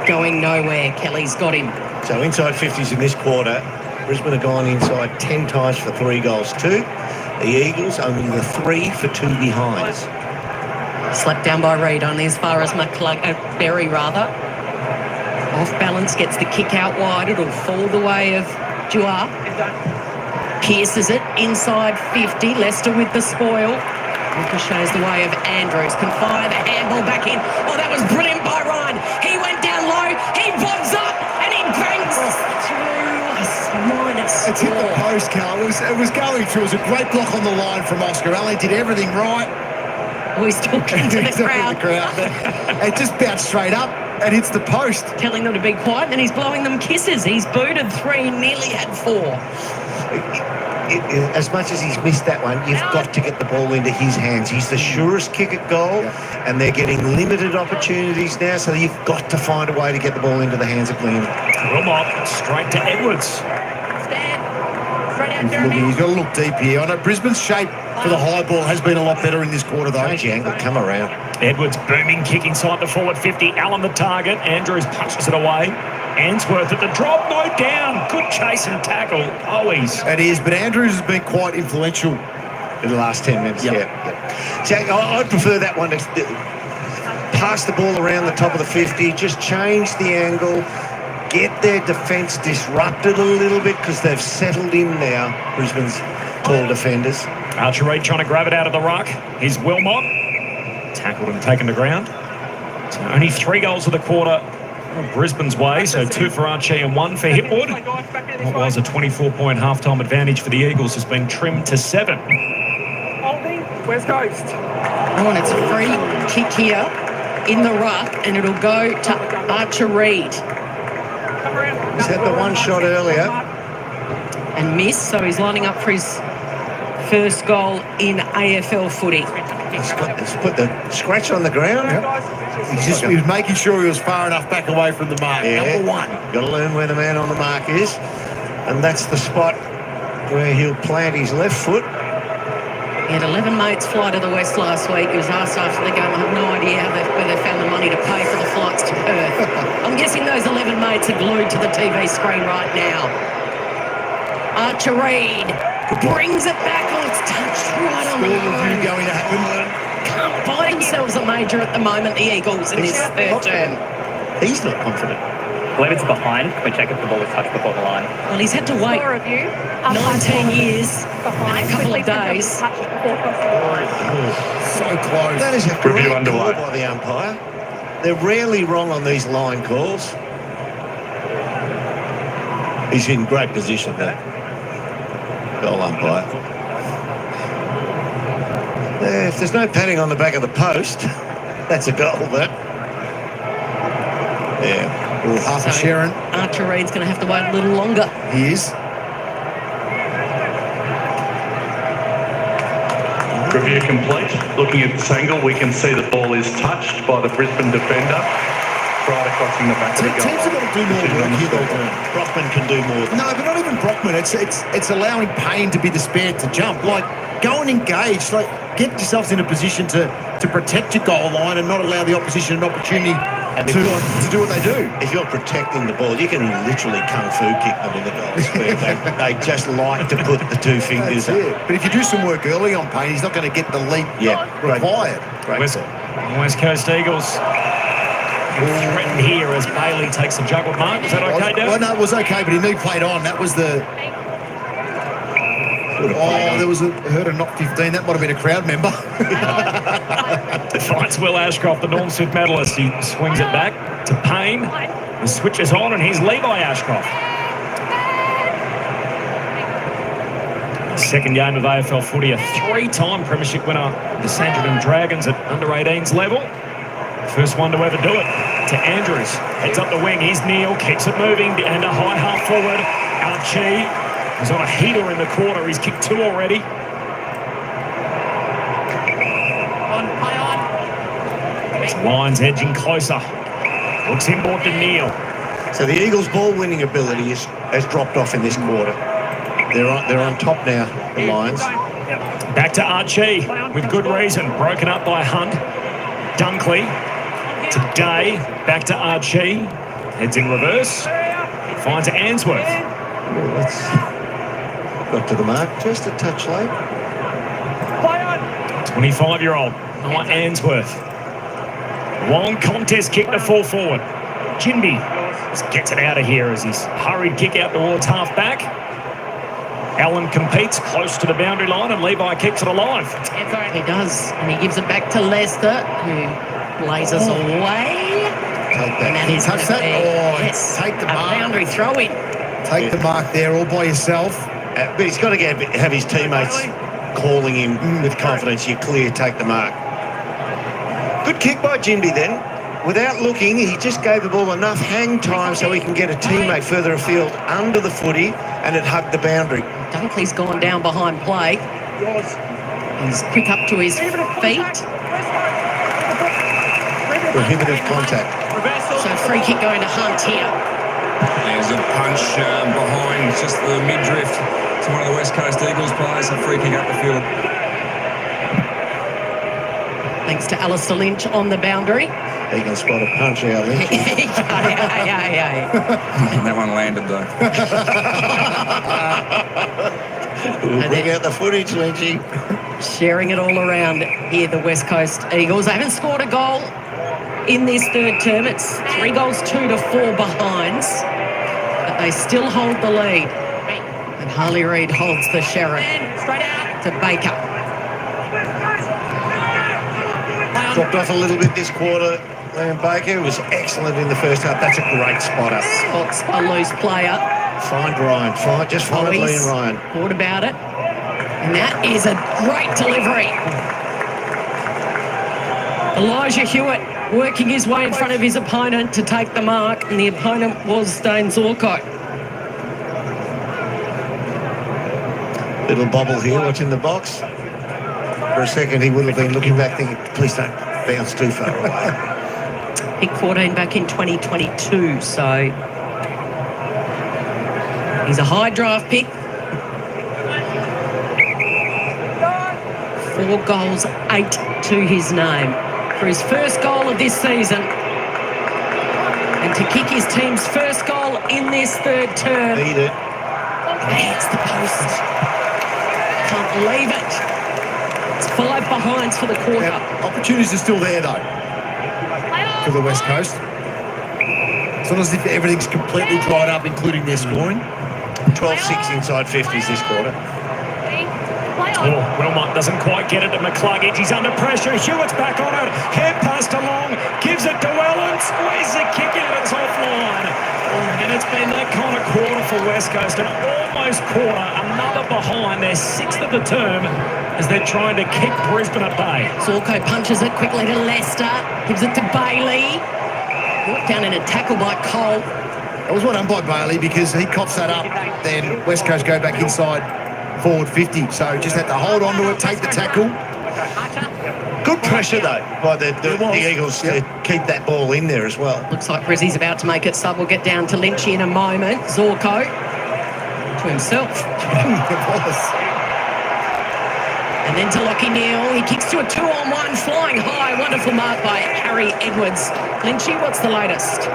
going nowhere. Kelly's got him. So inside 50s in this quarter. Brisbane have gone inside 10 times for 3 goals too. The Eagles only the 3 for 2 behinds. Slapped down by Reid, only as far as Berry rather. Off balance, gets the kick out wide. It'll fall the way of Dewar. Pierces it inside 50. Lester with the spoil. Ricochets the way of Andrews. Can fire the handball back in. Oh, that was brilliant by Ryan. He went down low. He bobs up and he bangs through. Minus It's hit the post, Cal. It was going through. It was a great block on the line from Oscar Allen. Did everything right. Oh, he's talking to the crowd. It just bounced straight up and hits the post. Telling them to be quiet, and he's blowing them kisses. He's booted 3, nearly had 4. As much as he's missed that one, you've got to get the ball into his hands. He's the surest kick at goal, and they're getting limited opportunities now, so you've got to find a way to get the ball into the hands of Glenn. Wilmot straight to Edwards. He's got to look deep here. I know Brisbane's shape for the high ball has been a lot better in this quarter, though. Change the angle, come around. Edwards booming kick inside the forward 50. Allen the target. Andrews punches it away. Answorth at the drop, no down. Good chase and tackle. Always. It is, but Andrews has been quite influential In the last 10 minutes, Yep. yeah. So I'd prefer that one to pass the ball around the top of the 50, just change the angle, get their defence disrupted a little bit because they've settled in now, Brisbane's tall defenders. Archer Reid trying to grab it out of the ruck. Here's Wilmot. Tackled and taken to ground. So only 3 goals of the quarter Brisbane's way, so 2 for Archie and 1 for Hipwood. What was a 24-point halftime advantage for the Eagles has been trimmed to 7. West Coast. Oh, and it's a free kick here in the ruck, and it'll go to Archer Reid. He's had the one shot earlier. And missed, so he's lining up for his first goal in AFL footy. He's put the scratch on the ground. He was making sure he was far enough back away from the mark. Yeah. Number 1. Got to learn where the man on the mark is. And that's the spot where he'll plant his left foot. He had 11 mates fly to the West last week. He was asked after the game, I have no idea where they found the money to pay for the flights to Perth. I'm guessing those 11 mates are glued to the TV screen right now. Archer Reid brings it back. Oh, it's touched right on the line. Going to happen. Can't buy themselves a major at the moment, the Eagles, in this third term. He's not confident. I believe it's behind. Can we check if the ball was touched before the line? Well, he's had to wait 19 years and a couple of days. So close. That is a Review great call underway. by the umpire. They're rarely wrong on these line calls. He's in great position there. Goal umpire. Yeah, if there's no padding on the back of the post, that's a goal, that. Yeah. Half a Sharon. Archer Reid's going to have to wait a little longer. He is. Review complete. Looking at this angle, we can see the ball is touched by the Brisbane defender right across in the back of the goal. Teams have got to do more work here, though. Brockman can do more. No, but not even Brockman. It's allowing Payne to be the spare to jump. Like, go and engage. Like, get yourselves in a position to protect your goal line and not allow the opposition an opportunity to do what they do. If you're protecting the ball, you can literally kung fu kick them in the goal square. They just like to put the 2 fingers up. But if you do some work early on Payne, he's not going to get the leap required. West Coast Eagles threatened here as Bailey takes a juggled mark. Is that okay, Dave? Well, no, it was okay, but he need played on. That was the... there was heard a knock 15. That might have been a crowd member. Fights Will Ashcroft, the Norm Smith medalist. He swings it back to Payne. The switch is on, and here's Levi Ashcroft. Second game of AFL footy, a 3-time premiership winner, the Sandringham Dragons at under-18s level. First one to ever do it. To Andrews, heads up the wing. Here's Neil, keeps it moving, and a high half forward. Archie is on a heater in the quarter. He's kicked 2 already. Lions edging closer. Looks inboard to Neil. So the Eagles' ball-winning ability has dropped off in this quarter. They're on top now, the Lions. Back to Archie with good reason. Broken up by Hunt. Dunkley to Day. Back to Archie. Heads in reverse. Finds Answorth. Got to the mark just a touch late. 25-year-old Noah Answorth. Long contest kick to full forward. Jinby just gets it out of here as he's hurried kick out towards half back. Allen competes close to the boundary line and Levi kicks it alive. He does, and he gives it back to Lester, who blazes away. Take that. And that is Touch that. yes, Take the a mark. boundary throw-in. Take the mark there all by yourself. But he's got to have his teammates calling him with confidence. You're clear, take the mark. Good kick by Jinby then. Without looking, he just gave the ball enough hang time so he can get a teammate further afield under the footy, and it hugged the boundary. Dunkley's gone down behind play. He's quick up to his feet. Prohibitive contact. So free kick going to Hunt here. There's a punch behind just the midriff to one of the West Coast Eagles players. A free kick up the field. Thanks to Alistair Lynch on the boundary. He can spot a punch out, Lynch. That one landed though. Bring out the footage, Lynchy. Sharing it all around here, the West Coast Eagles. They haven't scored a goal in this third term. It's 3 goals, 2 to 4 behinds. But they still hold the lead. And Harley Reid holds the Sheriff to Baker. Dropped off a little bit this quarter. Liam Baker was excellent in the first half. That's a great spotter. Spots a loose player. Find Ryan. Just find Lee and Ryan. Thought about it. And that is a great delivery. Elijah Hewitt working his way in front of his opponent to take the mark, and the opponent was Dane Zorko. Little bobble here, watching the box. For a second, he would have been looking back thinking, please don't bounce too far away. Pick 14 back in 2022, so he's a high draft pick. 4 goals, 8 to his name for his first goal of this season. And to kick his team's first goal in this third term. Beat it. And hits the post. Can't believe it. It's 5 behinds for the quarter. Now, opportunities are still there, though, for the West Coast. It's not as if everything's completely dried up, including their scoring. 12-6 inside 50s this quarter. Oh, Wilmot doesn't quite get it to McCluggage. He's under pressure. Hewitt's back on it. Head passed along. Gives it to Wellen. Squeezes a kick out. It's offline. And it's been that kind of quarter for West Coast. An almost quarter. Another behind. They're 6th of the term as they're trying to keep Brisbane at bay. Zorko punches it quickly to Leicester. Gives it to Bailey. Brought down in a tackle by Cole. It was well done by Bailey because he cops that up. Then West Coast go back inside forward 50. So just had to hold on to it, take the tackle. Good pressure, though, by the Eagles to keep that ball in there as well. Looks like Brizzy's about to make it sub. We'll get down to Lynchy in a moment. Zorko to himself. And then to Lockie Neal. He kicks to a 2-on-1, flying high. Wonderful mark by Harry Edwards. Lynchy, what's the latest?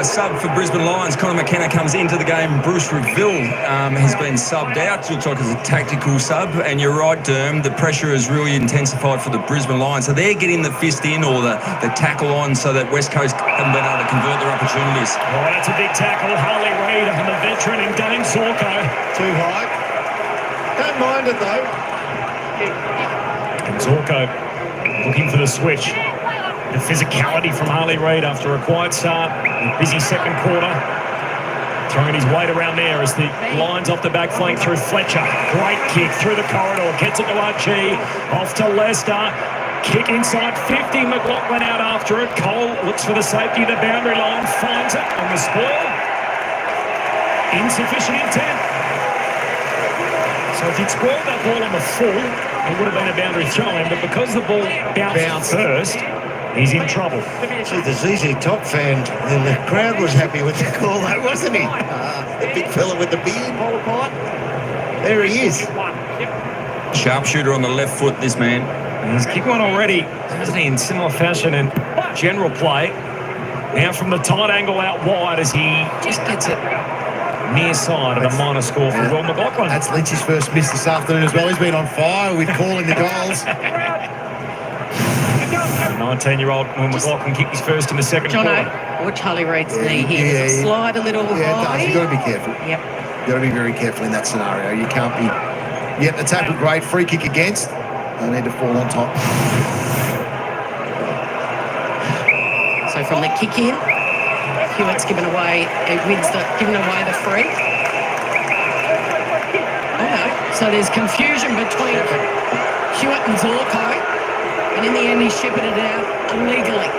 Sub for Brisbane Lions. Conor McKenna comes into the game. Bruce Reville has been subbed out. Looks like it's a tactical sub. And you're right, Derm, the pressure has really intensified for the Brisbane Lions. So they're getting the fist in or the tackle on so that West Coast haven't been able to convert their opportunities. Oh, that's a big tackle. Harley Reid and the veteran in Dane Zorko. Too high. Don't mind it, though. And Zorko looking for the switch. The physicality from Harley Reid after a quiet start. A busy second quarter. Throwing his weight around there as the Lions off the back flank through Fletcher. Great kick through the corridor. Gets it to Archie. Off to Leicester. Kick inside 50. McLaughlin out after it. Cole looks for the safety of the boundary line. Finds it on the spoil. Insufficient intent. So if he'd spoiled that ball on the full, it would have been a boundary throw-in, but because the ball bounced first, he's in trouble. See, the ZZ Top fan, and the crowd was happy with the call, though, wasn't he? The big fella with the beard. There he is. Sharpshooter on the left foot, this man. And he's kicked one already, hasn't he, in similar fashion in general play. Now from the tight angle out wide as he just gets it near side of a minor score for Will McLaughlin. That's Lynch's first miss this afternoon as well. He's been on fire with calling the goals. 19-year-old Will McLaughlin kicked his first in the second quarter. Watch Harley Reid's knee here. Does it slide a little high? Yeah, it does. You've got to be careful. Yep. You've got to be very careful in that scenario. You can't be... Yep, the tackle great. Free kick against. They need to fall on top. So from the kick in, Hewitt's given away the free. Oh no. So there's confusion between Hewitt and Zorko. And in the end, he shepherded it out illegally.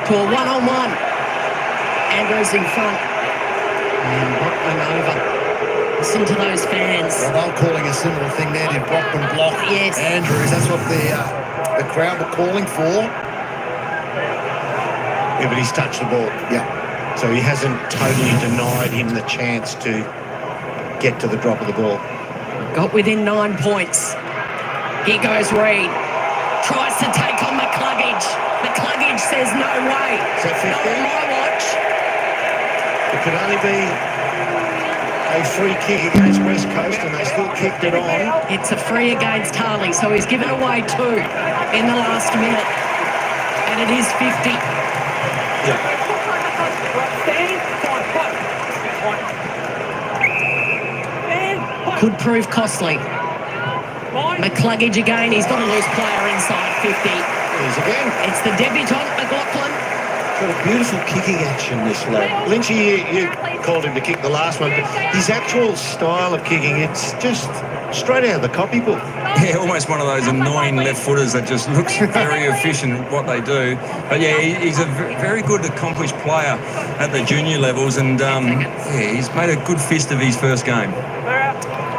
To a one-on-one. Andrews in front. And Brockman over. Listen to those fans. Well, they were calling a similar thing there. Did Brockman block Andrews? That's what the crowd were calling for. Yeah, but he's touched the ball. Yeah. So he hasn't totally denied him the chance to get to the drop of the ball. Got within 9 points. Here goes Reid. Tries to take on McCluggage. McCluggage says no way. Is that 15? Not on my watch. It could only be a free kick against West Coast, and they still kicked it on. It's a free against Harley, so he's given away 2 in the last minute. And it is 50. Could prove costly. McCluggage again, he's got a loose player inside 50. Here's again. It's the debutant, McLaughlin. Got a beautiful kicking action, this lad. Lynchy, you called him to kick the last one, but his actual style of kicking, it's just straight out of the copybook. Yeah, almost one of those annoying left footers that just looks very efficient at what they do. But yeah, he's a very good, accomplished player at the junior levels, and yeah, he's made a good fist of his first game.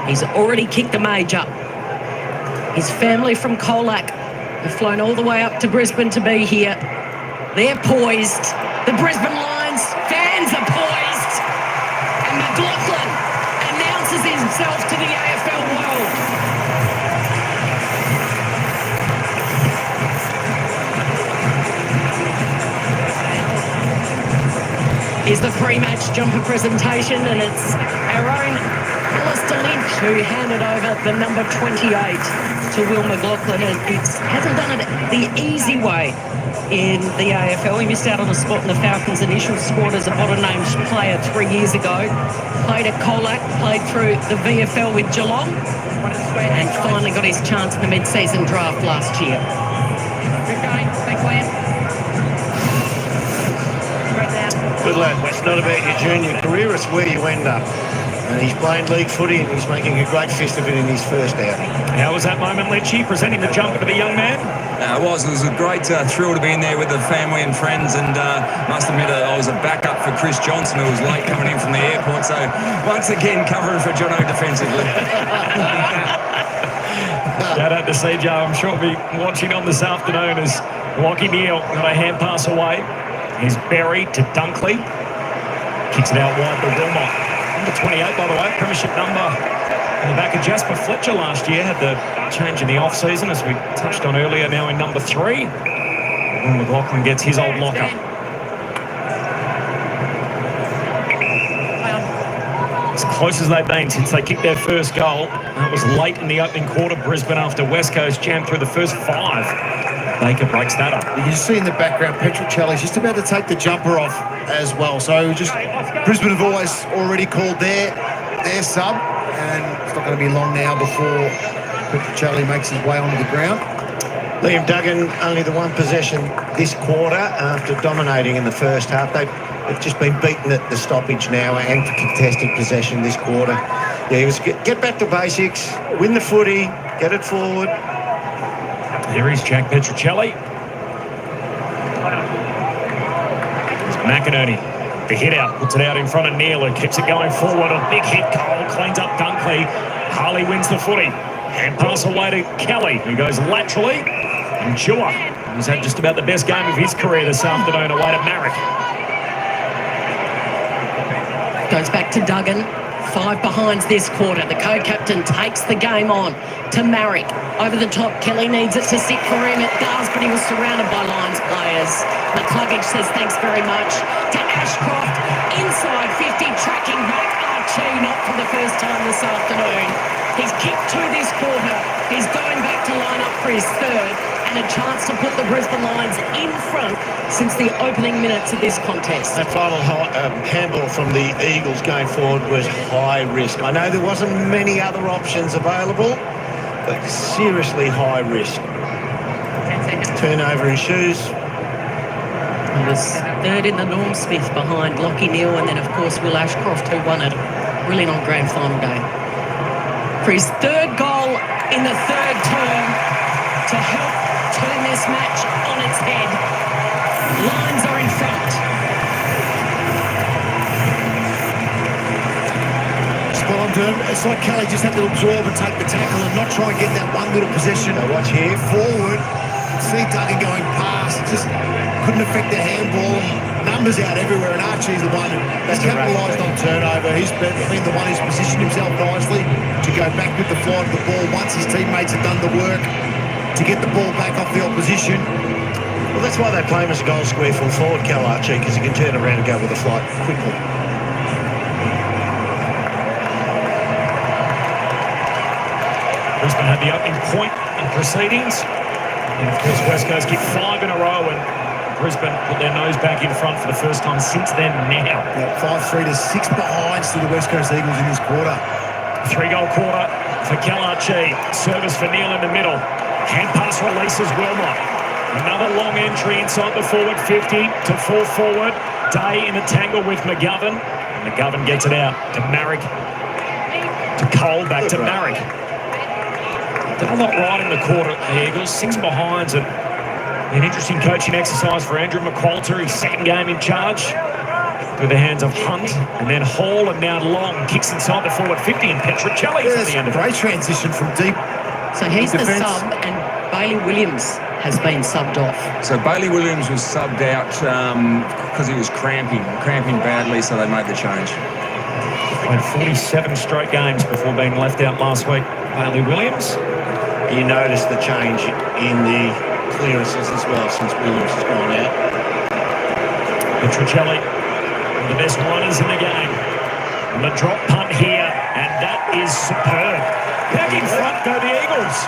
He's already kicked a major. His family from Colac have flown all the way up to Brisbane to be here. They're poised. The Brisbane Lions fans are poised. And McLaughlin announces himself to the AFL world. Here's the pre-match jumper presentation, and it's our own Alistair Lynch who handed over the number 28 to Will McLaughlin. And he hasn't done it the easy way in the AFL. He missed out on a spot in the Falcons' initial squad as a bottom-named player 3 years ago. Played at Colac, played through the VFL with Geelong, and finally got his chance in the mid-season draft last year. Good going, thanks, Liam. Good lad. It's not about your junior career, it's where you end up. And he's playing league footy, and he's making a great fist of it in his first outing. How was that moment, Lynchy, presenting the jumper to the young man? It was a great thrill to be in there with the family and friends, and must admit I was a backup for Chris Johnson, who was late coming in from the airport, so once again covering for Jono defensively. Shout out to CJ. I'm sure he'll be watching on this afternoon as Lockie Neal got a hand pass away. He's buried to Dunkley. Kicks it out wide to Wilmot. Number 28, by the way, premiership number in the back of Jasper Fletcher last year. Had the change in the off-season, as we touched on earlier, now in number 3. Will McLaughlin gets his old locker. As close as they've been since they kicked their first goal. That was late in the opening quarter. Brisbane, after West Coast jammed through the first 5. Baker breaks that up. You see in the background, Petruccelli's just about to take the jumper off as well. So just Brisbane have already called their sub, and it's not going to be long now before Petruccelli makes his way onto the ground. Liam Duggan, only the one possession this quarter after dominating in the first half. They've just been beaten at the stoppage now and for contested possession this quarter. Yeah, he was get back to basics, win the footy, get it forward. There is Jack Petruccelli. McInerney, the hit out, puts it out in front of Neal, who keeps it going forward. A big hit, Cole cleans up Dunkley. Harley wins the footy. Hand pass away to Kelly, who goes laterally. And Chua, who's had just about the best game of his career this afternoon, away to Marrick. Goes back to Duggan. 5 behinds this quarter. The co-captain takes the game on to Marrick. Over the top, Kelly needs it to sit for him. It does, but he was surrounded by Lions players. McCluggage says thanks very much to Ashcroft. Inside 50, tracking back Archie, not for the first time this afternoon. He's kicked 2 this quarter. He's going back to line up for his third, and a chance to put the Brisbane Lions in front since the opening minutes of this contest. That final handball from the Eagles going forward was high risk. I know there wasn't many other options available, but seriously high risk. Turnover in shoes. He was third in the Norm Smith behind Lockie Neal, and then of course Will Ashcroft, who won it. Brilliant on grand final day. For his third goal in the third term to help turn this match on its head. Lions are in front. Spot on, Durham. It's like Kelly just had to absorb and take the tackle and not try and get that one little possession. Now watch here. Forward. see Duggan going past, just couldn't affect the handball. Numbers out everywhere, and Archie's the one that's capitalised on turnover. He's been the one who's positioned himself nicely to go back with the flight of the ball once his teammates have done the work to get the ball back off the opposition. Well, that's why they play him as a goal square full forward, Cal Archie, because he can turn around and go with the flight quickly. Brisbane had the opening point in proceedings. And of course, West Coast kicked 5 in a row, and Brisbane put their nose back in front for the first time since then now. 5-3 to 6 behind to the West Coast Eagles in this quarter. 3-goal quarter for Kalachi. Service for Neil in the middle. Hand pass releases Wilmot. Another long entry inside the forward 50 to full forward. Day in a tangle with McGovern. McGovern gets it out to Marrick. To Cole, back to Marrick. Done a lot right in the quarter, the Eagles. 6 behinds, and an interesting coaching exercise for Andrew McQualter, his second game in charge. Through the hands of Hunt, and then Hall, and now Long kicks inside the forward 50, and Petrocelli's at the end of it. Great transition from deep. So he's the defence. sub, and Bailey Williams has been subbed off. So Bailey Williams was subbed out because he was cramping badly, so they made the change. Played 47 straight games before being left out last week. Bailey Williams. You notice the change in the clearances as well since Williams has gone out. Petrocelli, one of the best runners in the game. And the drop punt here, and that is superb. Back in front go the Eagles.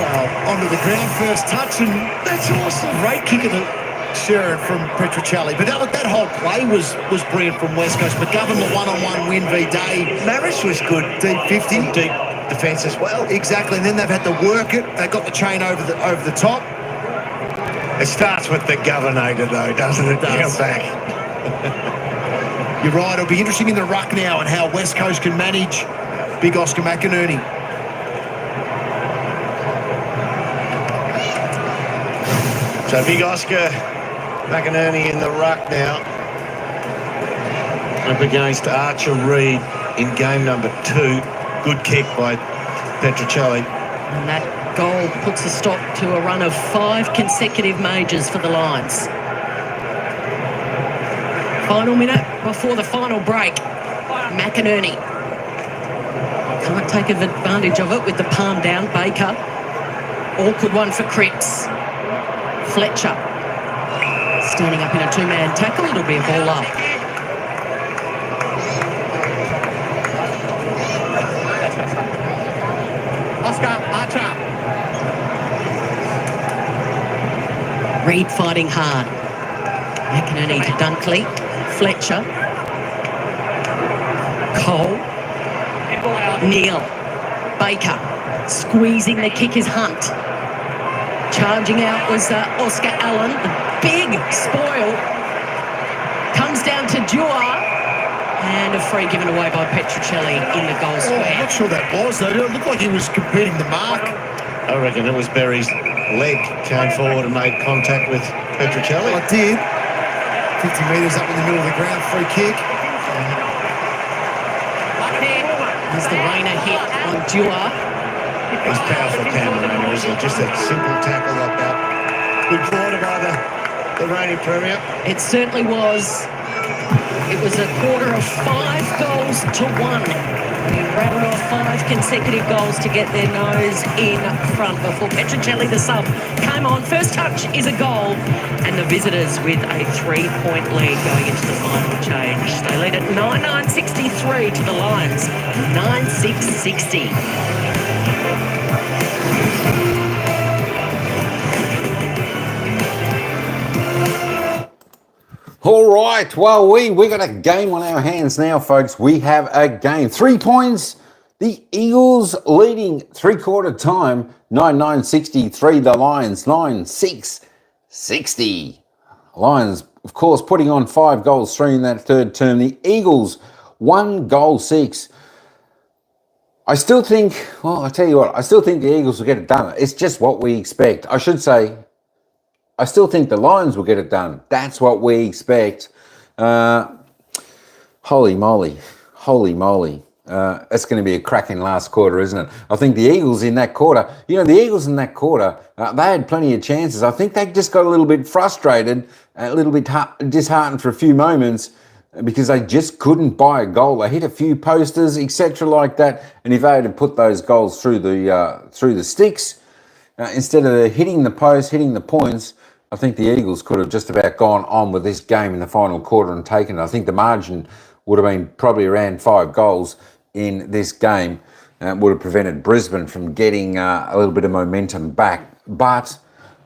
Well, onto the ground first touch, and that's awesome. Great kick of the Sharon from Petrocelli. But that whole play was brilliant from West Coast. McGovern, the one-on-one win v Day. Marish was good. Deep 50. Deep defence as well. Exactly, and then they've had to work it. They got the chain over the top. It starts with the Governator, though, doesn't it? Down back. You're right. It'll be interesting in the ruck now and how West Coast can manage big Oscar McInerney. So big Oscar McInerney in the ruck now. Up against Archer Reed in game number 2. Good kick by Petrocelli. And that goal puts a stop to a run of 5 consecutive majors for the Lions. Final minute before the final break. McInerney can't take advantage of it with the palm down. Baker. Awkward one for Cripps. Fletcher standing up in a 2-man tackle. It'll be a ball up. Oscar Archer. Reed fighting hard. McInerney to Dunkley. Fletcher. Cole. Neil. Baker. Squeezing the kick is Hunt. Charging out was Oscar Allen. The big spoil comes down to Dewar. And a free given away by Petrocelli in the goal square. I'm not sure that was, though. It looked like he was completing the mark. I reckon it was Berry's leg came forward and made contact with Petrocelli. I did. 50 metres up in the middle of the ground, free kick. There's the Rainer hit on Dewar. He's powerful cameraman, isn't it? Just a simple tackle like that. Good quarter by the reigning premier. It certainly was. It was a quarter of 5 goals to 1. They rattled off 5 consecutive goals to get their nose in front before Petrocelli, the sub, came on. First touch is a goal, and the visitors with a 3-point lead going into the final change. They lead at 9-9-63 to the Lions, 9-6-60. All right, well, we got a game on our hands now, folks. We have a game. 3 points. The Eagles leading 3/4 time, 9-9-63. The Lions, 9-6-60. Lions, of course, putting on 5 goals, 3 in that third term. The Eagles, 1 goal 6. I still think, well, I tell you what, I still think the Eagles will get it done. It's just what we expect. I should say, I still think the Lions will get it done. That's what we expect. Holy moly. Holy moly. It's going to be a cracking last quarter, isn't it? I think the Eagles in that quarter, they had plenty of chances. I think they just got a little bit frustrated, a little bit disheartened for a few moments because they just couldn't buy a goal. They hit a few posters, etc., like that. And if they had put those goals through the sticks, instead of hitting the post, hitting the points, I think the Eagles could have just about gone on with this game in the final quarter and taken it. I think the margin would have been probably around 5 goals in this game. Would have prevented Brisbane from getting a little bit of momentum back. But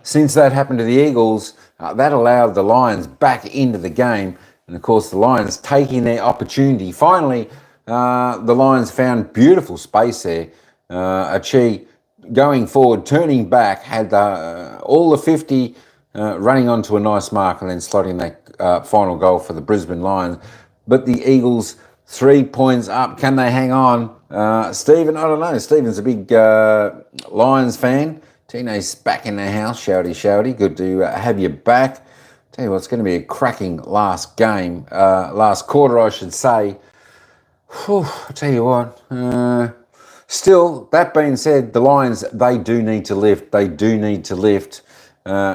since that happened to the Eagles, that allowed the Lions back into the game. And of course, the Lions taking their opportunity. Finally, the Lions found beautiful space there. Achie going forward, turning back, had all the 50 running onto a nice mark and then slotting that final goal for the Brisbane Lions. But the Eagles 3 points up. Can they hang on? Stephen, I don't know. Stephen's a big Lions fan. Tino's back in the house. Shouty, shouty. Good to have you back. Tell you what, it's going to be a cracking last game. Last quarter, I should say. Whew, I tell you what. Still, that being said, the Lions, they do need to lift. They do need to lift.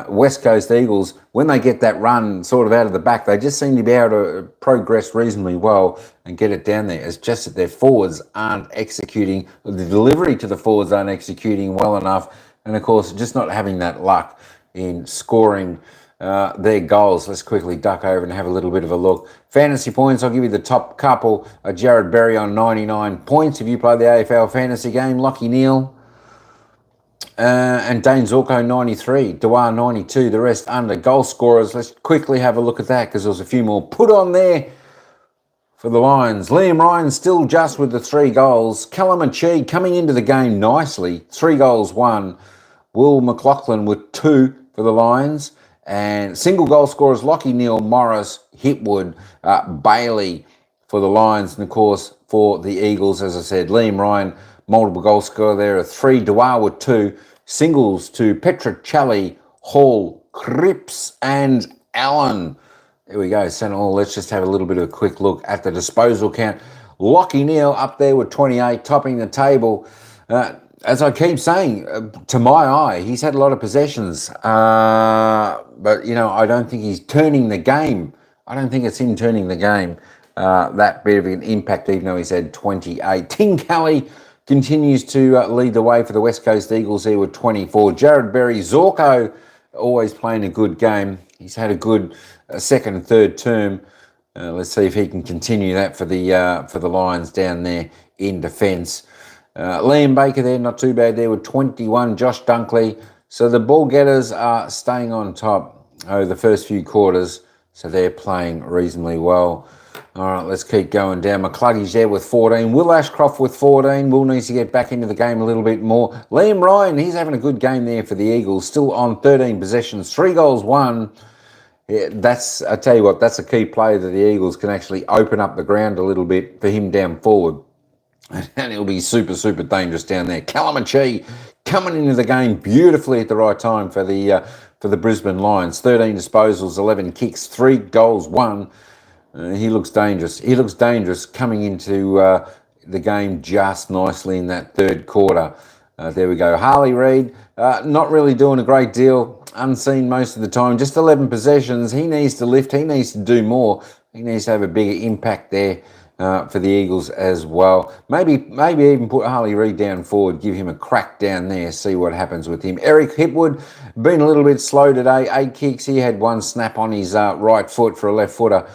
West Coast Eagles, when they get that run sort of out of the back, they just seem to be able to progress reasonably well and get it down there. It's just that their forwards aren't executing, the delivery to the forwards aren't executing well enough, and of course, just not having that luck in scoring their goals. Let's quickly duck over and have a little bit of a look. Fantasy points, I'll give you the top couple. Jared Berry on 99 points. If you play the AFL fantasy game, Lachie Neale, and Dane Zorko 93, Dewar 92, the rest under. Goal scorers, let's quickly have a look at that because there was a few more put on there for the Lions. Liam Ryan still just with the 3 goals. Callum Achie coming into the game nicely, 3 goals, 1. Will McLaughlin with 2 for the Lions. And single goal scorers, Lachie Neale, Morris, Hipwood, Bailey for the Lions. And of course, for the Eagles, as I said, Liam Ryan, multiple goal scorer there, 3, Dewar with 2, singles to Petricelli, Hall, Cripps and Allen. There we go, Sentinel. Let's just have a little bit of a quick look at the disposal count. Lachie Neale up there with 28, topping the table. As I keep saying, to my eye, he's had a lot of possessions. But, I don't think he's turning the game. I don't think it's him turning the game. That bit of an impact, even though he's had 28. Tim Kelly continues to lead the way for the West Coast Eagles there with 24. Jared Berry, Zorko, always playing a good game. He's had a good second and third term. Let's see if he can continue that for the Lions down there in defence. Liam Baker there, not too bad there with 21. Josh Dunkley. So the ball getters are staying on top over the first few quarters. So they're playing reasonably well. All right, let's keep going down. McCluggy's there with 14. Will Ashcroft with 14. Will needs to get back into the game a little bit more. Liam Ryan, he's having a good game there for the Eagles. Still on 13 possessions. 3 goals, 1. Yeah, I tell you what, that's a key play that the Eagles can actually open up the ground a little bit for him down forward. And it'll be super, super dangerous down there. Callum Achie coming into the game beautifully at the right time for the Brisbane Lions. 13 disposals, 11 kicks, 3 goals, 1. He looks dangerous. He looks dangerous coming into the game just nicely in that third quarter. There we go. Harley Reid, not really doing a great deal. Unseen most of the time. Just 11 possessions. He needs to lift. He needs to do more. He needs to have a bigger impact there for the Eagles as well. Maybe even put Harley Reid down forward. Give him a crack down there. See what happens with him. Eric Hipwood, been a little bit slow today. 8 kicks. He had 1 snap on his right foot for a left footer.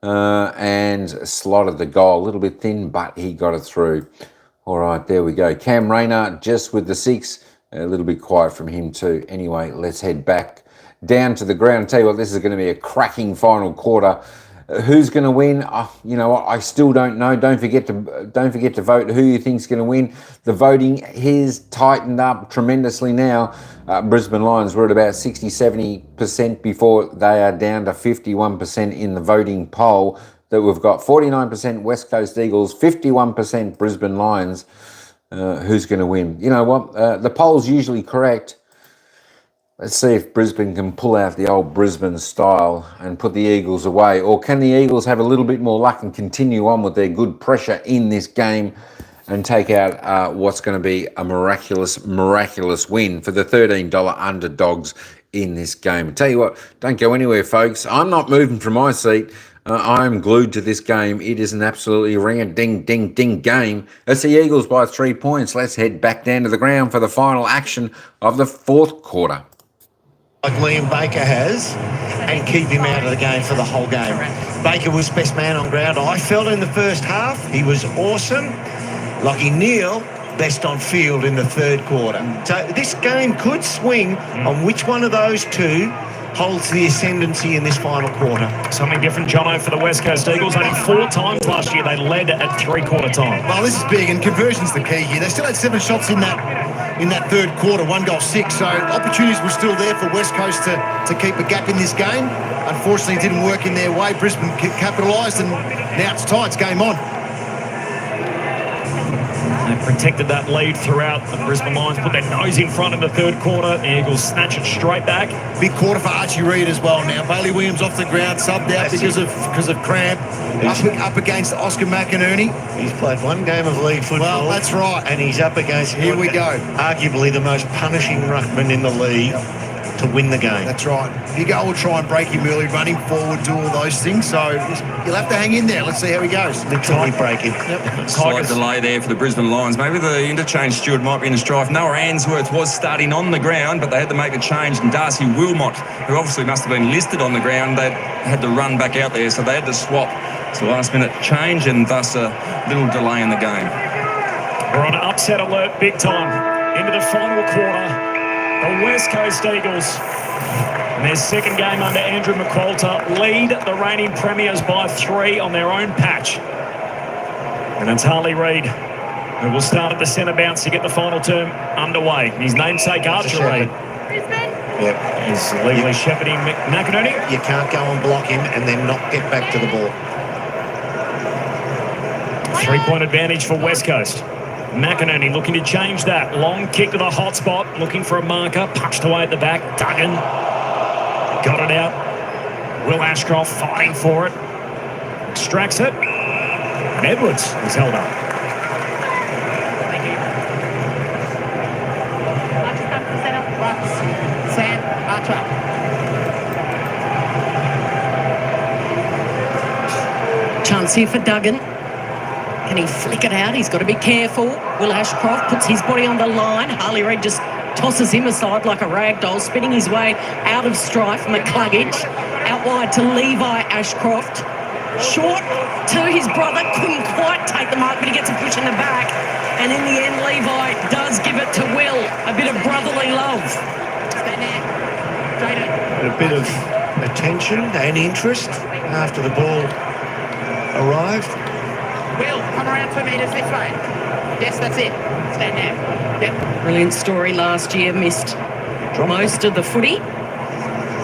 And slotted the goal. A little bit thin, but he got it through. All right, there we go. Cam Rayner just with the 6. A little bit quiet from him too. Anyway, let's head back down to the ground. I'll tell you what, this is going to be a cracking final quarter. Who's going to win? You know what? I still don't know. Don't forget to vote who you think's going to win. The voting has tightened up tremendously now. Brisbane Lions were at about 60-70% before. They are down to 51% in the voting poll. That we've got 49% West Coast Eagles, 51% Brisbane Lions. Who's going to win? You know what? The poll's usually correct. Let's see if Brisbane can pull out the old Brisbane style and put the Eagles away. Or can the Eagles have a little bit more luck and continue on with their good pressure in this game and take out what's going to be a miraculous win for the $13 underdogs in this game. I tell you what, don't go anywhere, folks. I'm not moving from my seat. I'm glued to this game. It is an absolutely ring-a-ding-ding-ding game. It's the Eagles by 3 points. Let's head back down to the ground for the final action of the fourth quarter. Like Liam Baker has, and keep him out of the game for the whole game. Baker was best man on ground, I felt, in the first half. He was awesome. Lachie Neale, best on field in the third quarter. So this game could swing on which one of those two holds the ascendancy in this final quarter. Something different, Jono, for the West Coast Eagles. Only 4 times last year they led at three-quarter time. Well, this is big, and conversion's the key here. They still had 7 shots in that third quarter, 1 goal 6. So opportunities were still there for West Coast to keep a gap in this game. Unfortunately, it didn't work in their way. Brisbane capitalised, and now it's tied. It's game on. They protected that lead throughout. The Brisbane Lions put their nose in front in the third quarter. The Eagles snatch it straight back. Big quarter for Archie Reid as well now. Bailey Williams off the ground, subbed out because of cramp. Up against Oscar McInerney. He's played 1 game of league football. Well, that's right. And he's up against, here we go, arguably the most punishing ruckman in the league to win the game. That's right. Vigo will try and break him early, run him forward, do all those things. So you'll have to hang in there. Let's see how he goes. Literally break him. Yep. Slight delay there for the Brisbane Lions. Maybe the interchange steward might be in a strife. Noah Answorth was starting on the ground, but they had to make a change. And Darcy Wilmot, who obviously must have been listed on the ground, they had to run back out there, so they had to swap. So last minute change, and thus a little delay in the game. We're on upset alert big time. Into the final quarter. The West Coast Eagles, in their second game under Andrew McQualter, lead the reigning premiers by 3 on their own patch. And it's Harley Reid who will start at the centre bounce to get the final term underway. His namesake Archer Reid is legally shepherding McInerney. You can't go and block him and then not get back to the ball. 3-point advantage for West Coast. McInerney looking to change that. Long kick to the hot spot, looking for a marker. Punched away at the back. Duggan got it out. Will Ashcroft fighting for it. Extracts it. And Edwards is held up. Sam Archer. Chance here for Duggan. Can he flick it out? He's got to be careful. Will Ashcroft puts his body on the line. Harley Reid just tosses him aside like a rag doll, spinning his way out of strife. McCluggage out wide to Levi Ashcroft. Short to his brother. Couldn't quite take the mark, but he gets a push in the back. And in the end, Levi does give it to Will. A bit of brotherly love. Stand there. A bit of attention and interest after the ball arrived. Will, come around 2 metres this way. Yes, that's it. Stand there. Yep. Brilliant story last year. Missed most of the footy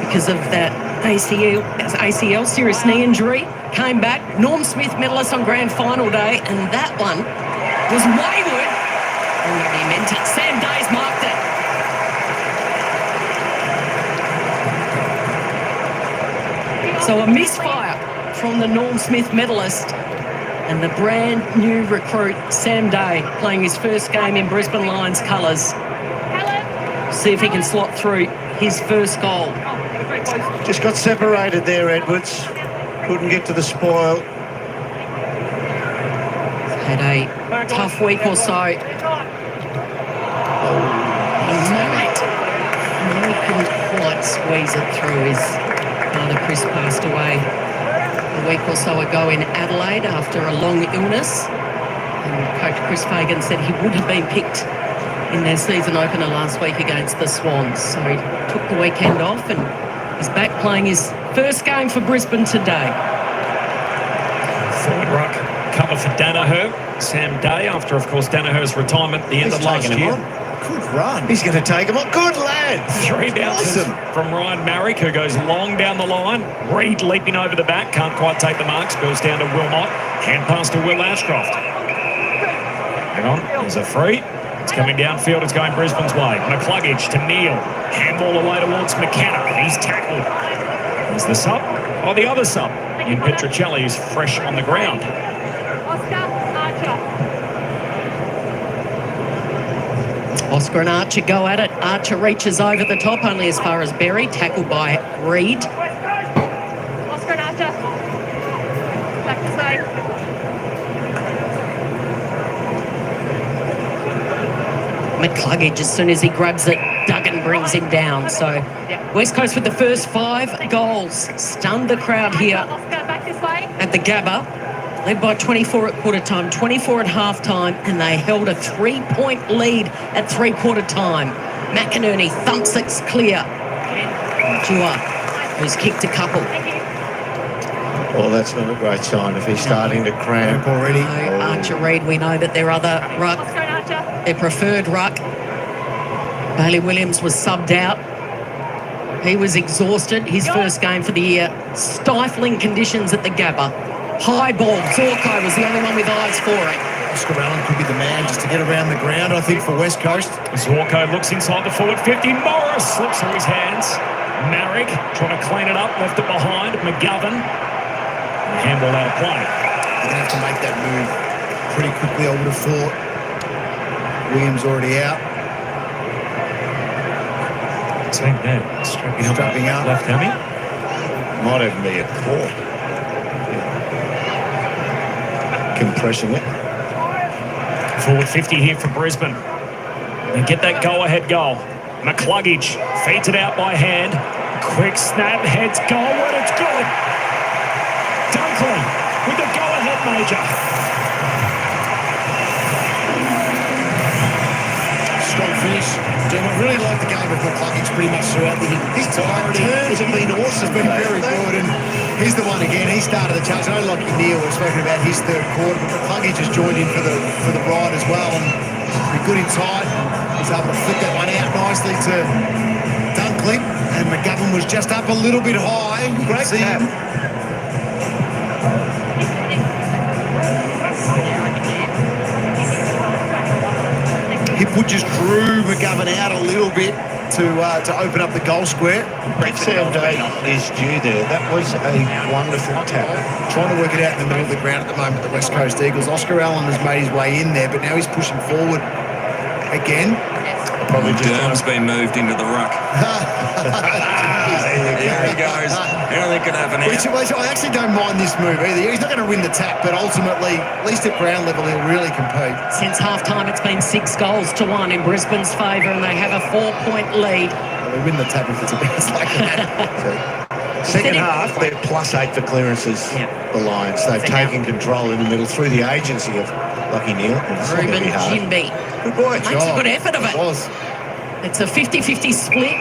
because of that ACL serious knee injury. Came back. Norm Smith medalist on grand final day, and that one was wayward. Oh, he meant it. Sam Day's marked it. So a misfire from the Norm Smith medalist. And the brand new recruit, Sam Day, playing his first game in Brisbane Lions colours. See if he can slot through his first goal. Just got separated there, Edwards. Couldn't get to the spoil. Had a tough week or so. He couldn't quite squeeze it through. His father, Chris, passed away a week or so ago in Adelaide after a long illness. And Coach Chris Fagan said he would have been picked in their season opener last week against the Swans. So he took the weekend off and he's back playing his first game for Brisbane today. Forward ruck cover for Danaher. Sam Day, after, of course, Danaher's retirement at the end of last year. Good run. He's going to take him on. Good lad. 3 bounces from Ryan Marrick, who goes long down the line. Reid leaping over the back. Can't quite take the mark. Spills down to Wilmot. Hand pass to Will Ashcroft. Hang on. There's a free. It's coming downfield. It's going Brisbane's way. McCluggage to Neil. Handball away towards McKenna. He's tackled. There's the sub. Oh, the other sub. In Petrocelli is fresh on the ground. Oscar and Archer go at it. Archer reaches over the top, only as far as Berry. Tackled by Reed. Oscar and Archer. Back this way. McCluggage, as soon as he grabs it, Duggan brings him down. So West Coast with the first 5 goals. Stunned the crowd here Oscar, back this way. at the Gabba. Led by 24 at quarter time, 24 at half time, and they held a 3-point lead at 3/4 time. McInerney thumps it clear. Dua, who's kicked a couple. Well, that's not a great sign if he's starting to cramp already. So Archer Reed, we know that their other ruck, Oscar and Archer. their preferred ruck. Bailey Williams was subbed out. He was exhausted. His first game for the year. Stifling conditions at the Gabba. High ball. Zorko was the only one with eyes for it. Oscar Allen could be the man just to get around the ground, I think, for West Coast. Zorko looks inside the forward 50. Morris slips through his hands. Marrick trying to clean it up, left it behind. McGovern. Handball out of play. They're going to have to make that move pretty quickly, I would have thought. Williams already out. Team there. Strapping up. Left hammy. Might even be a core. Compressing it. Forward 50 here for Brisbane. And get that go-ahead goal. McCluggage feeds it out by hand. Quick snap, heads goalward. It's good. Dunkley with the go-ahead major. Strong finish. Jim, I really like the game of McCluggage pretty much throughout the his Turns have been awesome. It's been very good, and he's the one again. He started the challenge. I know Lockie Neal was spoken about his third quarter, but McCluggage has joined in for the ride as well, and pretty good inside. He's able to flick that one out nicely to Dunkley, and McGovern was just up a little bit high. Great tap. Hipwood just drew McGovern out a little bit to open up the goal square. Sam Day is due there. That was a wonderful tap. Trying to work it out in the middle of the ground at the moment, the West Coast Eagles. Oscar Allen has made his way in there, but now he's pushing forward again. Probably Durham's been moved into the ruck. There he goes. Anything could happen here. I actually don't mind this move either. He's not going to win the tap, but ultimately, at least at ground level, he'll really compete. Since half-time, it's been 6 goals to 1 in Brisbane's favour, and they have a 4-point lead. Well, they win the tap if it's a bounce like that. Second half, they're +8 for clearances, the Lions. They've taken control in the middle through the agency of Lockie Neal. Ruben Jimby. Good boy. Makes a good effort of it. It's a 50-50 split.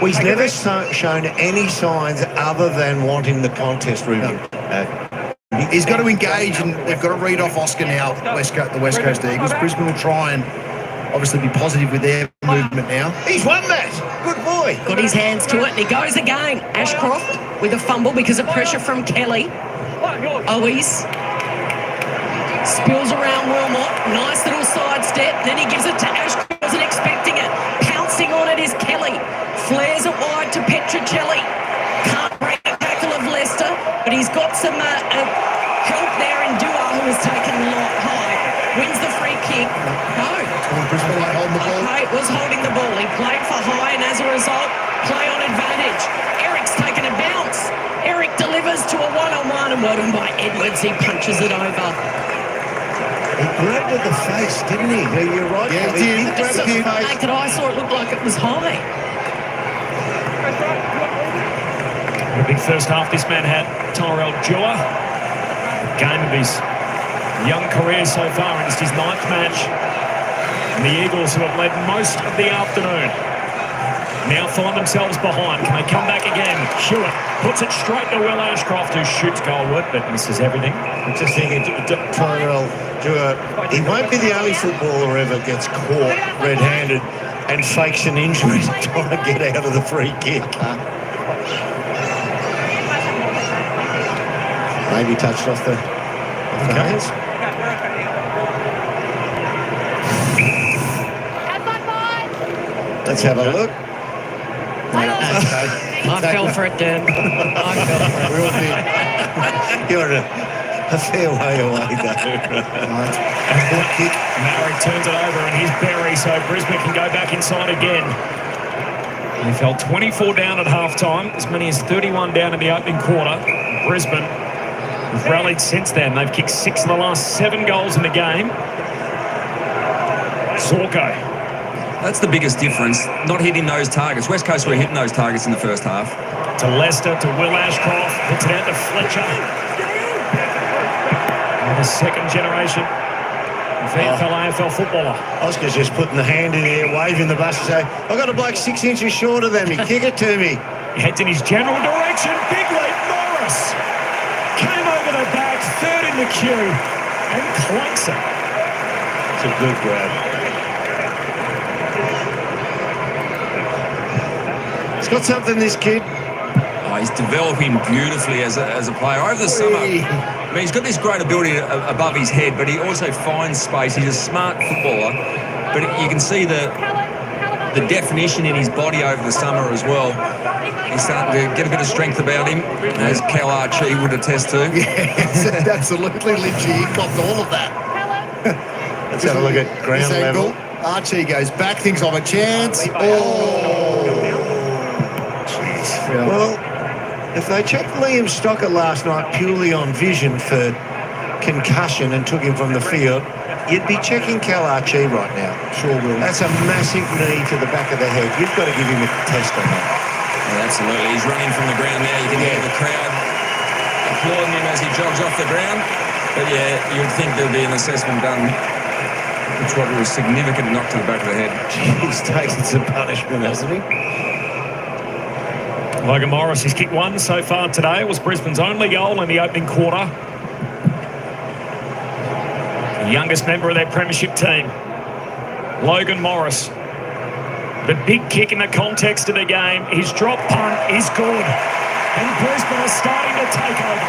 Well, he's never shown any signs other than wanting the contest, Ruben. He's got to engage, and they've got to read off Oscar now, the West Coast Eagles. Brisbane will try and obviously be positive with their movement now. He's won that. Good boy. Got his hands to it, and he goes again. Ashcroft with a fumble because of pressure from Kelly. Owies spills around Wilmot. Nice little sidestep. Then he gives it to Ashcroft. Wasn't expecting it. Pouncing on it is Kelly. Flares it wide to Petrocelli. Can't break the tackle of Leicester, but he's got some help there in Dua, who has taken a lot high. Wins the free kick. No. Okay, was holding the ball. He played for high, and as a result, play on advantage. Eric's taken a bounce. Eric delivers to a one-on-one, and well done by Edwards. He punches it over. He grabbed at the face, didn't he? You're right. Yeah, he did. He grabbed at the face. Naked eye saw it looked like it was high. The big first half this man had, Tyrell Dua. Game of his young career so far, and it's his 9th match. And the Eagles, who have led most of the afternoon, now find themselves behind. Can they come back again? Hewitt puts it straight to Will Ashcroft, who shoots goalward, but misses everything. I'm just thinking, Tyrell Dua, he won't be the only footballer ever gets caught red-handed and fakes an injury trying to get out of the free kick. Maybe touched off the hands. Let's have a look. I fell for it, Dan. I fell for it. Real big. You're a fair way away, though. Kick. Murray turns it over and he's buried, so Brisbane can go back inside again. They fell 24 down at halftime, as many as 31 down in the opening quarter. Brisbane have rallied since then. They've kicked 6 of the last 7 goals in the game. Zorko. That's the biggest difference, not hitting those targets. West Coast were hitting those targets in the first half. To Lester, to Will Ashcroft, puts it out to Fletcher. And the second generation AFL footballer. Oscar's just putting the hand in the air, waving the bus to say, I've got a bloke 6 inches shorter than me, kick it to me. He heads in his general direction, big leap, Morris. Came over the back, third in the queue, and clanks it. It's a good grab. He's got something, this kid. Oh, he's developing beautifully as a player. Over the summer, I mean, he's got this great ability above his head, but he also finds space. He's a smart footballer, but you can see the definition in his body over the summer as well. He's starting to get a bit of strength about him, as Cal Archie would attest to. Yes, absolutely, Lynchy. He got all of that. Let's have a look at ground level. Archie goes back, thinks of a chance. Well, if they checked Liam Stocker last night purely on vision for concussion and took him from the field, you'd be checking Cal Archie right now. Sure will. That's a massive knee to the back of the head. You've got to give him a test on that. Yeah, absolutely. He's running from the ground now. You can hear the crowd applauding him as he jogs off the ground. But yeah, you'd think there'd be an assessment done. Which was a significant knock to the back of the head. He's taken some punishment, hasn't he? Logan Morris, he's kicked 1 so far today. It was Brisbane's only goal in the opening quarter. The youngest member of their premiership team, Logan Morris. The big kick in the context of the game. His drop punt is good. And Brisbane are starting to take over.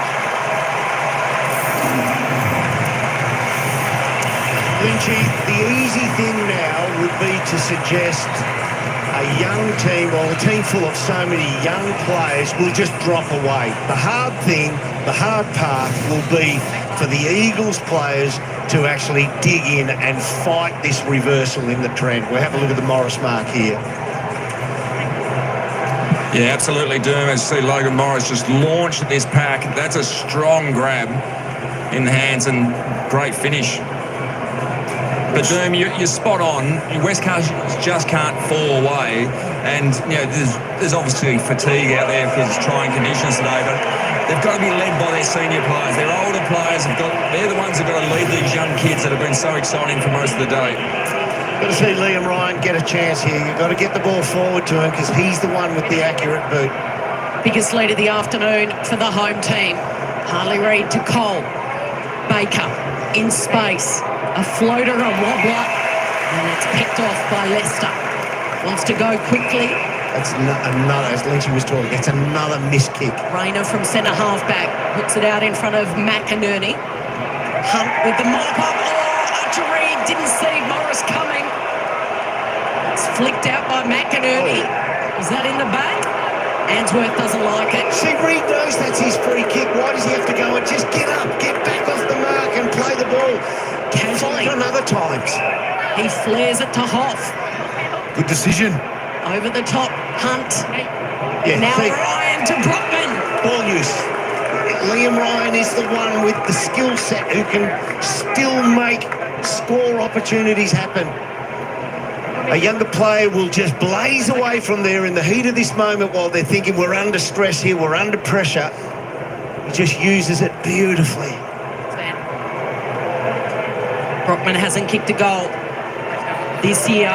Lynchy, the easy thing now would be to suggest a young team, or a team full of so many young players, will just drop away. The hard thing, the hard path will be for the Eagles players to actually dig in and fight this reversal in the trend. We'll have a look at the Morris mark here. Yeah, absolutely, Doom. As you see Logan Morris just launched this pack. That's a strong grab in the hands and great finish. But Doom, you're spot on. West Coast just can't fall away, and you know there's obviously fatigue out there because it's trying conditions today. But they've got to be led by their senior players. Their older players they're the ones who've got to lead these young kids that have been so exciting for most of the day. Got to see Liam Ryan get a chance here. You've got to get the ball forward to him because he's the one with the accurate boot. Biggest lead of the afternoon for the home team. Harley Reid to Cole. Baker in space. A floater, a wobbler, and it's picked off by Lester. Wants to go quickly. That's another, as Lynchy was talking, that's another missed kick. Rayner from centre half back puts it out in front of McInerney. Hunt with the mop up. Oh, Archer Reid didn't see Morris coming. It's flicked out by McInerney. Is that in the back? Answorth doesn't like it. See, Reid knows that's his free kick. Why does he have to go and just get up, get back off the mark and play the ball? Casually. On other times. He flares it to Hoff. Good decision. Over the top, Hunt. Yeah, now Ryan to Brockman. Ball use. Liam Ryan is the one with the skill set who can still make score opportunities happen. A younger player will just blaze away from there in the heat of this moment while they're thinking we're under stress here, we're under pressure. He just uses it beautifully. Brockman hasn't kicked a goal this year.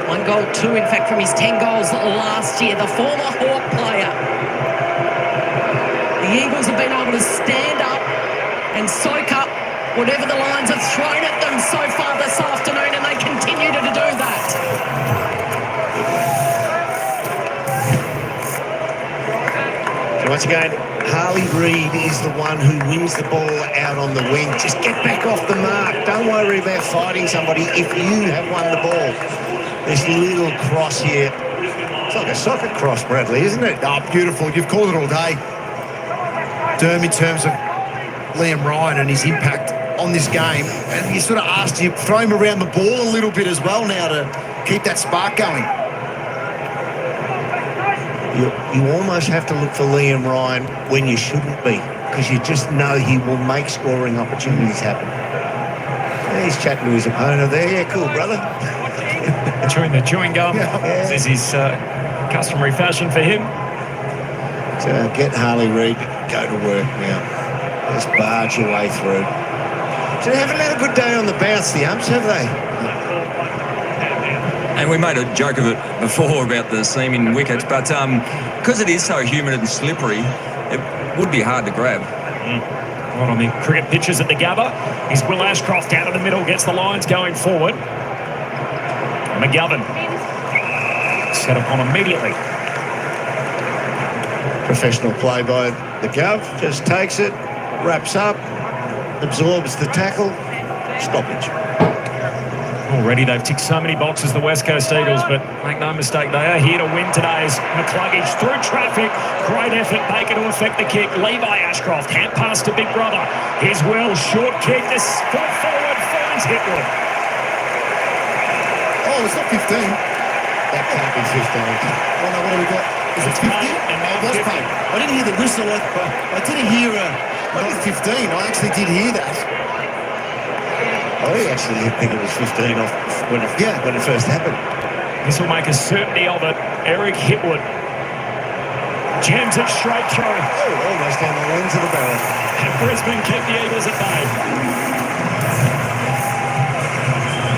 1 goal, 2 in fact from his 10 goals last year. The former Hawk player. The Eagles have been able to stand up and soak up whatever the Lions have thrown at them so far this afternoon, and they continue to do that. So once again, Harley Reid is the one who wins the ball out on the wing. Just get back off the mark. Don't worry about fighting somebody if you have won the ball. This little cross here. It's like a soccer cross, Bradley, isn't it? Oh, beautiful. You've called it all day, Derm, in terms of Liam Ryan and his impact on this game. And you sort of asked you throw him around the ball a little bit as well now to keep that spark going. You almost have to look for Liam Ryan when you shouldn't be, because you just know he will make scoring opportunities happen. Yeah, he's chatting to his opponent there. Yeah, cool, brother. Chewing the chewing gum. Yeah. This is his customary fashion for him. So get Harley Reid, go to work now. Just barge your way through. So they haven't had a good day on the bounce, the umps, have they? And we made a joke of it before about the seaming wickets, but because it is so humid and slippery, it would be hard to grab. Right on the cricket pitches at the Gabba. Here's Will Ashcroft down to the middle, gets the lines going forward. McGovern set up on immediately. Professional play by the Gov, just takes it, wraps up, absorbs the tackle, stoppage. Already they've ticked so many boxes, the West Coast Eagles, but make no mistake, they are here to win today as McCluggage through traffic. Great effort, Baker to affect the kick. Levi Ashcroft, hand pass to Big Brother. Here's Will, short kick, this full forward, finds Hitwood. Oh, it's not 15. That can't be 15. Oh, no, what have we got? Is it 50? And It was paid. I didn't hear the whistle. I didn't hear not 15. I actually did hear that. I actually didn't think it was 15 off when it first happened. This will make a certainty of it. Eric Hitwood jams it straight through. Oh, almost down the lens of the barrel. And Brisbane kept the Eagles at bay.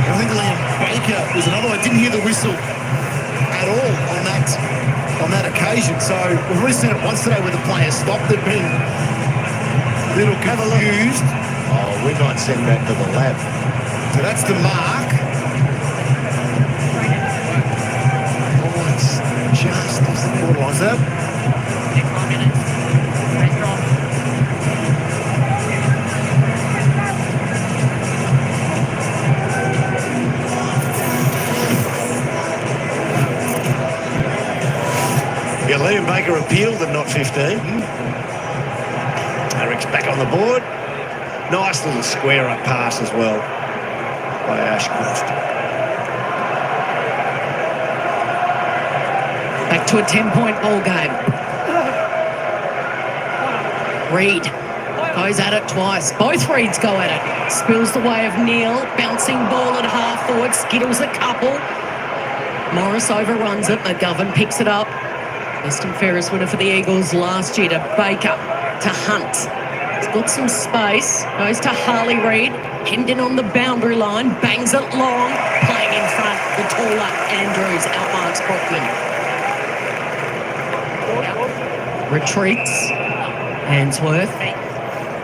I think Liam Baker was another one. I didn't hear the whistle at all on that occasion. So we've already seen it once today where the player stopped. They've been a little confused. Oh, we might send that to the lab. So that's the mark. Oh, it's just as the ball was up. Yeah, Liam Baker appealed and not 15. Eric's back on the board. Nice little square up pass as well by Ashcroft. Back to a 10-point ball game. Reid goes at it twice. Both Reids go at it. Spills the way of Neil. Bouncing ball at half forward. Skittles a couple. Morris overruns it. McGovern picks it up. Best and fairest winner for the Eagles last year to Baker, to Hunt. He's got some space. Goes to Harley Reid. Hemmed in on the boundary line. Bangs it long. Playing in front. The taller Andrews outmarks Brockman. Retreats. Handsworth.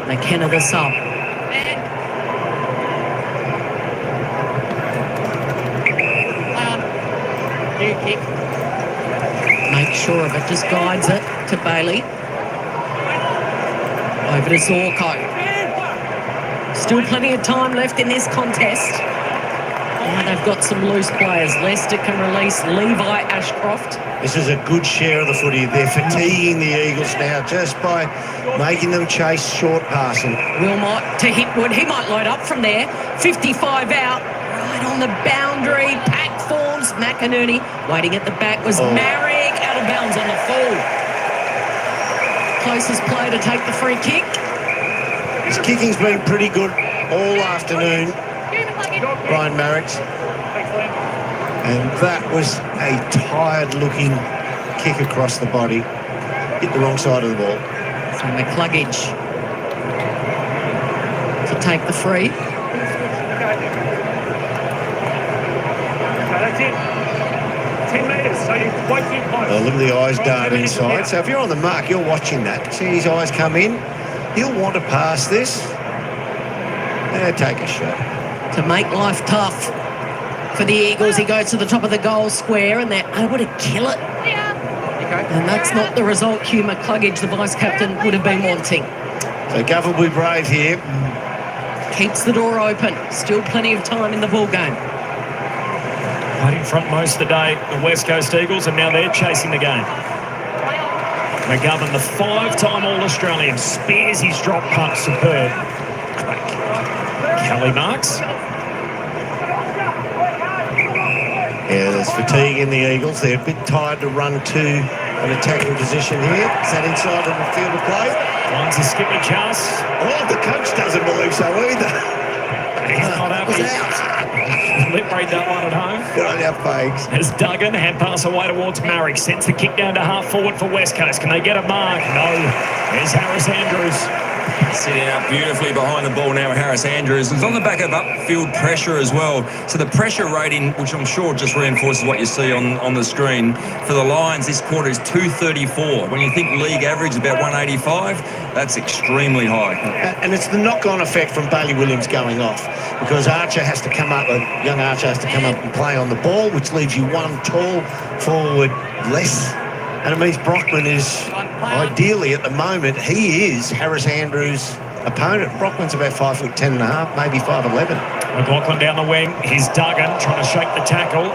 McKenna the sub. Make sure of it. Just guides it to Bailey. Over to Zorko. Still plenty of time left in this contest. And they've got some loose players. Leicester can release Levi Ashcroft. This is a good share of the footy. They're fatiguing the Eagles now just by making them chase short passing. Wilmot to Hitwood. He might load up from there. 55 out. Right on the boundary. Pack forms. McInerney waiting at the back was Marrick. Out of bounds on the full. Closest player to take the free kick. His kicking's been pretty good all afternoon, Brian Marrick's. And that was a tired-looking kick across the body. Hit the wrong side of the ball. So McCluggage to take the free. That's it. 10 metres, so you won't get close. Look at the eyes dart inside. So if you're on the mark, you're watching that. See his eyes come in. He'll want to pass this. Take a shot. To make life tough for the Eagles, he goes to the top of the goal square and they're able to kill it. And that's not the result Hugh McCluggage, the vice-captain, would have been wanting. So Gabba will be brave here. Keeps the door open. Still plenty of time in the ball game. Played in front most of the day, the West Coast Eagles, and now they're chasing the game. McGovern, the 5-time All-Australian, spares his drop punt, superb. Kelly marks. Yeah, there's fatigue in the Eagles. They're a bit tired to run to an attacking position here. Is that inside of the field of play? One's a skip adjust. Oh, the coach doesn't believe so either. He's not happy. Lip read that one at home. Good on your Fags. As Duggan, hand pass away towards Marrick, sends the kick down to half forward for West Coast. Can they get a mark? No. There's Harris Andrews. Sitting up beautifully behind the ball now, Harris Andrews. It's on the back of upfield pressure as well. So the pressure rating, which I'm sure just reinforces what you see on the screen, for the Lions this quarter is 234. When you think league average is about 185, that's extremely high. And it's the knock-on effect from Bailey Williams going off, because Archer has to come up, young Archer has to come up and play on the ball, which leaves you one tall forward less. And it means Brockman is, ideally at the moment, he is Harris Andrews' opponent. Brockman's about 5'10.5", maybe 5'11". McLaughlin down the wing. Here's Duggan trying to shake the tackle.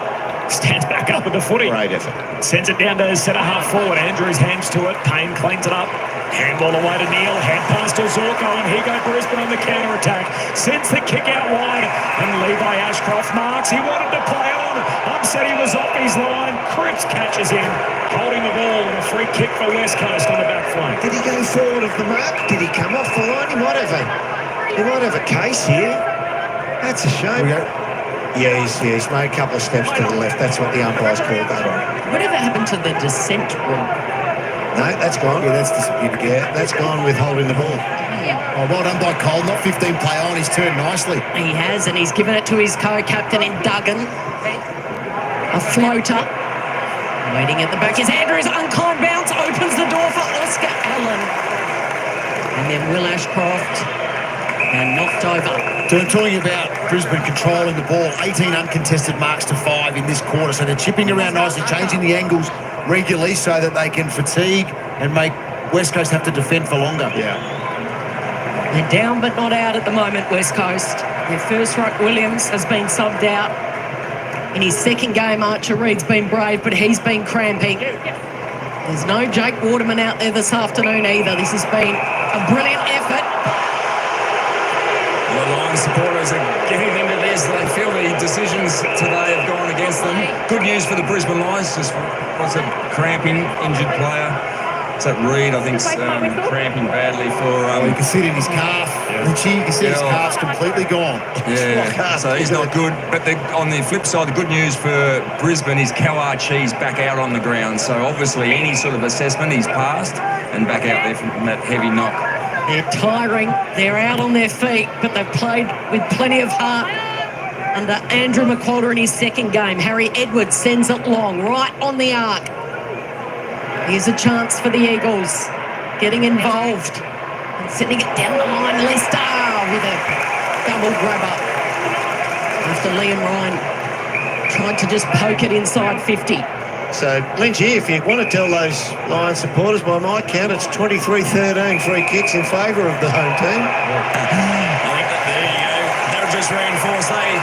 Stands back up with the footy. Great effort. Sends it down to centre half forward. Andrews hands to it. Payne cleans it up. Handball away to Neil. Hand pass to Zorko. And here go Brisbane on the counter-attack. Sends the kick out wide. And Levi Ashcroft marks. He wanted to play on. Upset, he was off his line. Cripps catches him, holding the ball, and a free kick for West Coast on the back flank. Did he go forward of the mark? Did he come off the line? He might have a case here. That's a shame. Yeah, he's made a couple of steps to the left. That's what the umpires called that on. Whatever happened to the descent rule? No, that's gone. Yeah, that's gone with holding the ball. Oh, well done by Cole. Not 15 play on. He's turned nicely. He has, and he's given it to his co-captain in Duggan. A floater. Waiting at the back is Andrews. Unkind bounce opens the door for Oscar Allen. And then Will Ashcroft. And knocked over. Talking about Brisbane controlling the ball, 18 uncontested marks to 5 in this quarter. So they're chipping around nicely, changing the angles regularly so that they can fatigue and make West Coast have to defend for longer. Yeah. They're down but not out at the moment, West Coast. Their first ruck, Williams, has been subbed out. In his second game, Archer Reed's been brave, but he's been cramping. There's no Jake Waterman out there this afternoon either. This has been a brilliant effort. The Lions supporters are getting into this. They feel the decisions today have gone against them. Good news for the Brisbane Lions. Just what's a cramping, injured player. Is that Reed, I think, cramping badly for... you can see it in his calf. Richie, you can see his calf's completely gone. Yeah, so he's not good. But on the flip side, the good news for Brisbane is Cal Archie's back out on the ground. So obviously any sort of assessment, he's passed and back out there from that heavy knock. They're tiring, they're out on their feet, but they've played with plenty of heart. Under Andrew McQualter in his second game, Harry Edwards sends it long, right on the arc. Here's a chance for the Eagles, getting involved and sending it down the line. Lester with a double grabber after Liam Ryan tried to just poke it inside 50. So, Lynchy, if you want to tell those Lions supporters, by my count, it's 23-13 free kicks in favour of the home team. I think there you go. That'll just reinforce they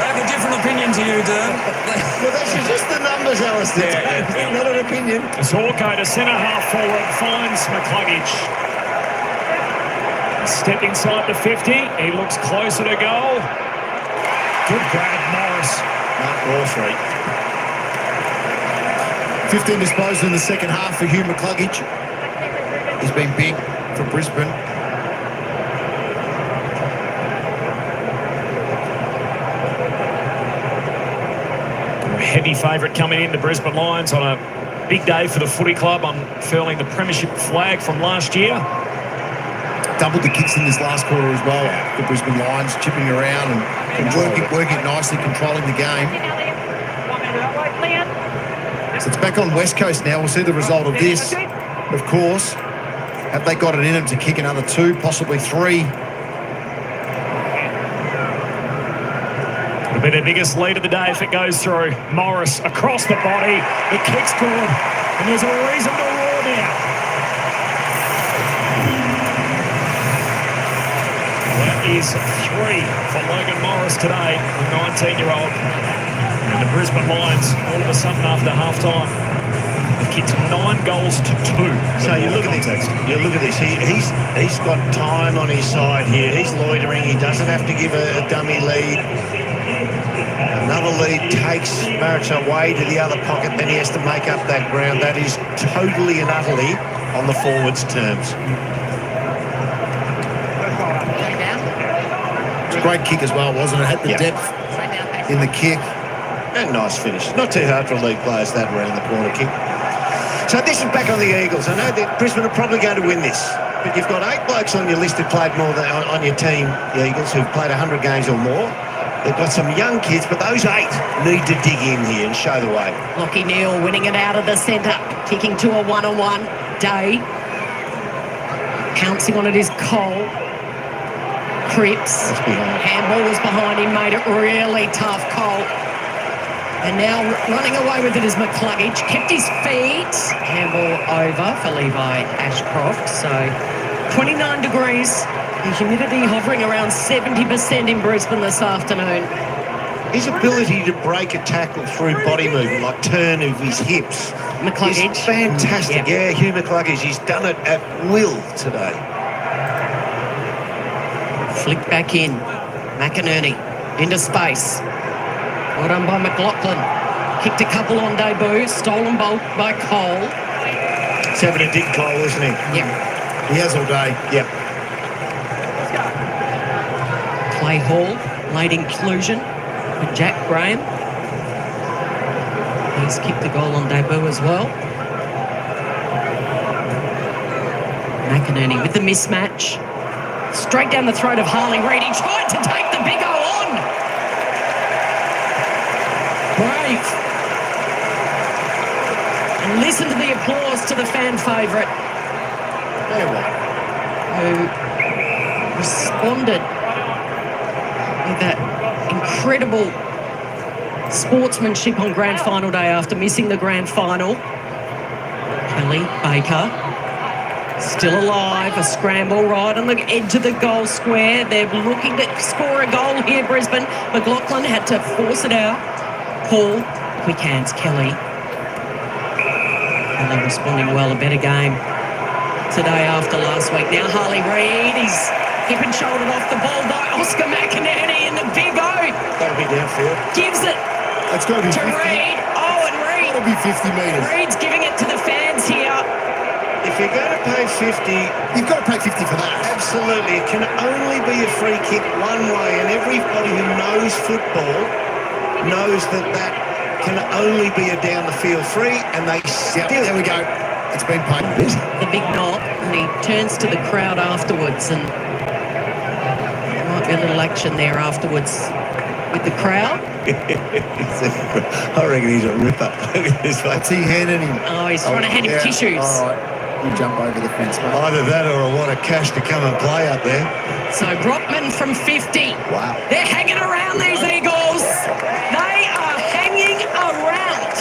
have a different opinion to you, Derm. Well, that's just the numbers, Alistair. Yeah. Not an opinion. Zorko to centre half forward, finds McCluggage. Step inside the 50. He looks closer to goal. Good grab, Morris. Mark Rawfrey. 15 disposals in the second half for Hugh McCluggage. He's been big for Brisbane. A heavy favourite coming in, the Brisbane Lions, on a big day for the footy club, unfurling the premiership flag from last year. Doubled the kicks in this last quarter as well. The Brisbane Lions chipping around and working it nicely, controlling the game. So it's back on West Coast now. We'll see the result of this. Of course, have they got it in them to kick another 2, possibly 3? It'll be their biggest lead of the day if it goes through. Morris across the body. The kick's good. And there's a reason to roar now. That is 3 for Logan Morris today, the 19-year-old. And the Brisbane Lions, all of a sudden after half-time, the kids 9 goals to 2. So you look at this. You look at this. He's got time on his side here. He's loitering. He doesn't have to give a dummy lead. Another lead takes Marich away to the other pocket. Then he has to make up that ground. That is totally and utterly on the forwards' terms. It's a great kick as well, wasn't it? Had the depth in the kick. And nice finish. Not too hard for a league player that around the corner kick. So this is back on the Eagles. I know that Brisbane are probably going to win this, but you've got 8 blokes on your list who played more than on your team, the Eagles, who've played 100 games or more. They've got some young kids, but those 8 need to dig in here and show the way. Lockie Neal winning it out of the centre, kicking to a one-on-one. Day pouncing on it is Cole. Cripps. Handball was behind him, made it really tough, Cole. And now running away with it is McCluggage. Kept his feet. Handball over for Levi Ashcroft. So 29 degrees. The humidity hovering around 70% in Brisbane this afternoon. His ability to break a tackle through body movement, like turn of his hips, McCluggage. is fantastic. Yeah, Hugh McCluggage. He's done it at will today. Flick back in. McInerney into space. Well done by McLaughlin. Kicked a couple on debut. Stolen by Cole. He's having a dig, Cole, isn't he? Yep. He has all day. Yep. Clay Hall, late inclusion with Jack Graham. He's kicked a goal on debut as well. McInerney with the mismatch. Straight down the throat of Harley Reid. He tried to take the big O on. Brave. And listen to the applause to the fan favourite, who responded with that incredible sportsmanship on grand final day after missing the grand final. Kelly Baker still alive, a scramble right on the edge of the goal square. They're looking to score a goal here, Brisbane. McLaughlin had to force it out. Paul, quick hands, Kelly. And they're responding well, a better game today after last week. Now Harley Reid, he's hip and shouldered off the ball by Oscar McInerney in the big O. Got to be downfield. Gives it It's got to be to 50. Reid. Oh, and Reid. It'll be 50 metres. Reid's giving it to the fans here. If you're going to pay 50, You've got to pay 50 for that. absolutely. It can only be a free kick one way, and everybody who knows football knows that that can only be a down the field free, and they still... Yep, there we go. It's been paid. The big knock, and he turns to the crowd afterwards, and there might be a little action there afterwards with the crowd. I reckon he's a ripper. Look at this. What's he handing him? Oh, he's trying to hand him tissues. All right. You jump over the fence, mate. Either that or a lot of cash to come and play up there. So Brockman from 50. Wow. They're hanging around, these Eagles. They are hanging around.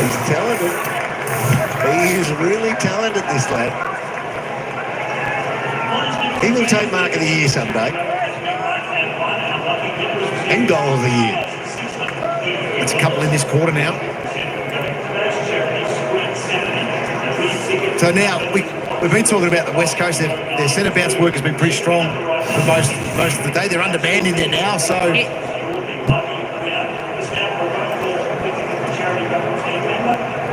He's talented. He is really talented, this lad. He will take Mark of the Year someday. And Goal of the Year. It's a couple in this quarter now. So now we've been talking about the West Coast. Their centre bounce work has been pretty strong for most of the day. They're under band in there now, so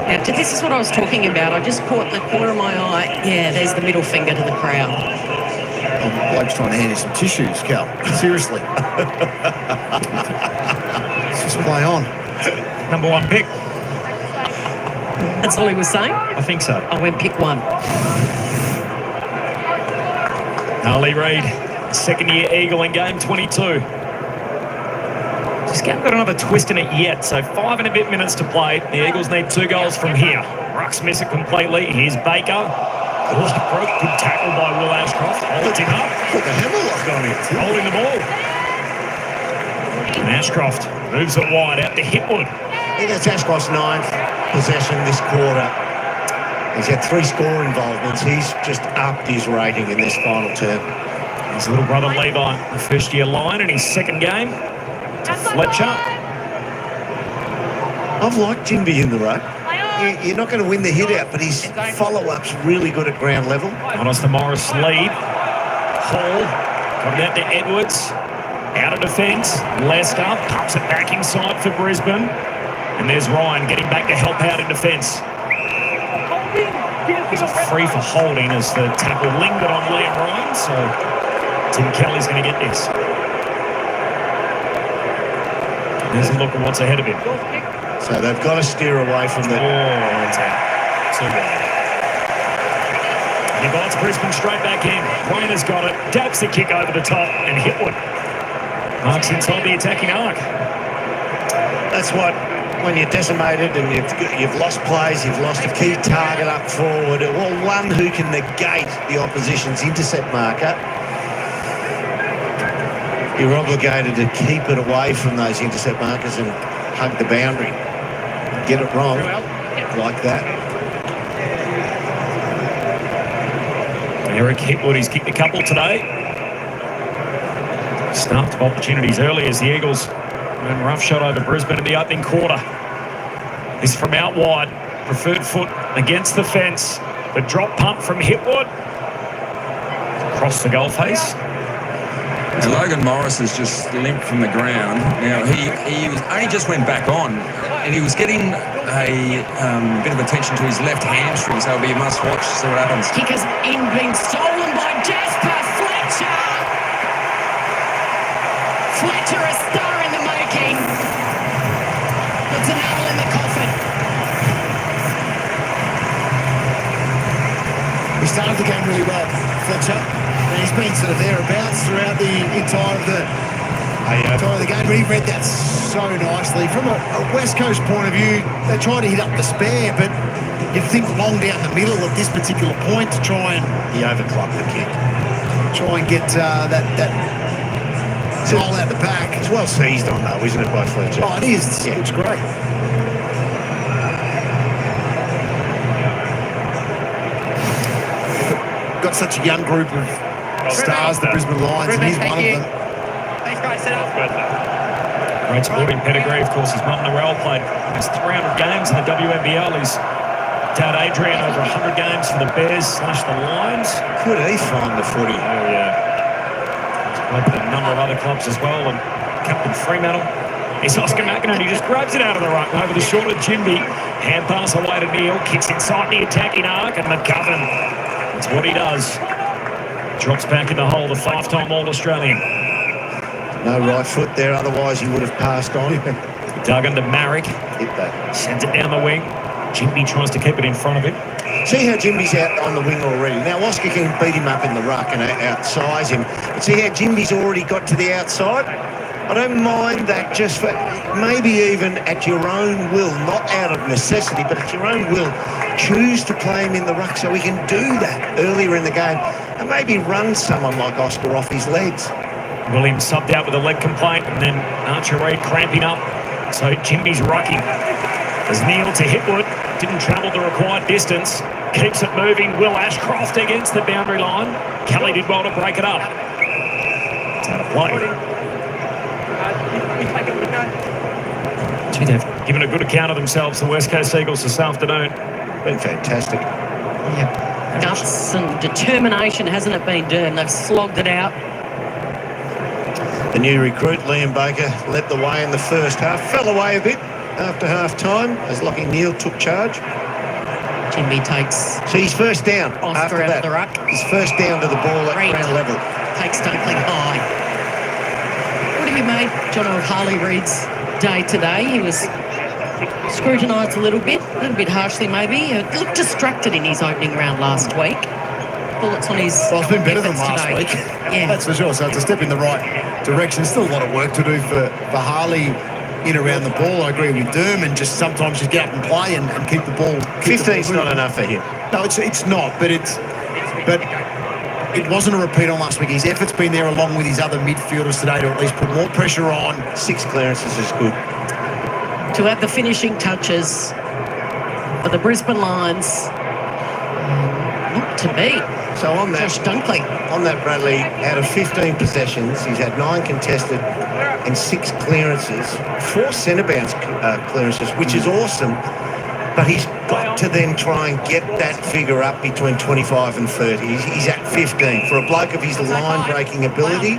Now, this is what I was talking about. I just caught in the corner of my eye. Yeah, there's the middle finger to the crowd. bloke's trying to hand you some tissues, Cal. Seriously. Let's just play on. Number 1 pick. That's all he was saying? I think so. I went pick 1. Harley Reid, second-year Eagle in game 22. Just haven't got another twist in it yet, so 5 and a bit minutes to play. The Eagles need 2 goals from here. Rucks miss it completely. Here's Baker. Good tackle by Will Ashcroft. Holds him up. Put the hammerlock on it. Holding the ball. And Ashcroft moves it wide out to Hipwood. I think that's Ashcroft's 9th possession this quarter. He's had 3 score involvements. He's just upped his rating in this final term. His little brother Levi, the first-year line in his second game. to Fletcher. I've liked Jimby in the ruck. You're not going to win the hit out, but his follow-up's really good at ground level. On us the Morris lead. Hall got it out to Edwards. Out of defence. Lester pumps it back inside for Brisbane. And there's Ryan getting back to help out in defence. There's a free for holding as the tackle lingered on Liam Ryan. So Tim Kelly's going to get this. There's a look at what's ahead of him. So they've got to steer away from the... Oh, it's out. Too bad. He bites Brisbane straight back in. Rayner's got it. Dabs the kick over the top and Hitwood marks inside the attacking arc. That's what, when you're decimated and you've lost plays, you've lost a key target up forward, well, one who can negate the opposition's intercept marker, you're obligated to keep it away from those intercept markers and hug the boundary. Get it wrong like that. Eric Hitwood, he's kicked a couple today. Stuffed of opportunities early as the Eagles went rough shot over Brisbane in the opening quarter. This from out wide. Preferred foot against the fence. The drop pump from Hitwood. Across the goal face. And Logan Morris has just limped from the ground. Now, he only just went back on, and he was getting a bit of attention to his left hamstring, so it'll be a must-watch, see what happens. Kick has been stolen by Jasper Fletcher. Fletcher, a star in the making. Puts a nail in the coffin. He started the game really well, Fletcher. And he's been sort of thereabouts throughout the entire of the game. But he read that so nicely. From a West Coast point of view, they try to hit up the spare, but you think long down the middle at this particular point to try and... He overclocked the kick. Try and get that goal out the back. It's well seized on, though, isn't it, by Fletcher? Oh, it is. Yeah. It's great. Got such a young group of stars, the Brisbane Lions, and he's one of them. Thanks, guys. Set up. Great sporting pedigree, of course. His mum Narelle played almost 300 games in the WNBL. His dad Adrian over 100 games for the Bears/the Lions. Could he find the footy? Oh, yeah. He's played with a number of other clubs as well, and Captain Fremantle. It's Oscar McInerney, he just grabs it out of the ruck over the shoulder. Jimby, hand pass away to Neil, kicks inside the attacking arc, and McGovern, that's what he does. Drops back in the hole, the 5-time All-Australian. No right foot there, otherwise he would have passed on. Dug under Marrick. Hit that. Sends it down the wing. Jimby tries to keep it in front of him. See how Jimby's out on the wing already. Now, Oscar can beat him up in the ruck and outsize him. But see how Jimby's already got to the outside? I don't mind that, just for maybe even at your own will, not out of necessity, but at your own will, choose to play him in the ruck so he can do that earlier in the game and maybe run someone like Oscar off his legs. Williams subbed out with a leg complaint, and then Archer Reid cramping up. So Jimby's rucking. As Neil to Hitwood, didn't travel the required distance, keeps it moving. Will Ashcroft against the boundary line. Kelly did well to break it up. It's out of play. Gee, they've given a good account of themselves, the West Coast Eagles, this afternoon. Been fantastic. Yeah. Guts and determination, hasn't it been, Dern? They've slogged it out. The new recruit, Liam Baker, led the way in the first half. Fell away a bit after half-time as Lachie Neale took charge. Jimby takes... So he's first down Oscar after out that. of the ruck. He's first down to the ball at Reid ground level. takes Dunkley high. What have you made, John, of Harley Reid's day today? He was scrutinised a little bit harshly maybe. He looked distracted in his opening round last week. Bullets on his... Well, it's been better than last today. week. Yeah. That's for sure. So it's a step in the right direction. There's still a lot of work to do for Harley in around the ball. I agree with Derm, and just sometimes just get up and play and keep the ball. 15's not enough for him. No, it's not, but it wasn't a repeat on last week. His effort's been there along with his other midfielders today to at least put more pressure on. 6 clearances is good. To add the finishing touches for the Brisbane Lions. Not to beat. So on that, Josh Dunkley. on that, Bradley, out of 15 possessions, he's had 9 contested and 6 clearances, 4 centre bounce clearances, which is awesome. But he's got to then try and get that figure up between 25 and 30. He's at 15. For a bloke of his line-breaking ability.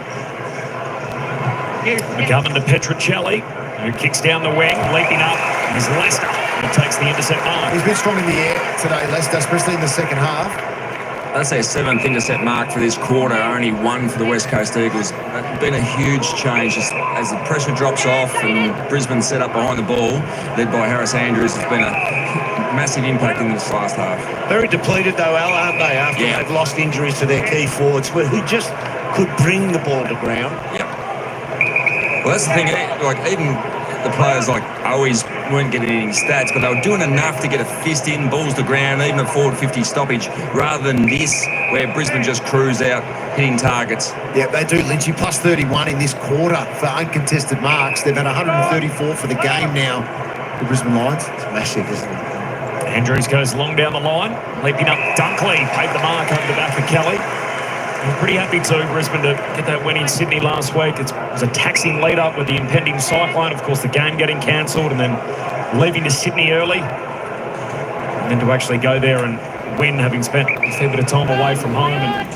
McGovern to Petrocelli, who kicks down the wing, leaping up, is Leicester, who takes the intercept mark. He's been strong in the air today, Leicester, especially in the second half. That's their 7th intercept mark for this quarter, only 1 for the West Coast Eagles. It's been a huge change as the pressure drops off and Brisbane set up behind the ball, led by Harris Andrews. It's been a massive impact in this last half. Very depleted though, Al, aren't they, after they've lost injuries to their key forwards, who just could bring the ball to ground. Yep. Well, that's the thing, like even the players like always weren't getting any stats, but they were doing enough to get a fist in, balls to ground, even a forward 50 stoppage, rather than this, where Brisbane just cruise out, hitting targets. Yeah, they do, Lynchy. Plus 31 in this quarter for uncontested marks. They've had 134 for the game now, the Brisbane Lions. It's massive, isn't it? Andrews goes long down the line, leaping up Dunkley, paid the mark over the back of Kelly. I'm pretty happy too, Brisbane, to get that win in Sydney last week. It was a taxing lead-up with the impending cyclone, of course the game getting cancelled, and then leaving to Sydney early. And then to actually go there and win, having spent a fair bit of time away from home and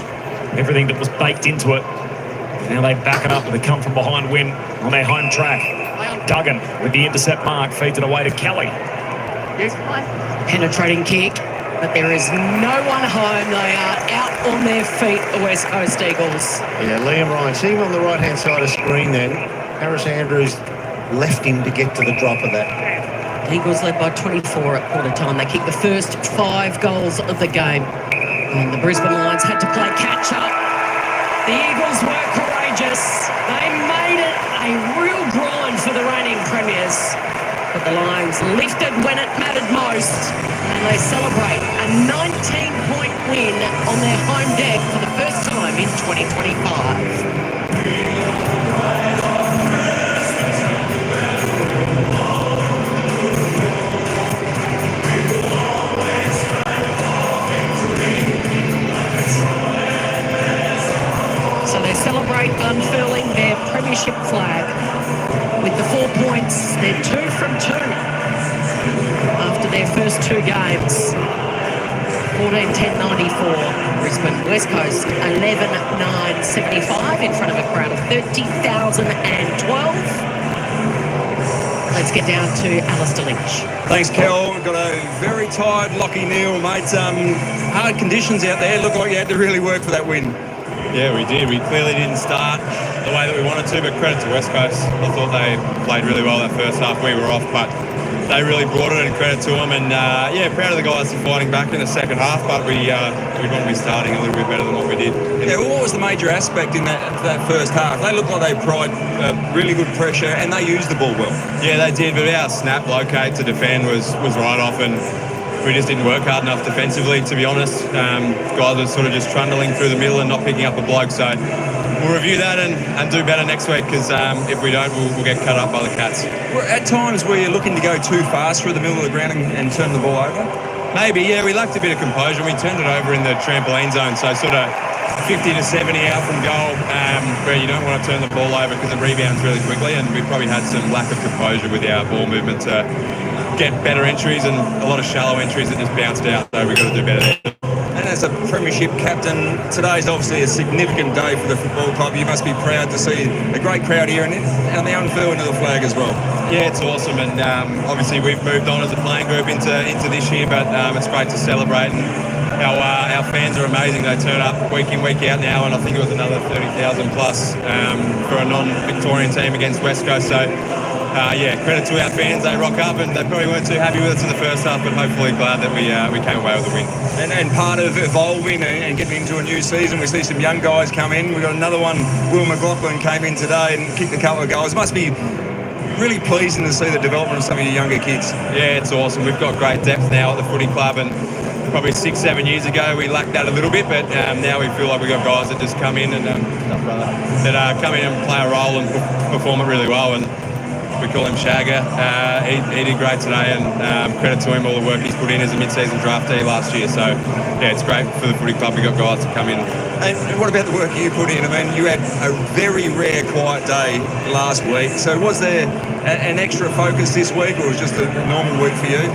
everything that was baked into it. Now they back it up with a come-from-behind win on their home track. Duggan with the intercept mark, feeds it away to Kelly. Penetrating kick, but there is no one home. They are out on their feet, the West Coast Eagles. Yeah, Liam Ryan, see him on the right-hand side of the screen then. Harris Andrews left him to get to the drop of that. Eagles led by 24 at quarter time. They kicked the first 5 goals of the game. And the Brisbane Lions had to play catch-up. The Eagles were courageous. They made it a real grind for the reigning premiers. But the Lions lifted when it mattered most, and they celebrate a 19-point win on their home deck for the first time in 2025. So they celebrate unfurling their premiership flag. With the 4 points, they're 2 from 2 after their first 2 games. 14-10-94, Brisbane West Coast 11-9-75 in front of a crowd of 30,012. Let's get down to Alistair Lynch. Thanks, Kel. We've got a very tired Lockie Neal, mate. Hard conditions out there. Looked like you had to really work for that win. Yeah, we did. We clearly didn't start the way that we wanted to, but credit to West Coast. I thought they played really well that first half. We were off, but they really brought it, and credit to them. And yeah, proud of the guys for fighting back in the second half, but we want to be starting a little bit better than what we did. Yeah, well, what was the major aspect in that first half? They looked like they applied really good pressure, and they used the ball well. Yeah, they did, but our snap locate to defend was right off, and we just didn't work hard enough defensively, to be honest. Guys were sort of just trundling through the middle and not picking up a bloke. So we'll review that and do better next week, because if we don't, we'll get cut up by the Cats. Well, at times were you looking to go too fast through the middle of the ground and turn the ball over? Maybe, yeah. We lacked a bit of composure. We turned it over in the trampoline zone, so sort of 50 to 70 out from goal, where you don't want to turn the ball over because it rebounds really quickly, and we probably had some lack of composure with our ball movement to get better entries, and a lot of shallow entries that just bounced out, so we've got to do better there. And as a premiership captain, today's obviously a significant day for the football club. You must be proud to see a great crowd here and the unfurling of the flag as well. Yeah, it's awesome, and obviously we've moved on as a playing group into this year, but it's great to celebrate. And our fans are amazing. They turn up week in, week out now, and I think it was another 30,000 plus for a non-Victorian team against West Coast. So yeah, credit to our fans. They rock up, and they probably weren't too happy with us in the first half, but hopefully glad that we came away with a win. And part of evolving and getting into a new season, we see some young guys come in. We've got another one, Will McLaughlin, came in today and kicked a couple of goals. It must be really pleasing to see the development of some of your younger kids. Yeah, it's awesome. We've got great depth now at the footy club, and probably 6-7 years ago we lacked that a little bit, but now we feel like we've got guys that just come in and come in and play a role and perform it really well. And we call him Shagger. He did great today, and credit to him, all the work he's put in as a mid-season draftee last year. So, yeah, it's great for the footy club. We got guys to come in. And what about the work you put in? I mean, you had a very rare quiet day last week. So was there an extra focus this week, or was it just a normal week for you?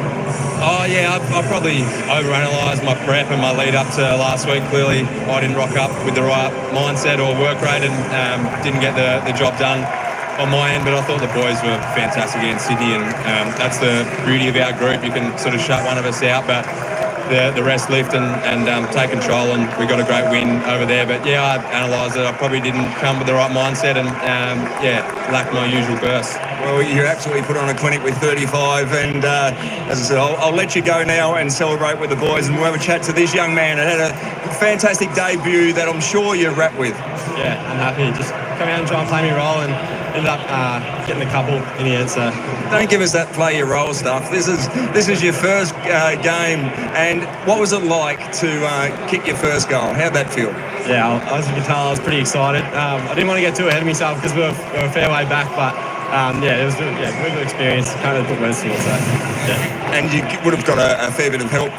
Oh, yeah, I probably overanalyzed my prep and my lead up to last week. Clearly, I didn't rock up with the right mindset or work rate and didn't get the job done on my end, but I thought the boys were fantastic against Sydney, and that's the beauty of our group. You can sort of shut one of us out, but the rest lift and take control, and we got a great win over there. But yeah, I analysed it. I probably didn't come with the right mindset and lacked my usual burst. Well, you absolutely put on a clinic with 35, and as I said, I'll let you go now and celebrate with the boys, and we'll have a chat to this young man. It had a fantastic debut that I'm sure you're wrapped with. Yeah, I'm happy. Just come out and try and play my role, and ended up getting a couple in the end. So don't give us that play your role stuff. This is your first game, and what was it like to kick your first goal? How'd that feel? Yeah, as you can tell, I was pretty excited. I didn't want to get too ahead of myself because we were a fair way back, but it was a really good experience. Can't really put words to it. So yeah. And you would have got a fair bit of help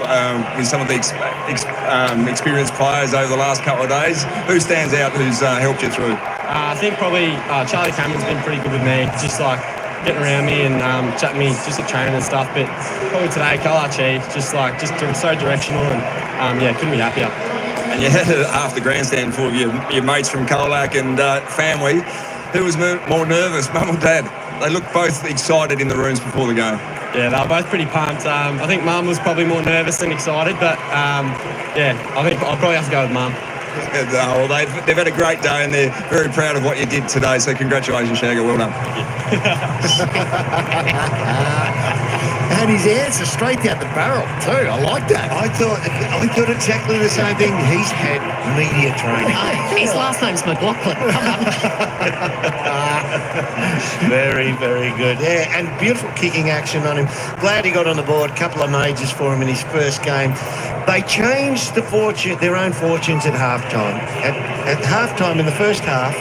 with some of the experienced players over the last couple of days. Who stands out? Who's helped you through? I think probably Charlie Cameron's been pretty good with me, just like getting around me and chatting me just at training and stuff. But probably today, Kalachi, just so directional and couldn't be happier. And you had half the grandstand full of your mates from Colac and family. Who was more nervous, mum or dad? They looked both excited in the rooms before the game. Yeah, they were both pretty pumped. I think mum was probably more nervous than excited, but I think I'll probably have to go with mum. Well, they've had a great day and they're very proud of what you did today, so congratulations, Shagger. Well done. And his answer straight down the barrel too. I like that. I thought exactly the same thing. He's had media training. His last name's McLaughlin. Very, very good. Yeah, and beautiful kicking action on him. Glad he got on the board. Couple of majors for him in his first game. They changed their own fortunes at halftime. At halftime in the first half,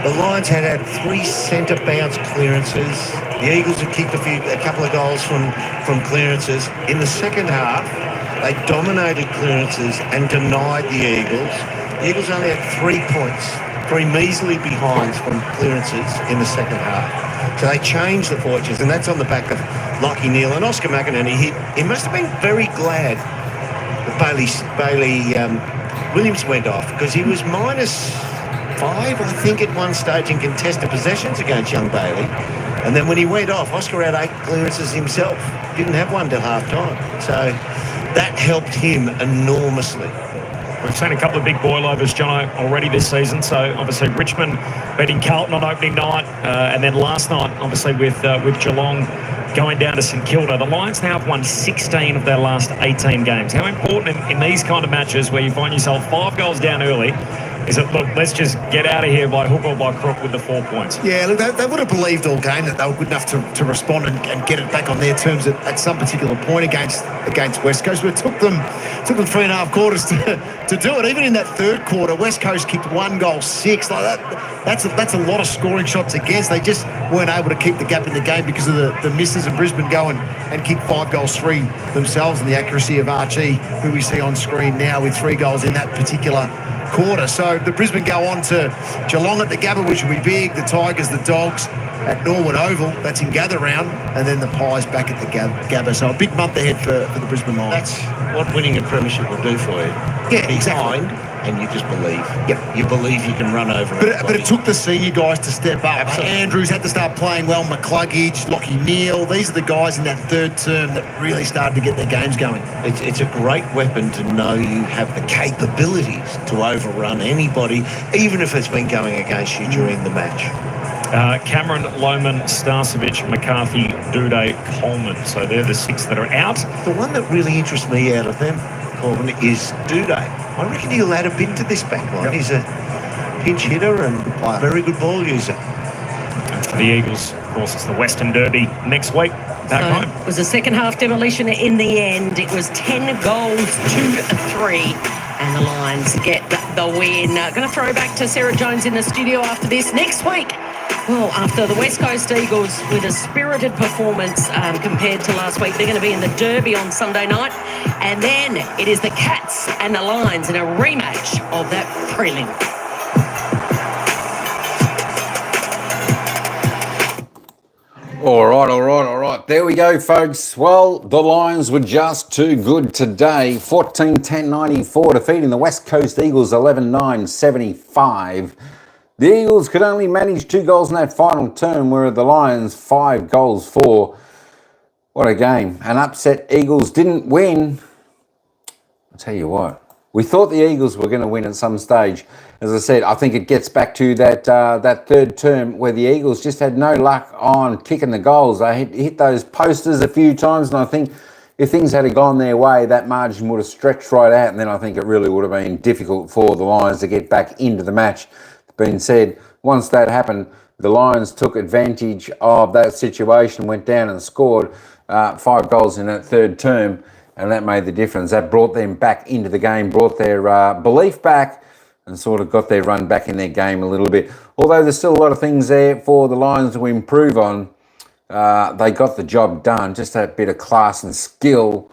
the Lions had 3 centre bounce clearances. The Eagles had kicked a couple of goals from clearances. In the second half, they dominated clearances and denied the Eagles. The Eagles only had 3 points, 3 measly behinds from clearances in the second half. So they changed the fortunes, and that's on the back of Lachie Neale and Oscar McInerney. He must have been very glad that Bailey Williams went off, because he was -5, I think, at one stage in contested possessions against young Bailey. And then when he went off, Oscar had 8 clearances himself. Didn't have one till half-time. So that helped him enormously. We've seen a couple of big boilovers, Jono, already this season. So obviously Richmond beating Carlton on opening night, and then last night, obviously with Geelong going down to St Kilda. The Lions now have won 16 of their last 18 games. How important in these kind of matches where you find yourself 5 goals down early is it, look, let's just get out of here by hook or by crook with the 4 points. Yeah, look, they would have believed all game that they were good enough to respond and get it back on their terms at some particular point against West Coast. But it took them 3.5 quarters to do it. Even in that third quarter, West Coast kicked 1 goal 6. Like that's a lot of scoring shots against. They just weren't able to keep the gap in the game because of the misses, and Brisbane go and kick 5 goals 3 themselves, and the accuracy of Archie, who we see on screen now with 3 goals in that particular quarter. So the Brisbane go on to Geelong at the Gabba, which will be big. The Tigers, the Dogs at Norwood Oval, that's in gather round, and then the Pies back at the Gabba. So a big month ahead for the Brisbane Lions. That's what winning a premiership will do for you. Yeah, exactly. And you just believe. Yep. You believe you can run over But it took the senior guys to step up. Absolutely. Andrews had to start playing well, McCluggage, Lachie Neale. These are the guys in that third term that really started to get their games going. It's a great weapon to know you have the capabilities to overrun anybody, even if it's been going against you during the match. Cameron, Lohman, Starcevic, McCarthy, Duday, Coleman. So they're the 6 that are out. The one that really interests me out of them, Coleman, is Duday. I reckon he'll add a bit to this back line. Yep. He's a pinch hitter and a very good ball user. For the Eagles, of course, it's the Western Derby next week. Back home. It was a second half demolition in the end. It was 10 goals to 3. And the Lions get the win. Going to throw back to Sarah Jones in the studio after this. Next week, Well, after the West Coast Eagles with a spirited performance compared to last week, they're going to be in the Derby on Sunday night. And then it is the Cats and the Lions in a rematch of that prelim. All right. There we go, folks. Well, the Lions were just too good today. 14-10-94, defeating the West Coast Eagles 11-9-75. The Eagles could only manage 2 goals in that final term, where the Lions 5 goals for. What a game. An upset Eagles didn't win. I'll tell you what. We thought the Eagles were going to win at some stage. As I said, I think it gets back to that third term where the Eagles just had no luck on kicking the goals. They hit those posters a few times, and I think if things had gone their way, that margin would have stretched right out, and then I think it really would have been difficult for the Lions to get back into the match. Being said, once that happened, the Lions took advantage of that situation, went down and scored 5 goals in that third term, and that made the difference. That brought them back into the game, brought their belief back, and sort of got their run back in their game a little bit. Although there's still a lot of things there for the Lions to improve on, they got the job done. Just that bit of class and skill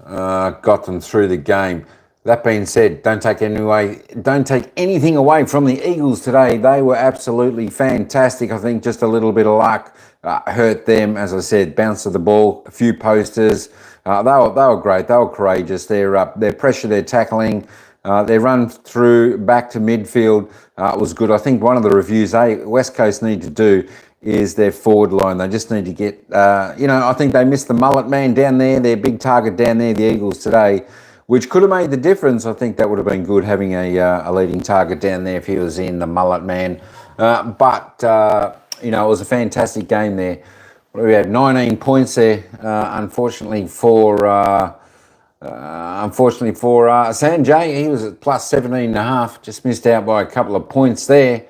got them through the game. That being said, don't take anything away from the Eagles today. They were absolutely fantastic. I think just a little bit of luck hurt them. As I said, bounce of the ball, a few posters. They were great. They were courageous. Their pressure, their tackling, their run through back to midfield was good. I think one of the reviews West Coast need to do is their forward line. They just need to get, I think they missed the mullet man down there, their big target down there, the Eagles today, which could have made the difference. I think that would have been good, having a leading target down there if he was in the mullet man. But it was a fantastic game there. We had 19 points there, unfortunately for Sanjay. He was at plus 17.5, just missed out by a couple of points there.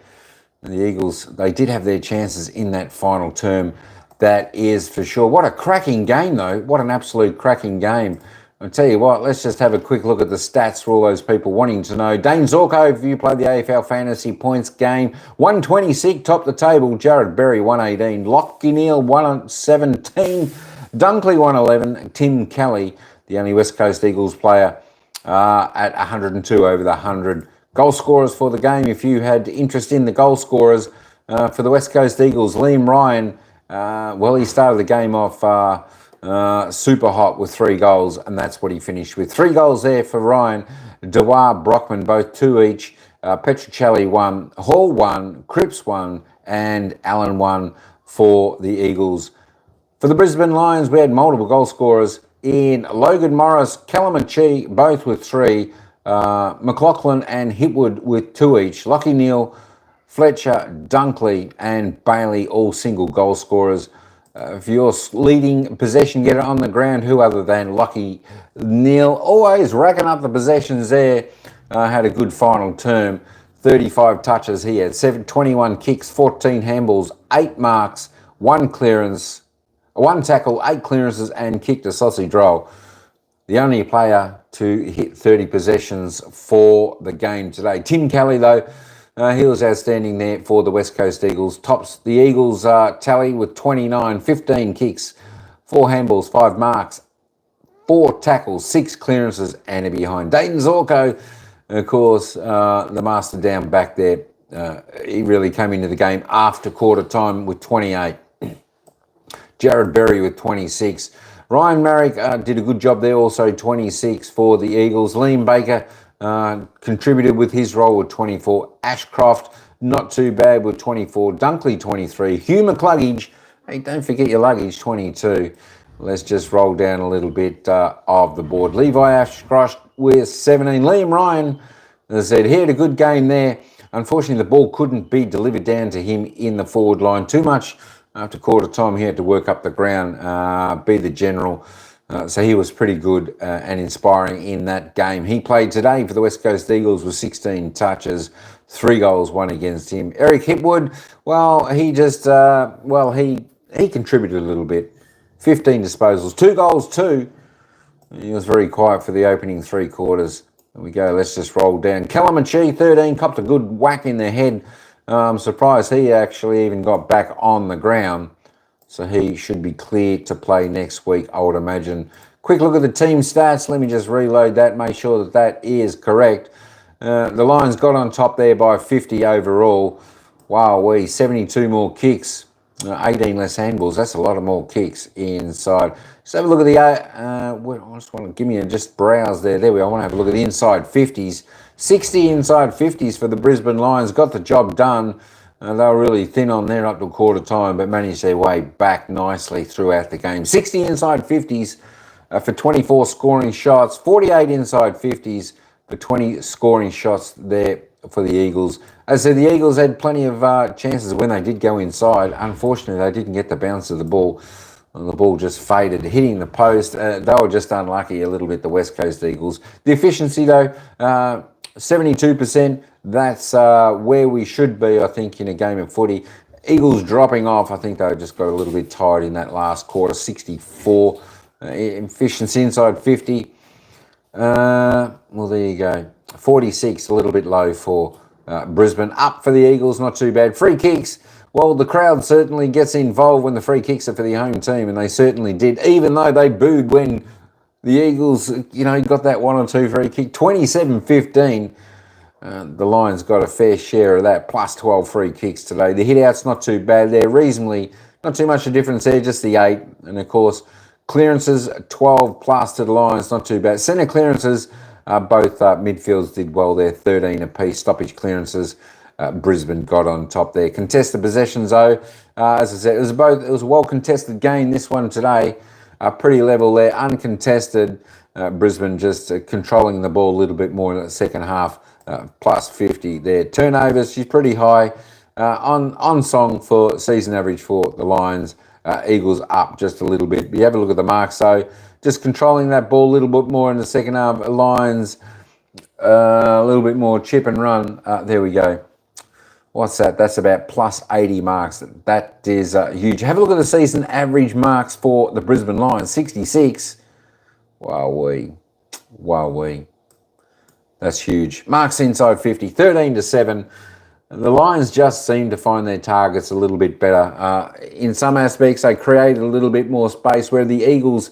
And the Eagles, they did have their chances in that final term, that is for sure. What a cracking game, though. What an absolute cracking game. I'll tell you what, let's just have a quick look at the stats for all those people wanting to know. Dane Zorko, if you played the AFL Fantasy Points game, 126, top the table. Jared Berry, 118. Lockie Neal, 117. Dunkley, 111. Tim Kelly, the only West Coast Eagles player, at 102 over the 100. Goal scorers for the game, if you had interest in the goal scorers for the West Coast Eagles, Liam Ryan, he started the game off super hot with 3 goals, and that's what he finished with. 3 goals there for Ryan. Dewar, Brockman, both 2 each. Petruccelli 1, Hall 1, Cripps 1, and Allen 1 for the Eagles. For the Brisbane Lions, we had multiple goal scorers in Logan Morris, Calamachi, both with 3. McLaughlin and Hipwood with 2 each. Lockie Neal, Fletcher, Dunkley, and Bailey, all single goal scorers. For your leading possession getter on the ground, who other than Lockie Neal, always racking up the possessions there, had a good final term. 35 touches he had, 21 kicks, 14 handballs, 8 marks, 1 clearance, 1 tackle, 8 clearances, and kicked a sausage roll. The only player to hit 30 possessions for the game today. Tim Kelly, though, he was outstanding there for the West Coast Eagles. Tops the Eagles tally with 29, 15 kicks, 4 handballs, 5 marks, 4 tackles, 6 clearances, and a behind. Dayton Zorko, of course, the master down back there. He really came into the game after quarter time with 28. Jared Berry with 26. Ryan Marrick did a good job there, also 26 for the Eagles. Liam Baker contributed with his role with 24. Ashcroft, not too bad with 24. Dunkley, 23. Hugh McCluggage, hey, don't forget your luggage, 22. Let's just roll down a little bit of the board. Levi Ashcroft with 17. Liam Ryan, as I said, he had a good game there. Unfortunately, the ball couldn't be delivered down to him in the forward line too much. After quarter time, he had to work up the ground, be the general. So he was pretty good and inspiring in that game. He played today for the West Coast Eagles with 16 touches, 3 goals, 1 against him. Eric Hipwood, well, he just, he contributed a little bit. 15 disposals, 2 goals, 2. He was very quiet for the opening 3 quarters. There we go, let's just roll down. Calamachi, 13, copped a good whack in the head I'm surprised he actually even got back on the ground. So he should be cleared to play next week, I would imagine. Quick look at the team stats. Let me just reload that, make sure that that is correct. The Lions got on top there by 50 overall. Wow, 72 more kicks, 18 less handballs. That's a lot of more kicks inside. Let's have a look at the, I just want to give me a just browse there. There we go. I want to have a look at the inside 50s. 60 inside 50s for the Brisbane Lions. Got the job done. They were really thin on there up to quarter time, but managed their way back nicely throughout the game. 60 inside 50s for 24 scoring shots. 48 inside 50s for 20 scoring shots there for the Eagles. As I said, the Eagles had plenty of chances when they did go inside. Unfortunately, they didn't get the bounce of the ball. The ball just faded, hitting the post. They were just unlucky a little bit, the West Coast Eagles. The efficiency, though, 72%. That's where we should be, I think, in a game of footy. Eagles dropping off. I think they just got a little bit tired in that last quarter. 64. Efficiency inside 50. Well, there you go. 46, a little bit low for Brisbane. Up for the Eagles, not too bad. Free kicks. Well, the crowd certainly gets involved when the free kicks are for the home team, and they certainly did, even though they booed when the Eagles, got that one or two free kick. 27-15. The Lions got a fair share of that, plus 12 free kicks today. The hit-outs, not too bad. They're reasonably, not too much of a difference there, just the 8. And, of course, clearances, 12 plus to the Lions, not too bad. Centre clearances, both midfields did well there, 13 apiece. Stoppage clearances, Brisbane got on top there. Contested possessions, though, as I said, it was a well-contested game, this one today. Pretty level there, uncontested. Brisbane just controlling the ball a little bit more in the second half, plus 50 there. Turnovers, she's pretty high. On song for season average for the Lions. Eagles up just a little bit. But you have a look at the marks, though. Just controlling that ball a little bit more in the second half. Lions, a little bit more chip and run. There we go. What's that? That's about plus 80 marks. That is huge. Have a look at the season average marks for the Brisbane Lions. 66. Wowee. That's huge. Marks inside 50. 13-7. The Lions just seem to find their targets a little bit better. In some aspects, they created a little bit more space, where the Eagles,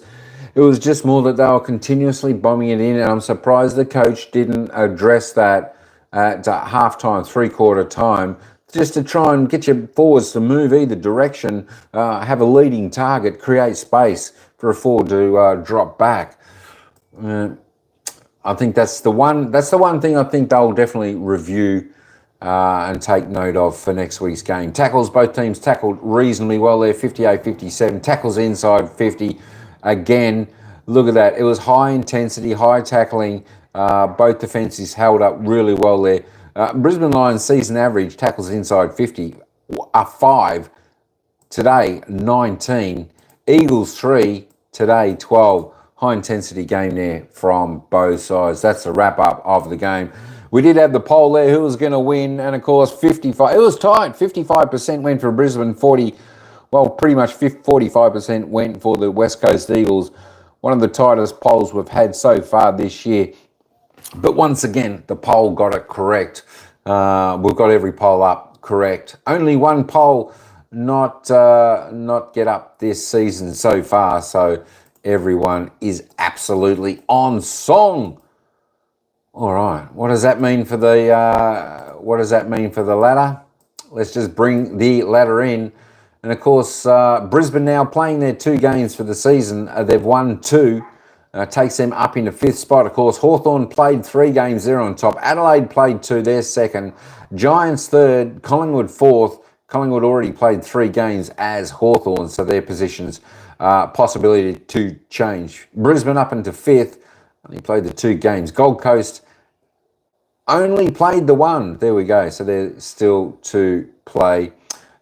it was just more that they were continuously bombing it in, and I'm surprised the coach didn't address that at half-time, three-quarter time, just to try and get your forwards to move either direction, have a leading target, create space for a forward to drop back. I think that's the one thing I think they'll definitely review and take note of for next week's game. Tackles, both teams tackled reasonably well there, 58-57. Tackles inside 50. Again, look at that. It was high intensity, high tackling. Both defences held up really well there. Brisbane Lions season average tackles inside 50 are 5. Today, 19. Eagles 3. Today, 12. High intensity game there from both sides. That's the wrap up of the game. We did have the poll there, who was going to win, and of course 55. It was tight. 55% went for Brisbane, pretty much 45% went for the West Coast Eagles. One of the tightest polls we've had so far this year. But once again, the poll got it correct. We've got every poll up correct. Only one poll not get up this season so far. So everyone is absolutely on song. All right. What does that mean for the ladder? Let's just bring the ladder in. And of course, Brisbane now playing their 2 games for the season. They've won 2. Takes them up into 5th spot. Of course, Hawthorn played 3 games, they're on top. Adelaide played 2, they're 2nd. Giants 3rd, Collingwood 4th. Collingwood already played 3 games as Hawthorn, so their positions possibility to change. Brisbane up into 5th, only played the 2 games. Gold Coast only played the 1. There we go, so they're still to play.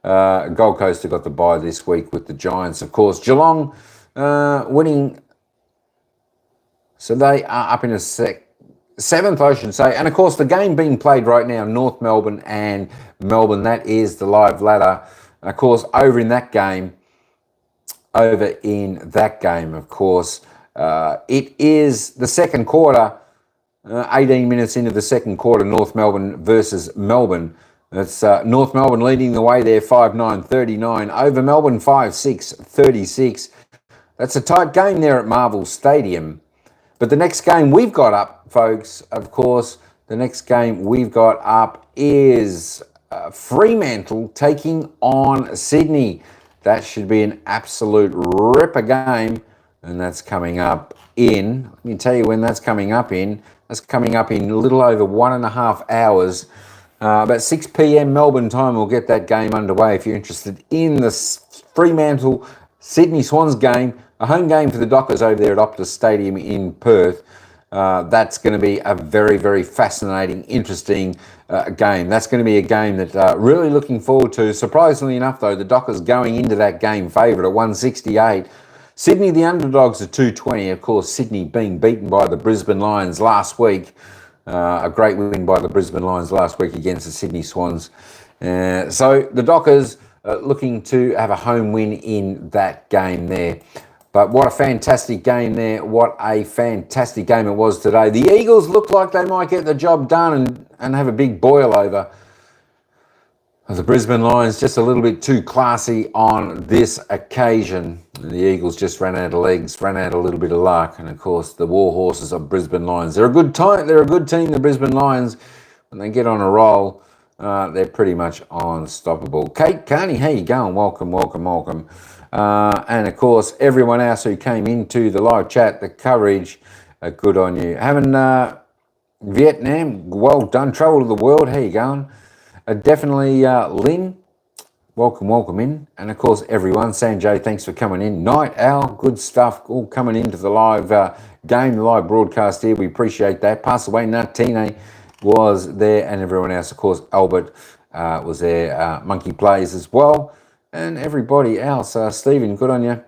Gold Coast have got the bye this week with the Giants, of course. Geelong winning. So they are up in a 7th, I should say. And, of course, the game being played right now, North Melbourne and Melbourne, that is the live ladder. Of course, over in that game, of course, it is the second quarter, 18 minutes into the second quarter, North Melbourne versus Melbourne. That's North Melbourne leading the way there, 5-9-39. Over Melbourne, 5-6-36. That's a tight game there at Marvel Stadium. But the next game we've got up, folks, of course, the next game we've got up is Fremantle taking on Sydney. That should be an absolute ripper game. And that's coming up in, let me tell you when that's coming up in. That's coming up in a little over 1.5 hours. About 6 p.m. Melbourne time, we'll get that game underway. If you're interested in the Fremantle Sydney Swans game, a home game for the Dockers over there at Optus Stadium in Perth. That's going to be a very, very fascinating, interesting game. That's going to be a game that really looking forward to. Surprisingly enough, though, the Dockers going into that game favourite at 168. Sydney, the underdogs, at 220. Of course, Sydney being beaten by the Brisbane Lions last week. A great win by the Brisbane Lions last week against the Sydney Swans. So the Dockers looking to have a home win in that game there. But what a fantastic game there. What a fantastic game it was today. The Eagles look like they might get the job done and have a big boil over. The Brisbane Lions just a little bit too classy on this occasion. The Eagles just ran out of legs, ran out a little bit of luck. And of course, the war horses of Brisbane Lions. They're a good team, the Brisbane Lions. When they get on a roll, they're pretty much unstoppable. Kate Carney, how you going? Welcome, welcome, welcome. And of course, everyone else who came into the live chat, the coverage, good on you. Having Vietnam, well done. Travel to the world, how you going? Definitely Lynn, welcome in. And of course, everyone, Sanjay, thanks for coming in. Night Owl, good stuff, all coming into the live game, the live broadcast here. We appreciate that. Pass away, Natine was there, and everyone else, of course, Albert was there, Monkey Plays as well. And everybody else, Stephen, good on you.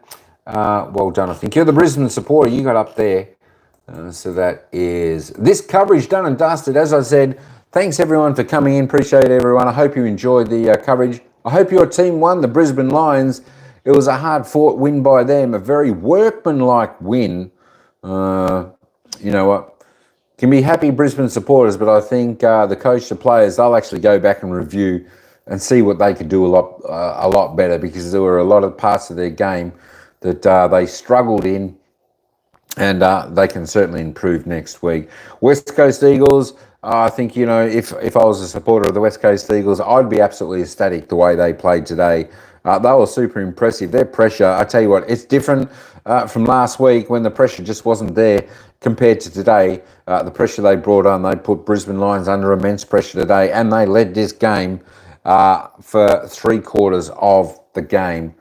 Well done, I think. You're the Brisbane supporter you got up there. So that is this coverage done and dusted. As I said, thanks everyone for coming in. Appreciate everyone. I hope you enjoyed the coverage. I hope your team won, the Brisbane Lions. It was a hard-fought win by them, a very workmanlike win. You know what? Can be happy Brisbane supporters, but I think the coach, the players, they'll actually go back and review and see what they could do a lot better, because there were a lot of parts of their game that they struggled in, and they can certainly improve next week. West Coast Eagles, I think, you know, if I was a supporter of the West Coast Eagles, I'd be absolutely ecstatic the way they played today. They were super impressive. Their pressure, I tell you what, it's different from last week when the pressure just wasn't there compared to today. The pressure they brought on, they put Brisbane Lions under immense pressure today, and they led this game for 3/4 of the game.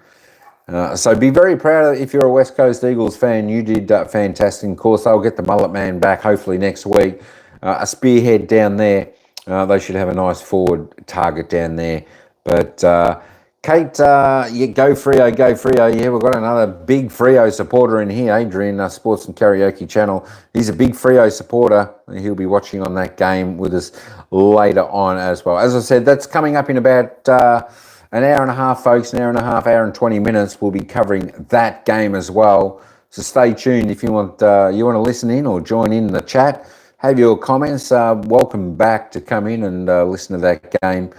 So be very proud if you're a West Coast Eagles fan. You did fantastic. Of course, they'll get the mullet man back hopefully next week. A spearhead down there. They should have a nice forward target down there. But Kate, yeah, go Freo, go Freo. Yeah, we've got another big Freo supporter in here, Adrian, Sports and Karaoke channel. He's a big Freo supporter. He'll be watching on that game with us later on as well. As I said, that's coming up in about an hour and a half, folks, an hour and a half, hour and 20 minutes. We'll be covering that game as well. So stay tuned if you want to listen in or join in the chat. Have your comments. Welcome back to come in and listen to that game.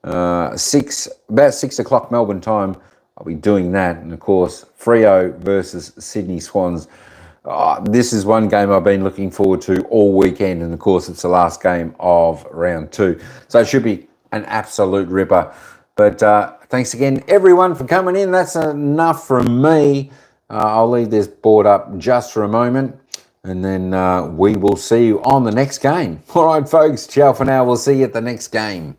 About 6 o'clock Melbourne time, I'll be doing that. And of course, Freo versus Sydney Swans. This is one game I've been looking forward to all weekend. And of course, it's the last game of round 2. So it should be an absolute ripper. But thanks again, everyone, for coming in. That's enough from me. I'll leave this board up just for a moment. And then we will see you on the next game. All right, folks. Ciao for now. We'll see you at the next game.